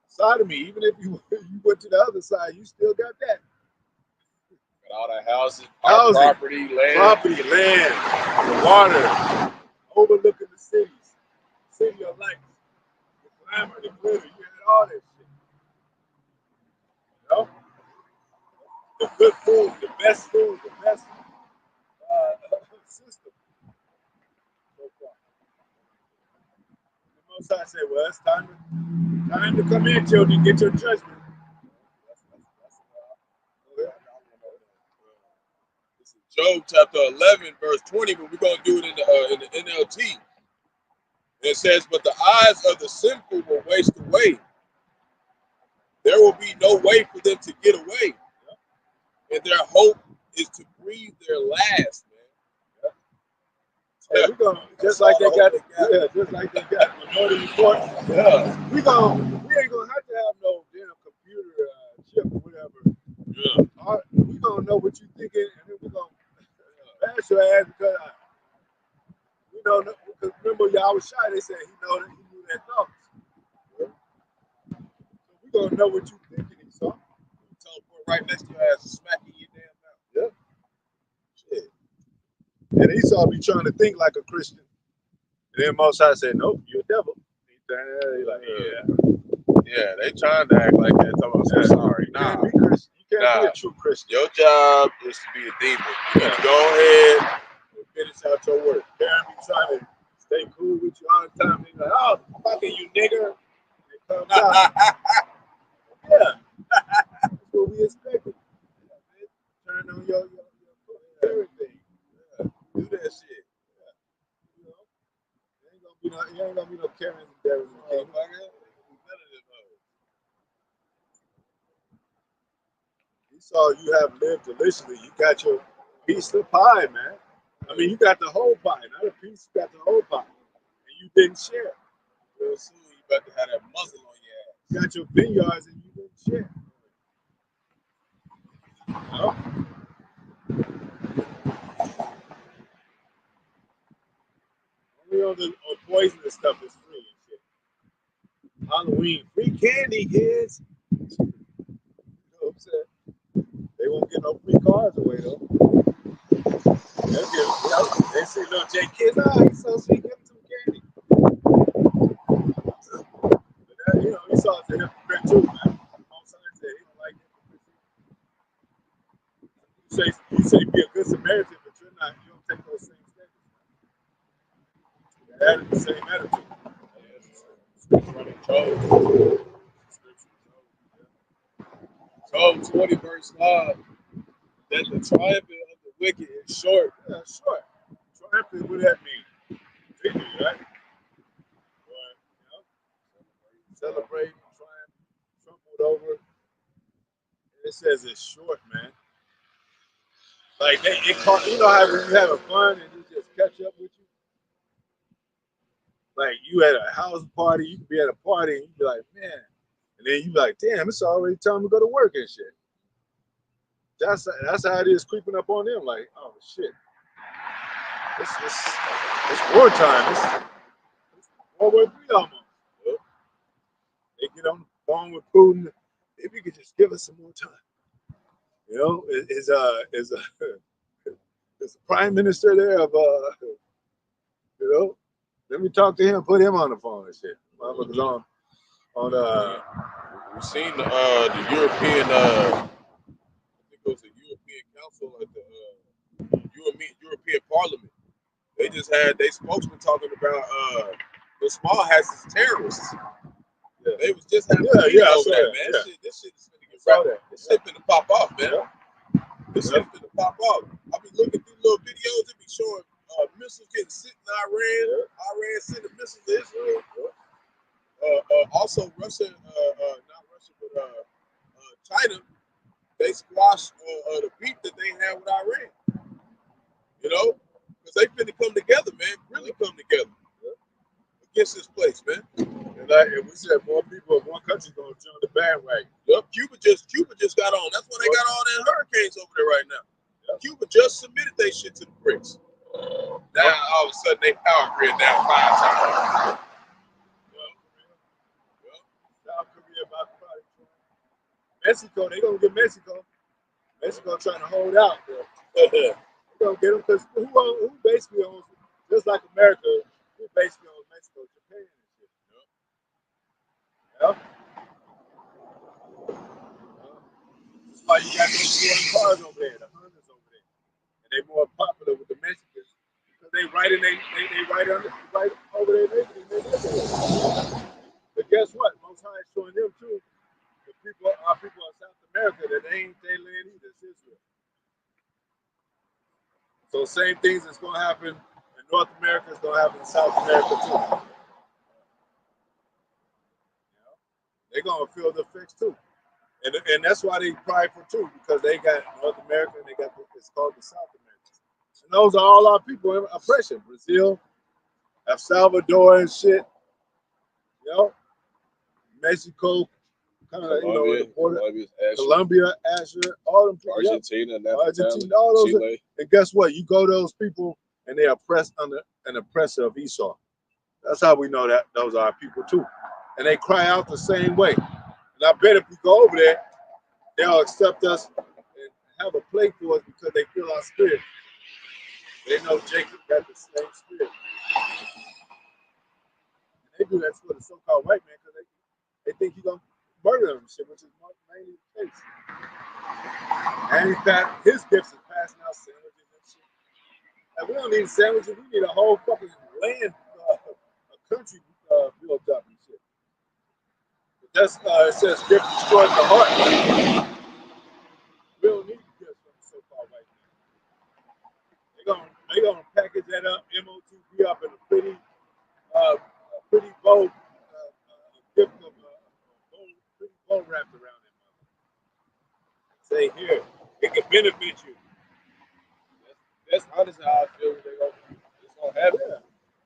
sodomy. Even if you went to the other side, you still got that. Got all the houses, property, land, the water, overlooking the cities, city of lights, the glamour, the glitter. You had all that shit. You know? The good food, the best system. So far. The Most High said, well, it's time to come in, children, get your judgment. This is Job chapter 11, verse 20, but we're going to do it in the NLT. It says, but the eyes of the sinful will waste away. There will be no way for them to get away. And their hope is to breathe their last, man. Yeah, we're gonna just like they got Minority Report. Yeah, we ain't gonna have to have no damn computer chip or whatever. Yeah, we gonna know what you thinking, and then we gonna bash your ass because we know. Because remember Yahawashi, they said he knew their thoughts. Yeah. So we gonna know what you thinking, Esau. Teleport right next to your ass and smack you in your damn mouth. Yeah. Shit. And Esau be trying to think like a Christian. And then Most High said, nope, you're a devil. He's like, yeah, they trying to act like that. Talking about, so sorry. Nah. You can't be a true Christian. Your job is to be a demon. You got to go ahead and finish out your work. Karen be trying to stay cool with you all the time. He's like, oh, fucking you nigger. And it comes out. Yeah. That's what we expected. Turn on your everything. Yeah. Do that shit. Yeah. You know? You ain't gonna be no Karens and Darrens in the kingdom. Esau, you have lived deliciously. You got your piece of pie, man. I mean, you got the whole pie, not a piece. You got the whole pie, and you didn't share. Real soon, you about to have that muzzle on your ass. You got your vineyards, and you didn't share. You know? Only on poisonous stuff is free and shit. Halloween, free candy, kids. You know what I'm saying? They won't get no free cars away though. They see little J kids, oh, he's so sweet, give him some candy. But that, Esau's a hypocrite too, man. Most High said he don't like hypocrisy. You say be a good Samaritan, but you're not. You don't take those same steps. That is the same attitude. Job 20 verse 5. That the triumph of the wicked is short. Yeah, short. Triumphant, what that mean? Victory, right? Celebrate, triumph, trampled over. It says it's short, man. Like it caught, you know how when you having fun and it just catch up with you. Like you at a house party, you could be at a party and you be like, man, and then you be like, damn, it's already time to go to work and shit. That's how it is creeping up on them. Like, oh shit, it's wartime. It's World War III almost. They get on the phone with Putin. If you could just give us some more time. You know, is the prime minister there of let me talk to him, put him on the phone and shit. Motherfuckers on we seen the European I think it was the European Council at the European Parliament. They just had their spokesman talking about the small hats is terrorists. Yeah. They was just having over that, man. Yeah. This shit is gonna get wrapped. This shit finna pop off, man. Yeah. This shit finna pop off. I be looking through little videos, it be showing missiles getting sent in Iran. Iran sending missiles to Israel. Also Russia, not Russia, but China, they squashed the beef that they had with Iran. You know? Because they finna come together, man. Really come together. Against this place, man. And we said more people of one country gonna join the bandwagon. Yep, Cuba just got on. That's why they got all that hurricanes over there right now. Yep. Cuba just submitted their shit to the BRICS. Now all of a sudden they power grid down 5 times. South Korea about to probably join. Mexico, they gonna get Mexico. Mexico trying to hold out. They gonna get them because who basically owns it? Just like America, who basically owns Mexico, Japan and shit. Yep. That's why you got those foreign cars over there, the Hondas over there, and they more popular with the Mexicans because they right over there. But guess what? Most High is showing them too. Our people in South America that they ain't their land either. It's Israel. So same things that's gonna happen in North America is gonna happen in South America too. They're gonna feel the effects too. And that's why they prideful too, because they got North America and they got it's called the South America. And those are all our people in oppression. Brazil, El Salvador and shit. You know, Mexico, kind of Colombia, Asher, all them people. Argentina, all those. Chile. And guess what? You go to those people and they oppressed under an oppressor of Esau. That's how we know that those are our people too. And they cry out the same way. And I bet if we go over there, they'll accept us and have a plate for us because they feel our spirit. They know Jacob got the same spirit. And they do that for the so-called white man because they think he's gonna murder them and shit, which is mainly the case. And in fact, his gifts is passing out sandwiches and shit. And we don't need sandwiches, we need a whole fucking land, a country built up and shit. That's it says gift destroys the heart. We don't need gifts from the so-called white man. They gonna package that up, MOTB up in a pretty bow gift of pretty bow wrapped around it. Say here, it can benefit you. That's honestly how I feel it's gonna happen. Yeah.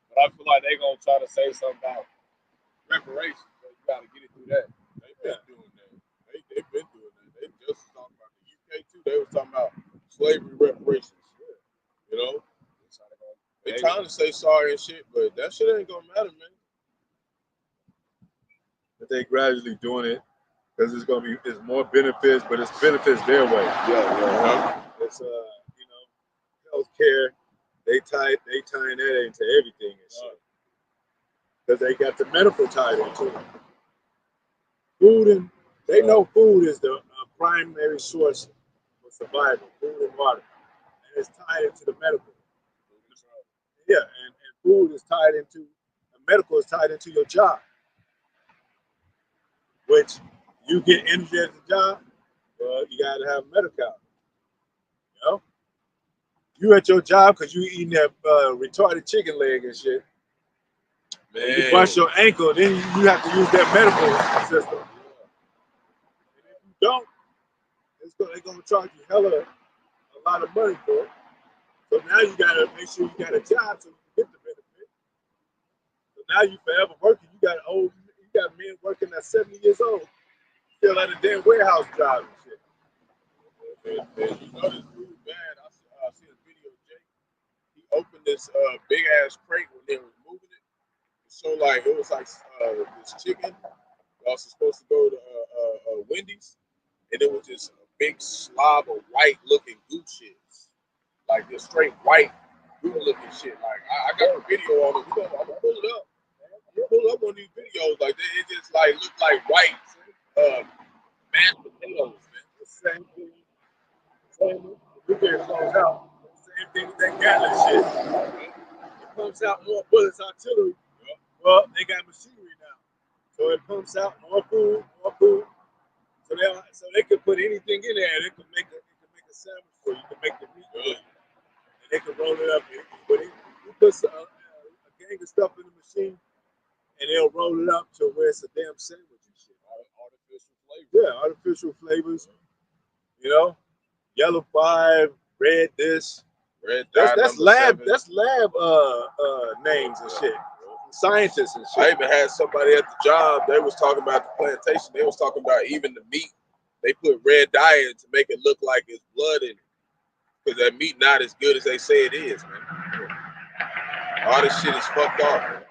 But I feel like they're gonna try to say something about reparations. So you gotta get it through that. They've been doing that. They've been doing that. They just talking about the UK too. They was talking about slavery reparations. Yeah. You know? They trying to say sorry and shit, but that shit ain't gonna matter, man. But they gradually doing it because it's more benefits, but it's benefits their way. Yeah. It's healthcare. They tying that into everything and shit. Because they got the medical tied into it. Food and they know food is the primary source for survival. Food and water, and it's tied into the medical. Yeah, and food is tied into medical is tied into your job, which you get energy at the job. You gotta have medical. You know, you at your job because you eating that retarded chicken leg and shit. Man. You bust your ankle, then you have to use that medical system. And if you don't, they're gonna charge you a lot of money for it. So now you gotta make sure you got a job so you can get the benefit. So now you forever working. You got men working at 70 years old, still at a damn warehouse job and shit. And you know this dude bad. I see a video of Jake. He opened this big ass crate when they were moving it. So like it was like this chicken. Also supposed to go to Wendy's, and it was just a big slob of white looking goo shit, like this straight white goo looking shit. Like I got a video on it. I'm gonna pull it up. You pull up on these videos like that, it just like look like white mashed potatoes, man. The same thing. Same. We get close out. Same thing with that Gatling shit. It pumps out more bullets, artillery. Yeah. Well, they got machinery now, so it pumps out more food, more food. So they can put anything in there. They can make a sandwich for you. You can make the meat for you, and they can roll it up. But you put a gang of stuff in the machine, and they'll roll it up to where it's a damn sandwich and shit. Artificial flavor. Yeah, artificial flavors. You know, yellow 5, red this. Red That's number lab. 7. That's lab names and shit. Scientists and I shit. even had somebody at the job. They was talking about the plantation. They was talking about even the meat. They put red dye in to make it look like it's blood in it, because that meat not as good as they say it is, man. All this shit is fucked up.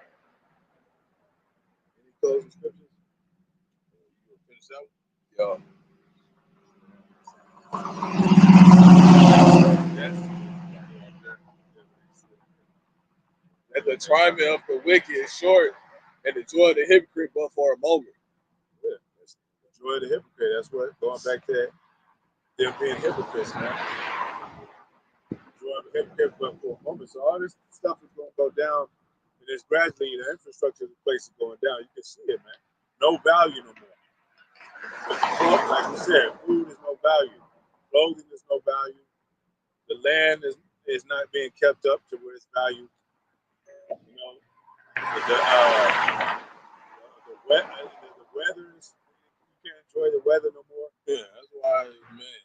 Any closing scriptures? You finish that one? And the triumph of the wicked is short, and the joy of the hypocrite but for a moment. Yeah, that's the joy of the hypocrite. That's what, going back to that, them being hypocrites, man. Joy of the hypocrite but for a moment. So all this stuff is going to go down, and it's gradually, the infrastructure of the place is going down. You can see it, man. No value no more. Like you said, food is no value. Clothing is no value. The land is not being kept up to where it's valued. You know, the weather is, you can't enjoy the weather no more. Yeah, that's why, man.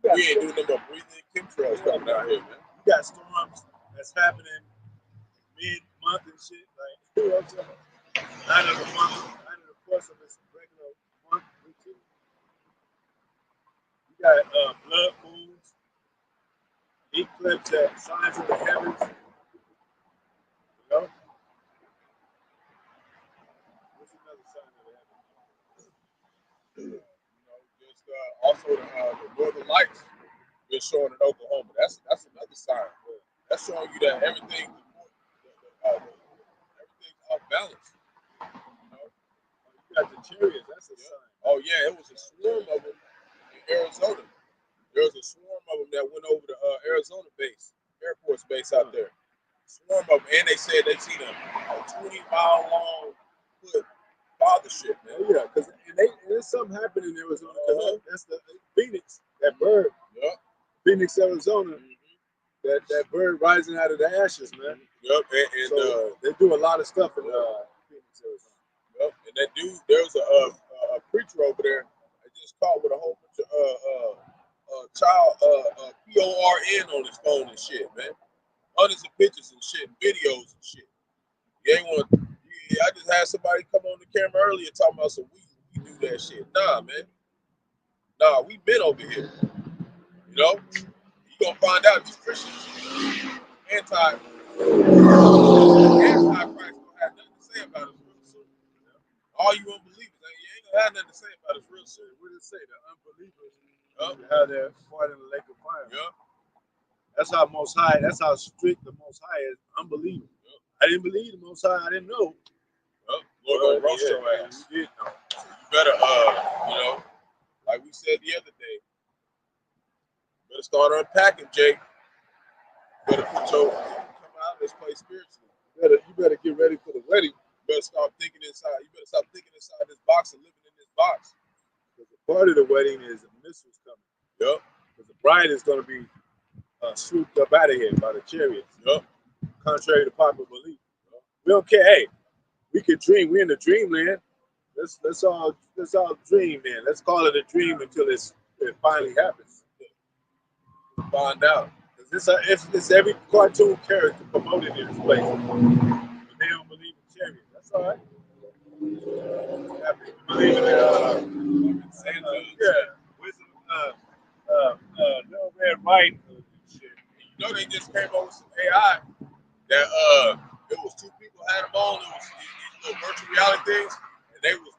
We We ain't doing no more breathing chemtrails coming out here, man. You got storms that's happening mid-month and shit. Like, you know what I'm saying? Not in the month, not in the course of this regular month routine. You got blood moons, eclipse, signs of the heavens. You know? What's another sign of the heavens? You know, just also the northern lights been showing in Oklahoma. That's another sign. That's showing you that everything's off balance. You know? You got the chariots, that's a sign. Oh yeah, it was a swarm of them in Arizona. There was a swarm of them that went over the Arizona base, Air Force base out there. Swarm of them, and they said they seen a 20-mile-long foot fathership, man. Oh yeah, because there's something happening in Arizona. That's the Phoenix, that bird. Yep. Phoenix, Arizona. That bird rising out of the ashes, man. Yep. And so they do a lot of stuff in Phoenix, Arizona. Yep. And that dude, there was a preacher over there that just caught with a whole bunch of child PORN on his phone and shit, man. Hundreds of pictures and shit, and videos and shit. You ain't want. I just had somebody come on the camera earlier talking about some we do that shit. Nah, man. Nah, we been over here. You know, you gonna find out these Christians anti-Christ don't have nothing to say about us real soon. All you unbelievers, you ain't gonna have nothing to say about us real soon. What did it say? The unbelievers have their part in the lake of fire. Yeah. That's how Most High. That's how strict the Most High is. Unbelievers. Yep. I didn't believe the Most High. I didn't know. Lord gonna roast your ass. You did know. So you better, you know, like we said the other day, you better start unpacking, Jake. You better come out of this place spiritually. You better get ready for the wedding. You better start thinking inside. You better stop thinking inside this box and living in this box. Because a part of the wedding is the missiles coming. Yep. Because the bride is going to be swooped up out of here by the chariots. Yep. Contrary to popular belief. Yep. We don't care. Hey, we can dream. We're in the dreamland. Let's all dream, man. Let's call it a dream until it finally happens. Find out. It's every cartoon character promoted in this place. But they don't believe in chariots. That's all right. People believe in wisdom, little red right. Shit. You know they just came over with some AI that it was two people had them on. It was these little virtual reality things, and they was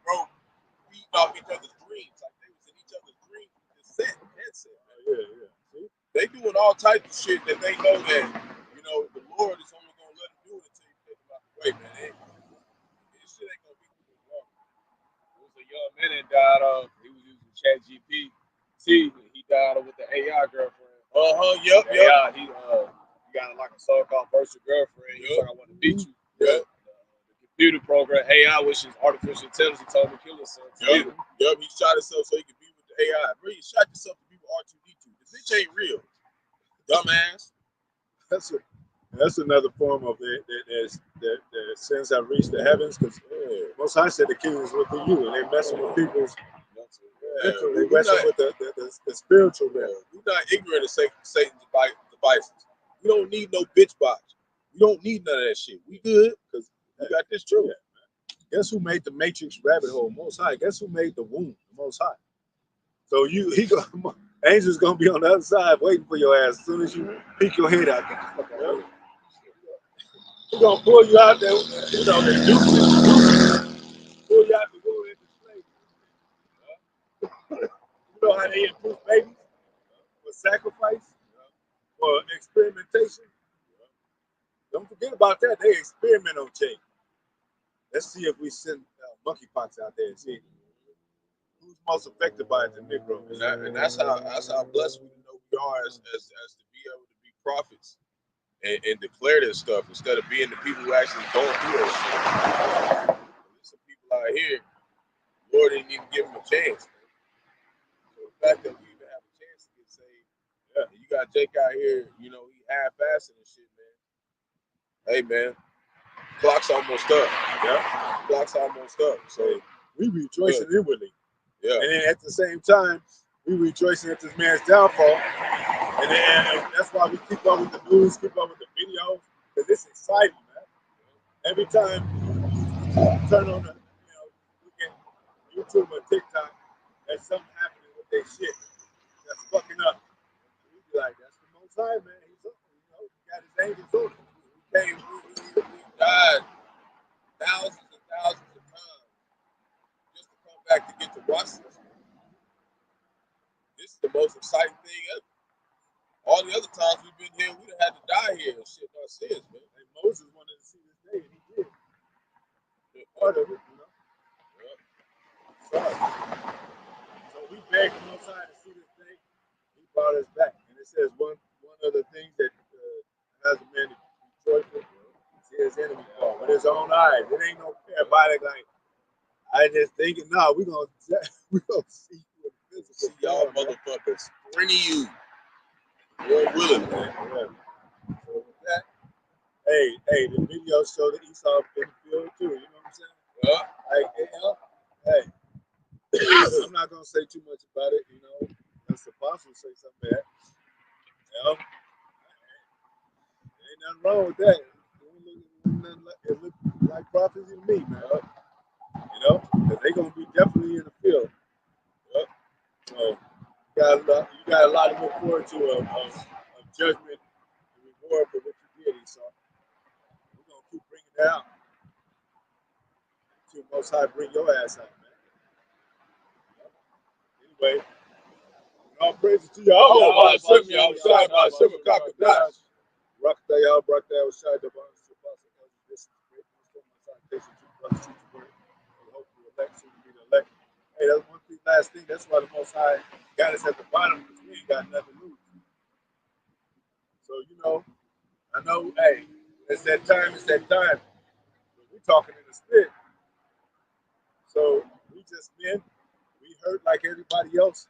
feeding off each other's dreams, like they was in each other's dreams with this headset. Yeah. See? They doing all types of shit that they know that the Lord is only gonna let them do it until you take them out the way, man. T, he died with the AI girlfriend. Yep. AI, he got like a so-called virtual girlfriend. He was like, I want to beat you. Yep. The computer program AI, which is artificial intelligence, he told me to kill himself. Yep. He shot himself so he could be with the AI. Bro, you shot yourself to be with R2D2. This bitch ain't real. Dumbass. That's another form of it that sins have reached the heavens, because Most High said the kingdom is within you, and they messing with people's. They messing with the spiritual realm. We're not ignorant of Satan's devices. We don't need no bitch box. We don't need none of that shit. We good because we got this truth. Yeah. Guess who made the matrix rabbit hole? Most High. Guess who made the womb? The Most High. So Angel's gonna be on the other side waiting for your ass as soon as you peek your head out. Get the fuck out of here. He's gonna pull you out there, the deuces. Pull you out the womb and display. You know how they improve babies? For sacrifice? For experimentation? Don't forget about that. They experiment on change. Let's see if we send monkeypox out there and see who's most affected by it, the Negro. And that's how blessed we know we are as to be able to be prophets and declare this stuff instead of being the people who actually going through that shit. There's some people out here, Lord didn't even give them a chance. So the fact that we even have a chance to get saved, you got Jake out here, he half-assing and shit, man. Hey, man, clock's almost up. Yeah, clock's almost up. So we rejoicing inwardly. Yeah. And then at the same time, we rejoicing at this man's downfall. And that's why we keep up with the news, keep up with the videos, because it's exciting, man. Every time you turn on look at YouTube or TikTok, there's something happening with their shit that's fucking up. We be like, that's the Most High, man. He's up, he got his angels on him. We died thousands and thousands of times just to come back to get to watch this. This is the most exciting thing ever. All the other times we've been here, we'd have had to die here and shit our sins, man. And Moses wanted to see this day, and he did. Part of it, Yeah. So we begged the Most High to see this day. He brought us back. And it says one of the things that has a man to be joyful, see his enemy fall with his own eyes. It ain't no parabolic like, I just thinking, no, we're going to see you in the physical. See y'all motherfuckers. Bringing you. Lord willing, man. Yeah. So with that, hey, the video showed that Esau in the field too. You know what I'm saying? Hey, I'm not gonna say too much about it. That's the apostle say something bad. Ain't nothing wrong with that. It look like prophecy to me, man. Because they gonna be definitely in the field. So you got a lot to look forward to of judgment and reward for what you did, Esau. We're gonna keep bringing it out. To Most High, bring your ass out, man. Anyway, all praises to Yahawah. Bahasham, Qadash. Rawchaa, y'all, Barak, Rawchaa, the this is great. Hopefully, elect soon to be the elect. Hey, that's one thing, last thing. That's why the Most High got us at the bottom, because we ain't got nothing to lose. So, I know, hey, it's that time. We're talking in the spirit. So, we just men, we hurt like everybody else.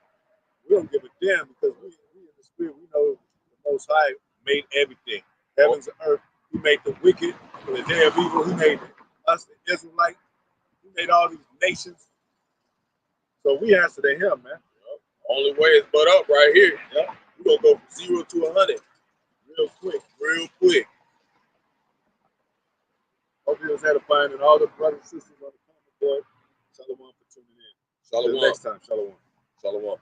We don't give a damn because we in the spirit. We know the Most High made everything. Heavens and earth. He made the wicked for the day of evil. He made us, the Israelites. He made all these nations. So we answer to him, man. Only way is but up right here. We're going to go from 0 to 100 real quick. Hope you was edifying and all the brothers and sisters on the comment board. Shalom for tuning in. Shalom. Until next time. Shalom. Shalom.